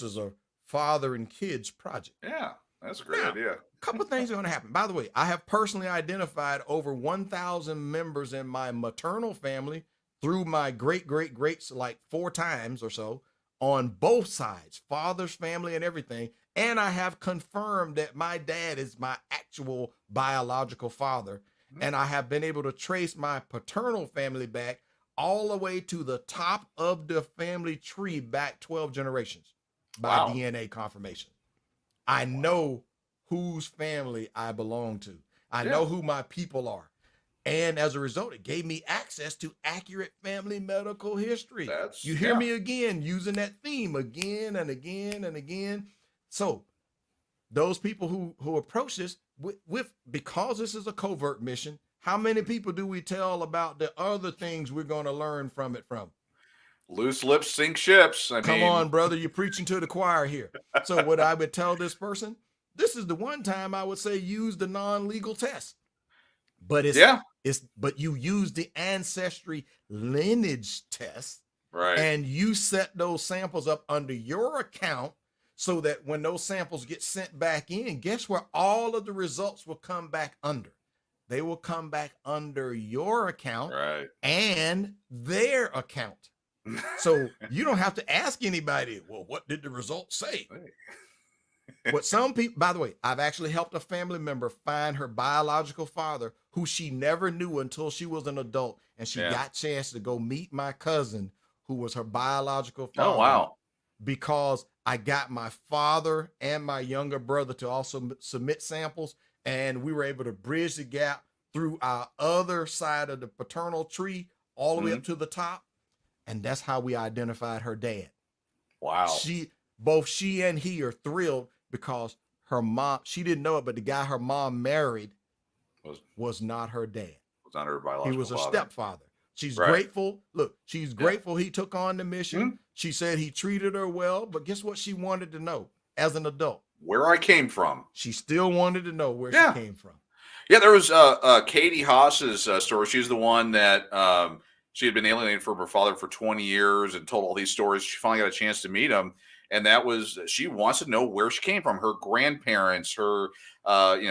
is a father and kids project. Yeah, that's a great idea. A couple of things are going to happen. By the way, I have personally identified over 1,000 members in my maternal family through my greats like 4 times or so on both sides, father's family and everything. And I have confirmed that my dad is my actual biological father. And I have been able to trace my paternal family back all the way to the top of the family tree, back 12 generations by DNA confirmation. I know whose family I belong to. I know who my people are. And as a result, it gave me access to accurate family medical history. You hear me again, using that theme again and again and again. So those people who approach this with because this is a covert mission, how many people do we tell about the other things we're going to learn from? Loose lips sink ships. Come on, brother, you're preaching to the choir here. So what I would tell this person, this is the one time I would say use the non-legal test. But but you use the ancestry lineage test, right? And you set those samples up under your account so that when those samples get sent back in, guess where all of the results will come back under? They will come back under your account and their account. So you don't have to ask anybody, well, what did the results say? What some people, by the way, I've actually helped a family member find her biological father, who she never knew until she was an adult. And she got a chance to go meet my cousin, who was her biological father. Oh, wow. Because I got my father and my younger brother to also submit samples. And we were able to bridge the gap through our other side of the paternal tree all the way up to the top. And that's how we identified her dad. Wow. Both she and he are thrilled because her mom, she didn't know it, but the guy her mom married was not her dad. Was not her biological father. He was a stepfather. She's grateful. Look, she's grateful he took on the mission. She said he treated her well, but guess what she wanted to know as an adult? Where I came from. She still wanted to know where she came from. Yeah, there was Katie Haas's story. She's the one that she had been alienated from her father for 20 years and told all these stories. She finally got a chance to meet him. And that was, she wants to know where she came from, her grandparents, her,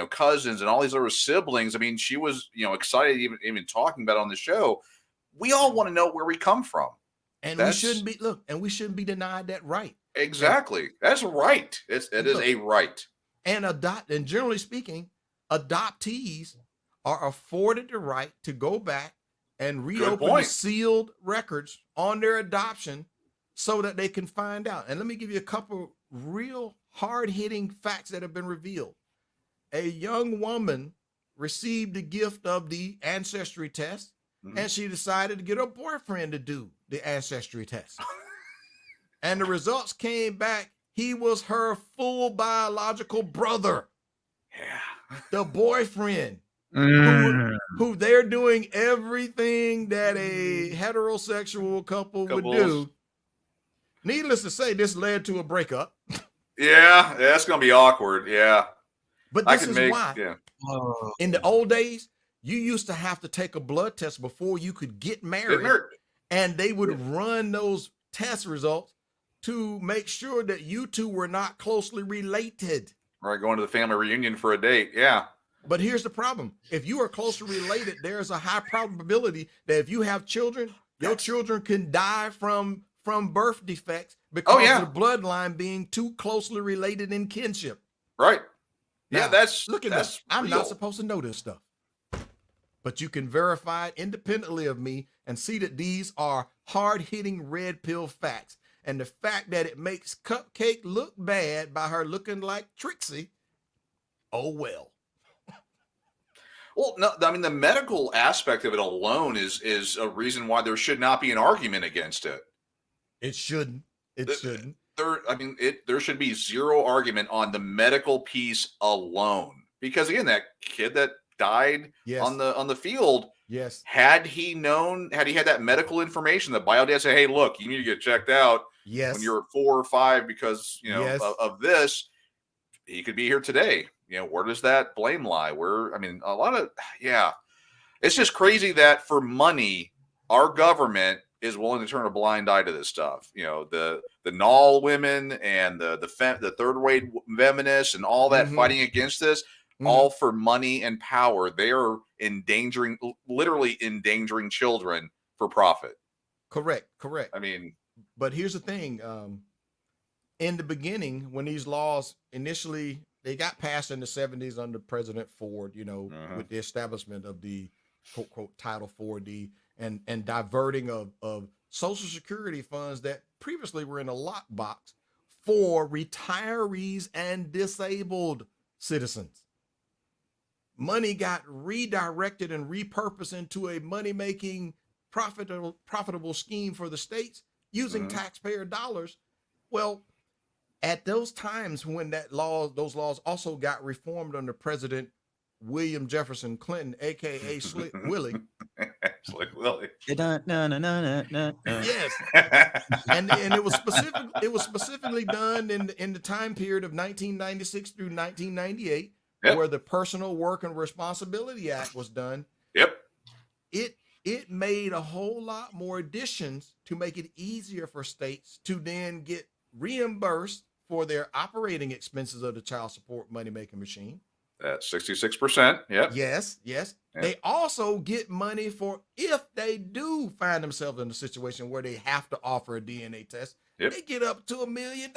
cousins, and all these other siblings. I mean, she was, excited even talking about it on the show. We all want to know where we come from. And we shouldn't be denied that right. Exactly. That's right. It is a right. And generally speaking, adoptees are afforded the right to go back and reopen the sealed records on their adoption so that they can find out. And let me give you a couple real hard-hitting facts that have been revealed. A young woman received the gift of the ancestry test, and she decided to get her boyfriend to do the ancestry test. And the results came back. He was her full biological brother. Yeah. The boyfriend who they're doing everything that a heterosexual couple would do. Needless to say, this led to a breakup. Yeah, that's gonna be awkward. Yeah, but this is why. Yeah. In the old days, you used to have to take a blood test before you could get married. And they would run those test results to make sure that you two were not closely related. Right, going to the family reunion for a date. Yeah. But here's the problem. If you are closely related, there's a high probability that if you have children, your children can die from birth defects because of the bloodline being too closely related in kinship. Right. Now, look at this. I'm not supposed to know this stuff. But you can verify it independently of me and see that these are hard-hitting red pill facts. And the fact that it makes Cupcake look bad by her looking like Trixie, oh well. Well, no, I mean, the medical aspect of it alone is a reason why there should not be an argument against it. It shouldn't. It shouldn't. There should be zero argument on the medical piece alone. Because again, that kid that died on the field, had he had that medical information, the biodad said, hey, look, you need to get checked out when you're 4 or 5 because of this, he could be here today. Where does that blame lie? It's just crazy that for money, our government is willing to turn a blind eye to this stuff. The null women and the third wave feminists and all that fighting against this, all for money and power. They are literally endangering children for profit. Correct. I mean, but here's the thing. In the beginning, when these laws initially, they got passed in the 70s under President Ford, with the establishment of the quote, quote, Title 4D and diverting of Social Security funds that previously were in a lockbox for retirees and disabled citizens. Money got redirected and repurposed into a money-making, profitable scheme for the states using taxpayer dollars. Well, at those times when those laws also got reformed under President William Jefferson Clinton, aka Slick Willie. Slick Willie. Yes. and it was specifically done in the time period of 1996 through 1998, where the Personal Work and Responsibility Act was done. Yep. It made a whole lot more additions to make it easier for states to then get reimbursed for their operating expenses of the child support money-making machine. That's 66%. Yep. Yes. Yep. They also get money for if they do find themselves in a situation where they have to offer a DNA test. Yep. They get up to $1 million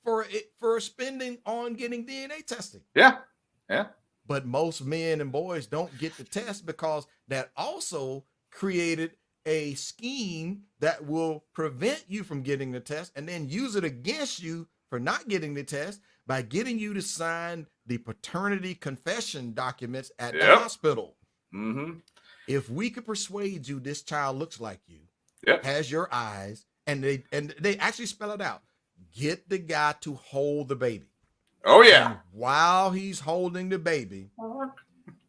for spending on getting DNA testing. Yeah. But most men and boys don't get the test because that also created a scheme that will prevent you from getting the test and then use it against you for not getting the test by getting you to sign the paternity confession documents at the hospital. If we could persuade you this child looks like you, has your eyes, and they actually spell it out, get the guy to hold the baby. Oh yeah. And while he's holding the baby,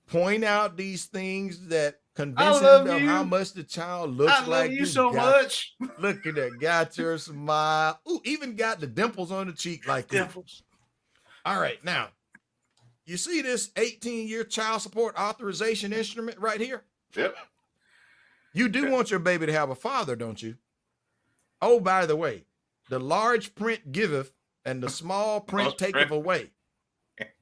point out these things that convince him of how much the child looks like you so much. Look at that, got your smile. Ooh, even got the dimples on the cheek like dimples. All right, now you see this 18-year child support authorization instrument right here? Yep. You do want your baby to have a father, don't you? Oh, by the way, the large print giveth and the small print taketh away.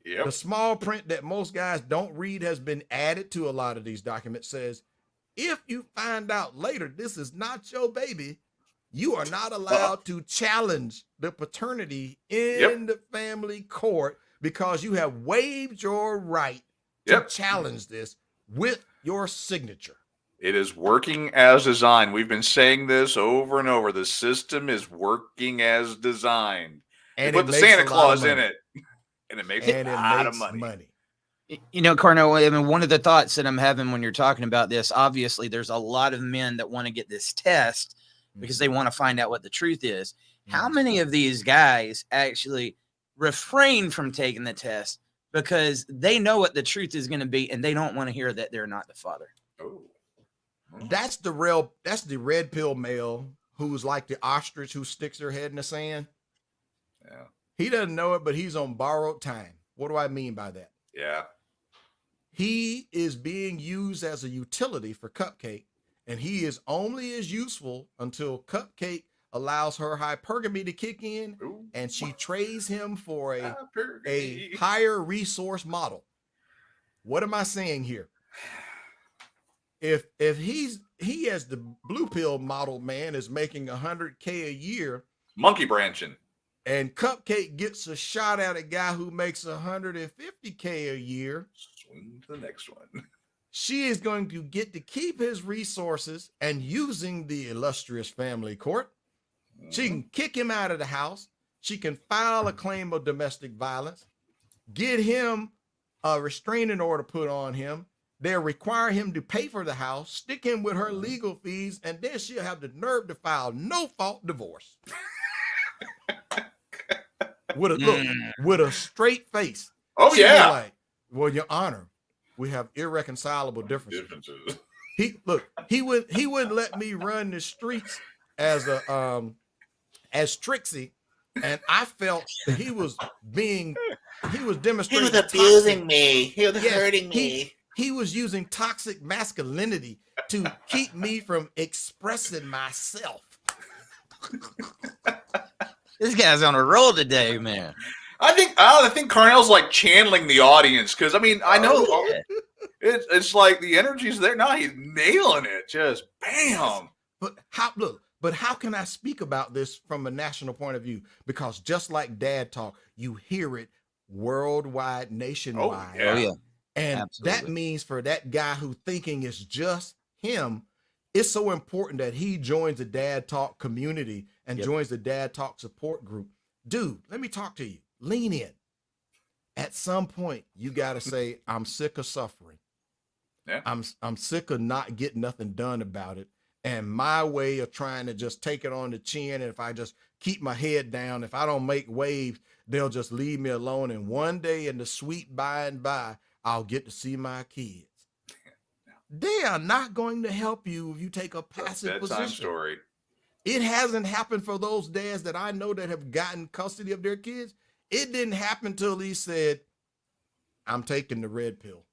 Yep. The small print that most guys don't read has been added to a lot of these documents. Says, if you find out later this is not your baby, you are not allowed to challenge the paternity in the family court because you have waived your right to challenge this with your signature. It is working as designed. We've been saying this over and over. The system is working as designed. And put the Santa Claus in it, and it makes a lot of money. Carnell, I mean, one of the thoughts that I'm having when you're talking about this, obviously, there's a lot of men that want to get this test because they want to find out what the truth is. How many of these guys actually refrain from taking the test because they know what the truth is going to be, and they don't want to hear that they're not the father. Oh. That's the red pill male who's like the ostrich who sticks their head in the sand. Yeah. He doesn't know it, but he's on borrowed time. What do I mean by that? Yeah. He is being used as a utility for Cupcake, and he is only as useful until Cupcake allows her hypergamy to kick in. Ooh. And she trades him for a Hypergamy. higher resource model. What am I saying here? If he as the blue pill model man is making $100K a year, Monkey branching, and Cupcake gets a shot at a guy who makes $150K a year, swing to the next one. she is going to get to keep his resources, and using the illustrious family court, she can kick him out of the house. She can file a claim of domestic violence, get him a restraining order put on him. They'll require him to pay for the house, stick him with her legal fees, and then she'll have the nerve to file no-fault divorce. With a straight face. Oh, She'll be yeah. like, well, Your Honor, we have irreconcilable differences. He wouldn't let me run the streets as Trixie, and I felt that he was demonstrating. He was abusing me. He was hurting me. He was using toxic masculinity to keep me from expressing myself. This guy's on a roll today, man. I think Carnell's like channeling the audience, because I mean, I know it's like the energy's there. Now he's nailing it, just bam. But how can I speak about this from a national point of view? Because just like Dad Talk, you hear it worldwide, nationwide. Oh, yeah. And Absolutely. that means for that guy who thinking it's just him, it's so important that he joins the Dad Talk community and joins the Dad Talk support group. Dude, let me talk to you. Lean in. At some point, you got to say, I'm sick of suffering. Yeah. I'm sick of not getting nothing done about it. And my way of trying to just take it on the chin, and if I just keep my head down, if I don't make waves, they'll just leave me alone. And one day in the sweet by and by, I'll get to see my kids. They are not going to help you if you take a passive Bedtime position. story. It hasn't happened for those dads that I know that have gotten custody of their kids. It didn't happen till he said, I'm taking the red pill.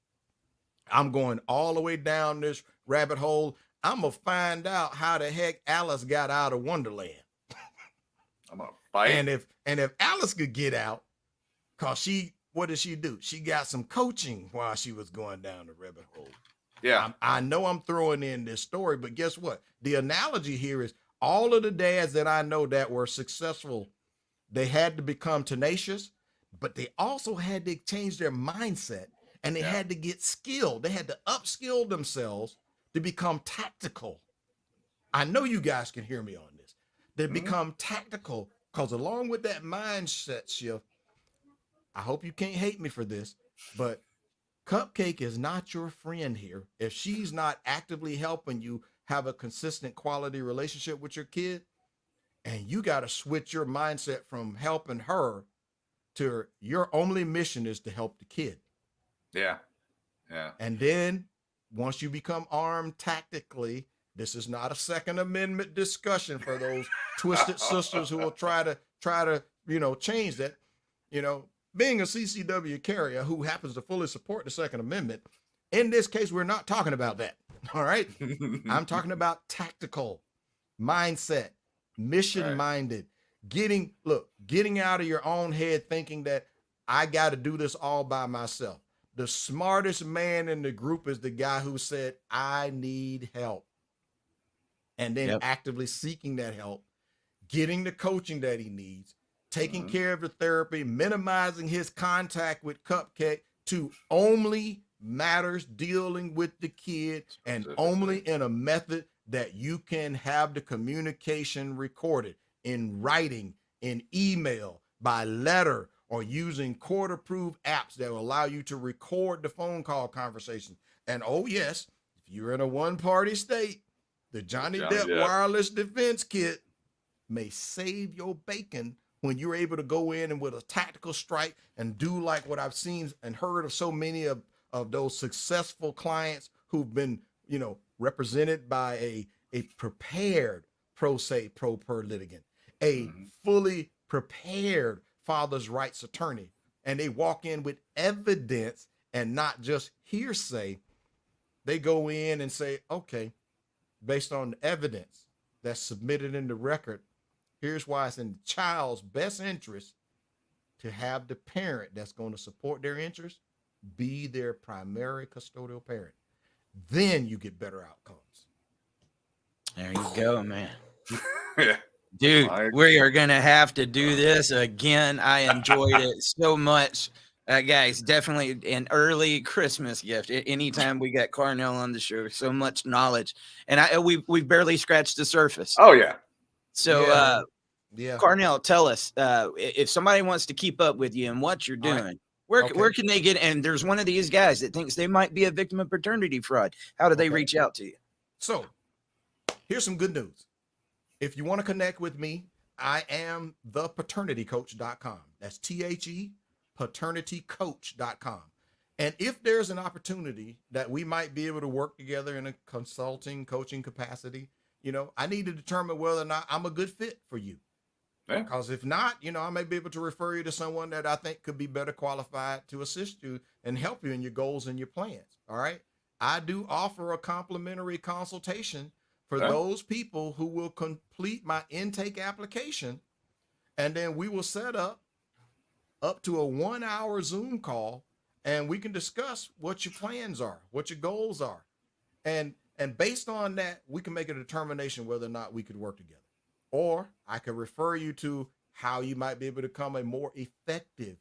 I'm going all the way down this rabbit hole. I'm going to find out how the heck Alice got out of Wonderland. I'm going to fight. And if Alice could get out, because what did she do? She got some coaching while she was going down the rabbit hole. Yeah. I know I'm throwing in this story, but guess what? The analogy here is all of the dads that I know that were successful, they had to become tenacious, but they also had to change their mindset, and they had to get skilled. They had to upskill themselves to become tactical. I know you guys can hear me on this. They become tactical, because along with that mindset shift, I hope you can't hate me for this, but Cupcake is not your friend here. If she's not actively helping you have a consistent quality relationship with your kid, and you got to switch your mindset from helping her to your only mission is to help the kid. Yeah. Yeah. And then once you become armed tactically, this is not a Second Amendment discussion for those twisted sisters who will try to, change that. Being a CCW carrier who happens to fully support the Second Amendment, in this case, we're not talking about that. All right. I'm talking about tactical mindset, mission-minded, getting out of your own head thinking that I got to do this all by myself. The smartest man in the group is the guy who said, I need help. And then actively seeking that help, getting the coaching that he needs, taking care of the therapy, minimizing his contact with Cupcake to only matters dealing with the kid, and only in a method that you can have the communication recorded in writing, in email, by letter, or using court-approved apps that will allow you to record the phone call conversation. And oh yes, if you're in a one-party state, the Johnny Depp wireless defense kit may save your bacon when you're able to go in and with a tactical strike and do like what I've seen and heard of so many of those successful clients who've been, represented by a prepared pro se pro per litigant, a fully prepared father's rights attorney, and they walk in with evidence and not just hearsay. They go in and say, okay, based on the evidence that's submitted in the record, here's why it's in the child's best interest to have the parent that's going to support their interest be their primary custodial parent. Then you get better outcomes. There you go, man. Yeah. Dude, we are going to have to do this again. I enjoyed it so much. Guys, definitely an early Christmas gift. Anytime we got Carnell on the show, so much knowledge. And we've barely scratched the surface. Oh, yeah. So, yeah. Carnell, tell us, if somebody wants to keep up with you and what you're doing, where can they get? And there's one of these guys that thinks they might be a victim of paternity fraud. How do they reach out to you? So here's some good news. If you want to connect with me, I am thepaternitycoach.com. That's THE paternitycoach.com. And if there's an opportunity that we might be able to work together in a consulting, coaching capacity, I need to determine whether or not I'm a good fit for you. Because if not, I may be able to refer you to someone that I think could be better qualified to assist you and help you in your goals and your plans. All right. I do offer a complimentary consultation for those people who will complete my intake application. And then we will set up to a 1-hour Zoom call, and we can discuss what your plans are, what your goals are. And based on that, we can make a determination whether or not we could work together. Or I can refer you to how you might be able to become a more effective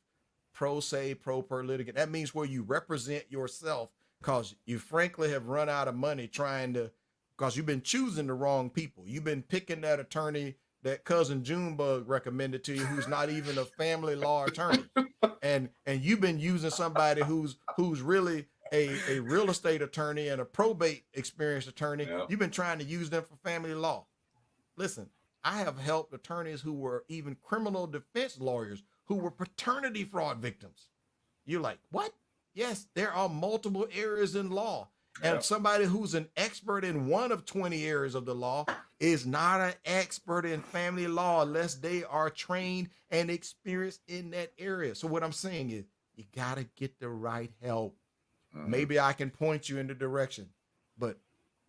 pro se, pro per litigant. That means where you represent yourself, because you frankly have run out of money because you've been choosing the wrong people. You've been picking that attorney that cousin Junebug recommended to you, who's not even a family law attorney. And you've been using somebody who's really a real estate attorney and a probate experienced attorney. Yep. You've been trying to use them for family law. Listen, I have helped attorneys who were even criminal defense lawyers who were paternity fraud victims. You're like, what? Yes, there are multiple areas in law. And somebody who's an expert in one of 20 areas of the law is not an expert in family law unless they are trained and experienced in that area. So what I'm saying is you got to get the right help. Maybe I can point you in the direction, but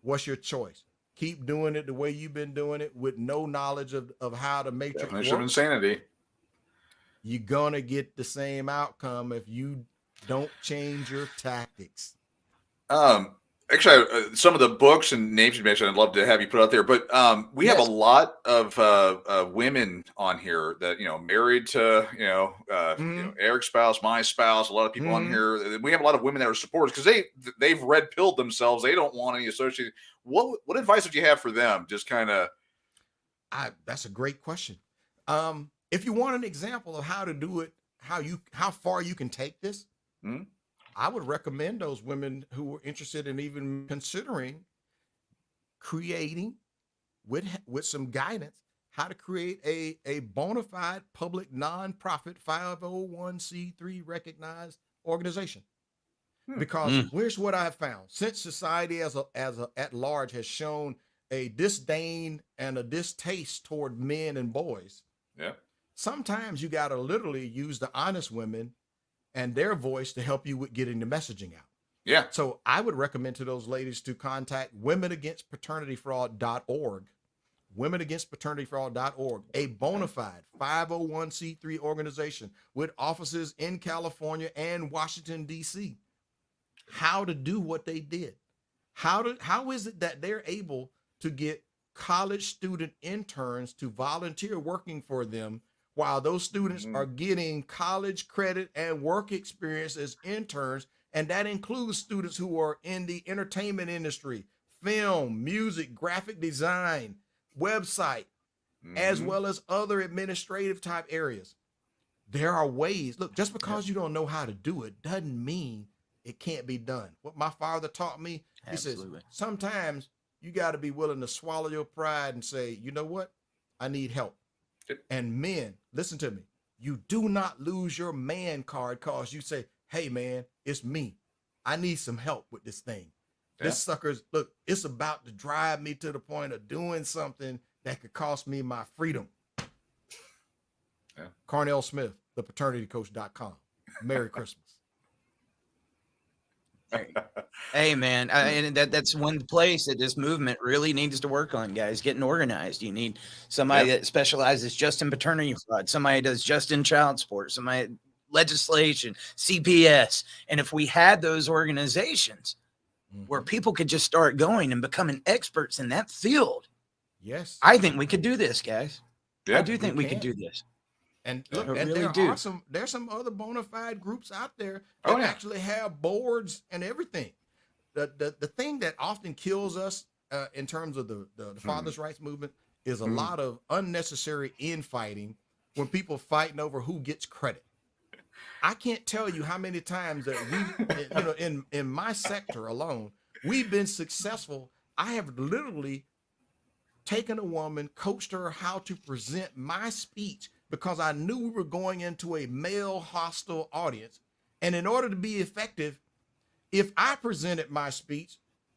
what's your choice? Keep doing it the way you've been doing it with no knowledge of how to make definition of insanity. You're going to get the same outcome if you don't change your tactics. Actually, some of the books and names you mentioned, I'd love to have you put out there. But we have a lot of women on here that married to Eric's spouse, my spouse. A lot of people on here. We have a lot of women that are supporters because they've red pilled themselves. They don't want any association. What advice would you have for them? Just kind of. That's a great question. If you want an example of how to do it, how far you can take this. I would recommend those women who are interested in even considering creating with some guidance, how to create a bona fide public nonprofit 501c3 recognized organization. Because here's what I've found. Since society as at large has shown a disdain and a distaste toward men and boys, sometimes you got to literally use the honest women and their voice to help you with getting the messaging out. Yeah. So I would recommend to those ladies to contact womenagainstpaternityfraud.org, womenagainstpaternityfraud.org, a bona fide 501c3 organization with offices in California and Washington, D.C. How to do what they did. How is it that they're able to get college student interns to volunteer working for them while those students are getting college credit and work experience as interns? And that includes students who are in the entertainment industry, film, music, graphic design, website, as well as other administrative type areas. There are ways. Look, just because you don't know how to do it doesn't mean it can't be done. What my father taught me, he says, sometimes you got to be willing to swallow your pride and say, you know what? I need help. And men, listen to me. You do not lose your man card because you say, hey, man, it's me. I need some help with this thing. Yeah. This sucker's, look, it's about to drive me to the point of doing something that could cost me my freedom. Yeah. Carnell Smith, thepaternitycoach.com. Merry Christmas. Hey, man, and that's one place that this movement really needs to work on, guys. Getting organized. You need somebody that specializes just in paternity fraud, somebody that does just in child support, somebody legislation, CPS. And if we had those organizations where people could just start going and becoming experts in that field, yes, I think we could do this, guys. Yeah, I do think we could do this. And look, I and really there's some other bona fide groups out there that Oh, yeah. actually have boards and everything. The thing that often kills us in terms of the fathers' rights movement is a lot of unnecessary infighting when people fighting over who gets credit. I can't tell you how many times that we, in my sector alone, we've been successful. I have literally taken a woman, coached her how to present my speech because I knew we were going into a male hostile audience. And in order to be effective, if I presented my speech,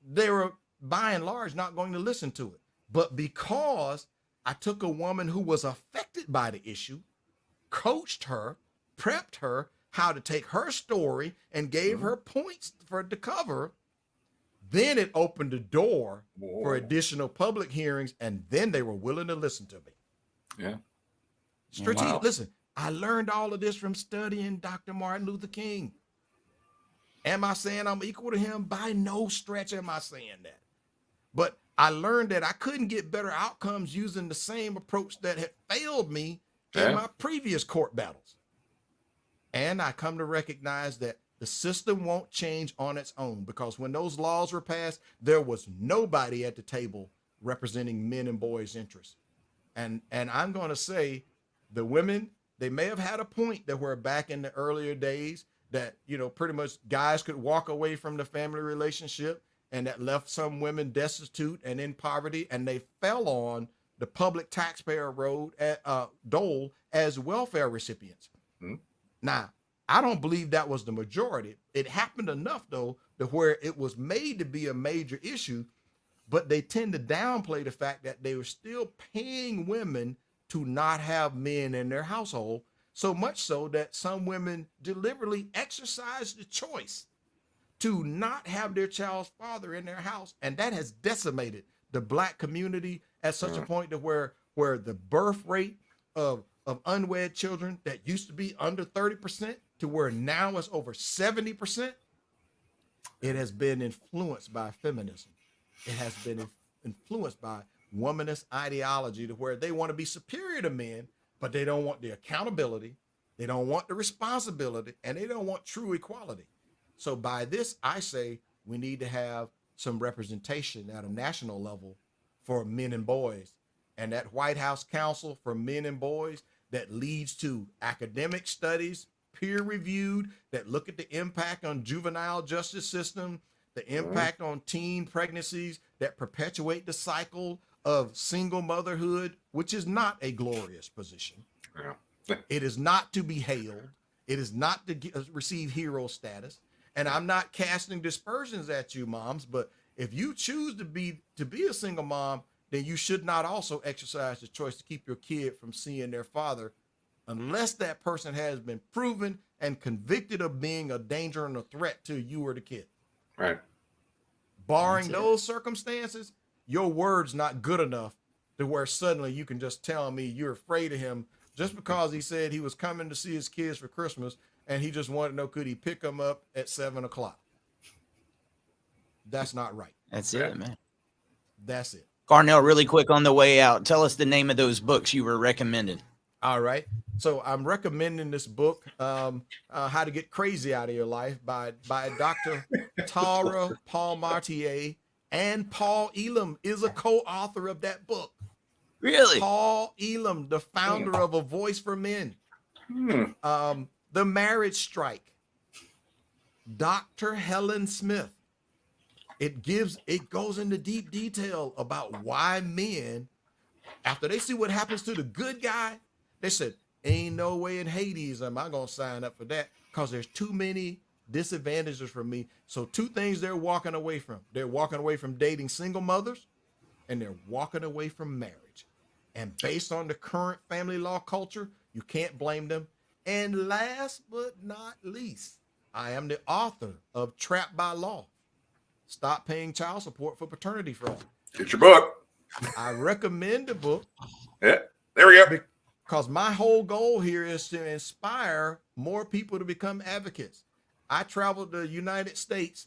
they were by and large not going to listen to it. But because I took a woman who was affected by the issue, coached her, prepped her how to take her story and gave her points for the cover, then it opened the door for additional public hearings, and then they were willing to listen to me. Yeah. Strategic. Wow. Listen, I learned all of this from studying Dr. Martin Luther King. Am I saying I'm equal to him? By no stretch am I saying that. But I learned that I couldn't get better outcomes using the same approach that had failed me in my previous court battles. And I come to recognize that the system won't change on its own, because when those laws were passed, there was nobody at the table representing men and boys' interests. And I'm going to say the women, they may have had a point that were back in the earlier days that, pretty much guys could walk away from the family relationship, and that left some women destitute and in poverty, and they fell on the public taxpayer dole as welfare recipients. Now, I don't believe that was the majority. It happened enough, though, to where it was made to be a major issue, but they tend to downplay the fact that they were still paying women to not have men in their household, so much so that some women deliberately exercised the choice to not have their child's father in their house. And that has decimated the Black community at such a point to where the birth rate of unwed children that used to be under 30% to where now it's over 70%. It has been influenced by feminism. It has been influenced by womanist ideology to where they want to be superior to men, but they don't want the accountability, they don't want the responsibility, and they don't want true equality. So by this, I say we need to have some representation at a national level for men and boys. And that White House Council for Men and Boys that leads to academic studies, peer-reviewed, that look at the impact on juvenile justice system, the impact on teen pregnancies, that perpetuate the cycle of single motherhood, which is not a glorious position. It is not to be hailed. It is not to receive hero status. And I'm not casting dispersions at you, moms, but if you choose to be a single mom, then you should not also exercise the choice to keep your kid from seeing their father unless that person has been proven and convicted of being a danger and a threat to you or the kid. Right. Barring those circumstances, your word's not good enough to where suddenly you can just tell me you're afraid of him just because he said he was coming to see his kids for Christmas and he just wanted to know, could he pick them up at 7:00? That's not right. That's it, man. That's it. Carnell, really quick on the way out, tell us the name of those books you were recommending. All right. So I'm recommending this book, How to Get Crazy Out of Your Life by Dr. Tara Paul-Martier, and Paul Elam is a co-author of that book. Really? Paul Elam, the founder of A Voice for Men. The Marriage Strike. Dr. Helen Smith. It goes into deep detail about why men After they see what happens to the good guy, they said, ain't no way in Hades am I going to sign up for that, because there's too many disadvantages for me. So 2 things they're walking away from. They're walking away from dating single mothers, and they're walking away from marriage. And based on the current family law culture, you can't blame them. And last but not least, I am the author of Trapped by Law. Stop paying child support for paternity fraud. Get your book. I recommend the book. Yeah, there we go. Because my whole goal here is to inspire more people to become advocates. I traveled the United States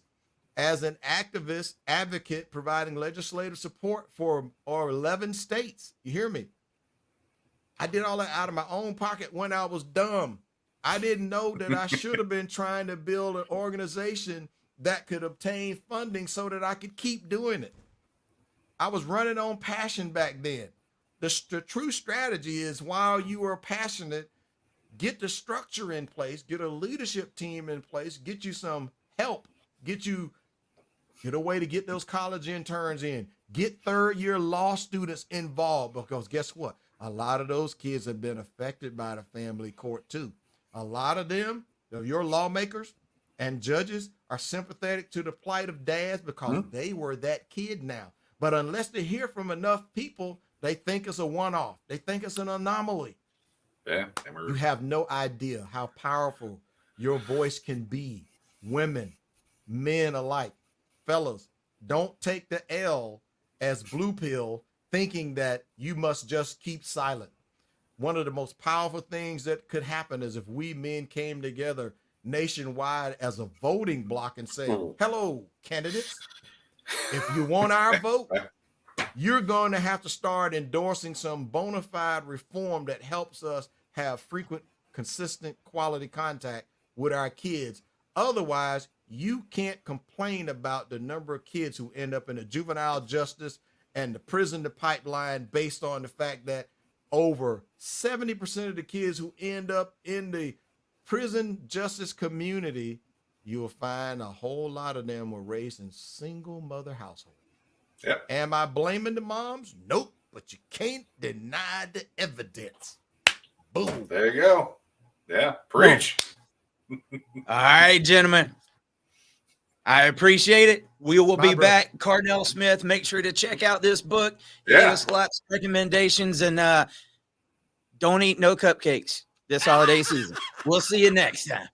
as an activist advocate, providing legislative support for 11 states. You hear me? I did all that out of my own pocket when I was dumb. I didn't know that I should have been trying to build an organization that could obtain funding so that I could keep doing it. I was running on passion back then. The true strategy is, while you are passionate, get the structure in place, get a leadership team in place, get you some help, get a way to get those college interns in, get third-year law students involved, because guess what? A lot of those kids have been affected by the family court too. A lot of them, your lawmakers and judges, are sympathetic to the plight of dads because they were that kid now. But unless they hear from enough people, they think it's a one-off. They think it's an anomaly. Yeah. You have no idea how powerful your voice can be. Women, men alike. Fellas, don't take the L as blue pill, thinking that you must just keep silent. One of the most powerful things that could happen is if we men came together nationwide as a voting block and say, hello, candidates. If you want our vote, you're going to have to start endorsing some bona fide reform that helps us have frequent, consistent, quality contact with our kids. Otherwise, you can't complain about the number of kids who end up in the juvenile justice and the prison to pipeline based on the fact that over 70% of the kids who end up in the prison justice community, you'll find a whole lot of them were raised in single mother households. Yep. Am I blaming the moms? Nope. But you can't deny the evidence. Boom. There you go. Yeah. Preach. All right, gentlemen. I appreciate it. We will be back. Carnell Smith, make sure to check out this book. Give us lots of recommendations, and don't eat no cupcakes this holiday season. We'll see you next time.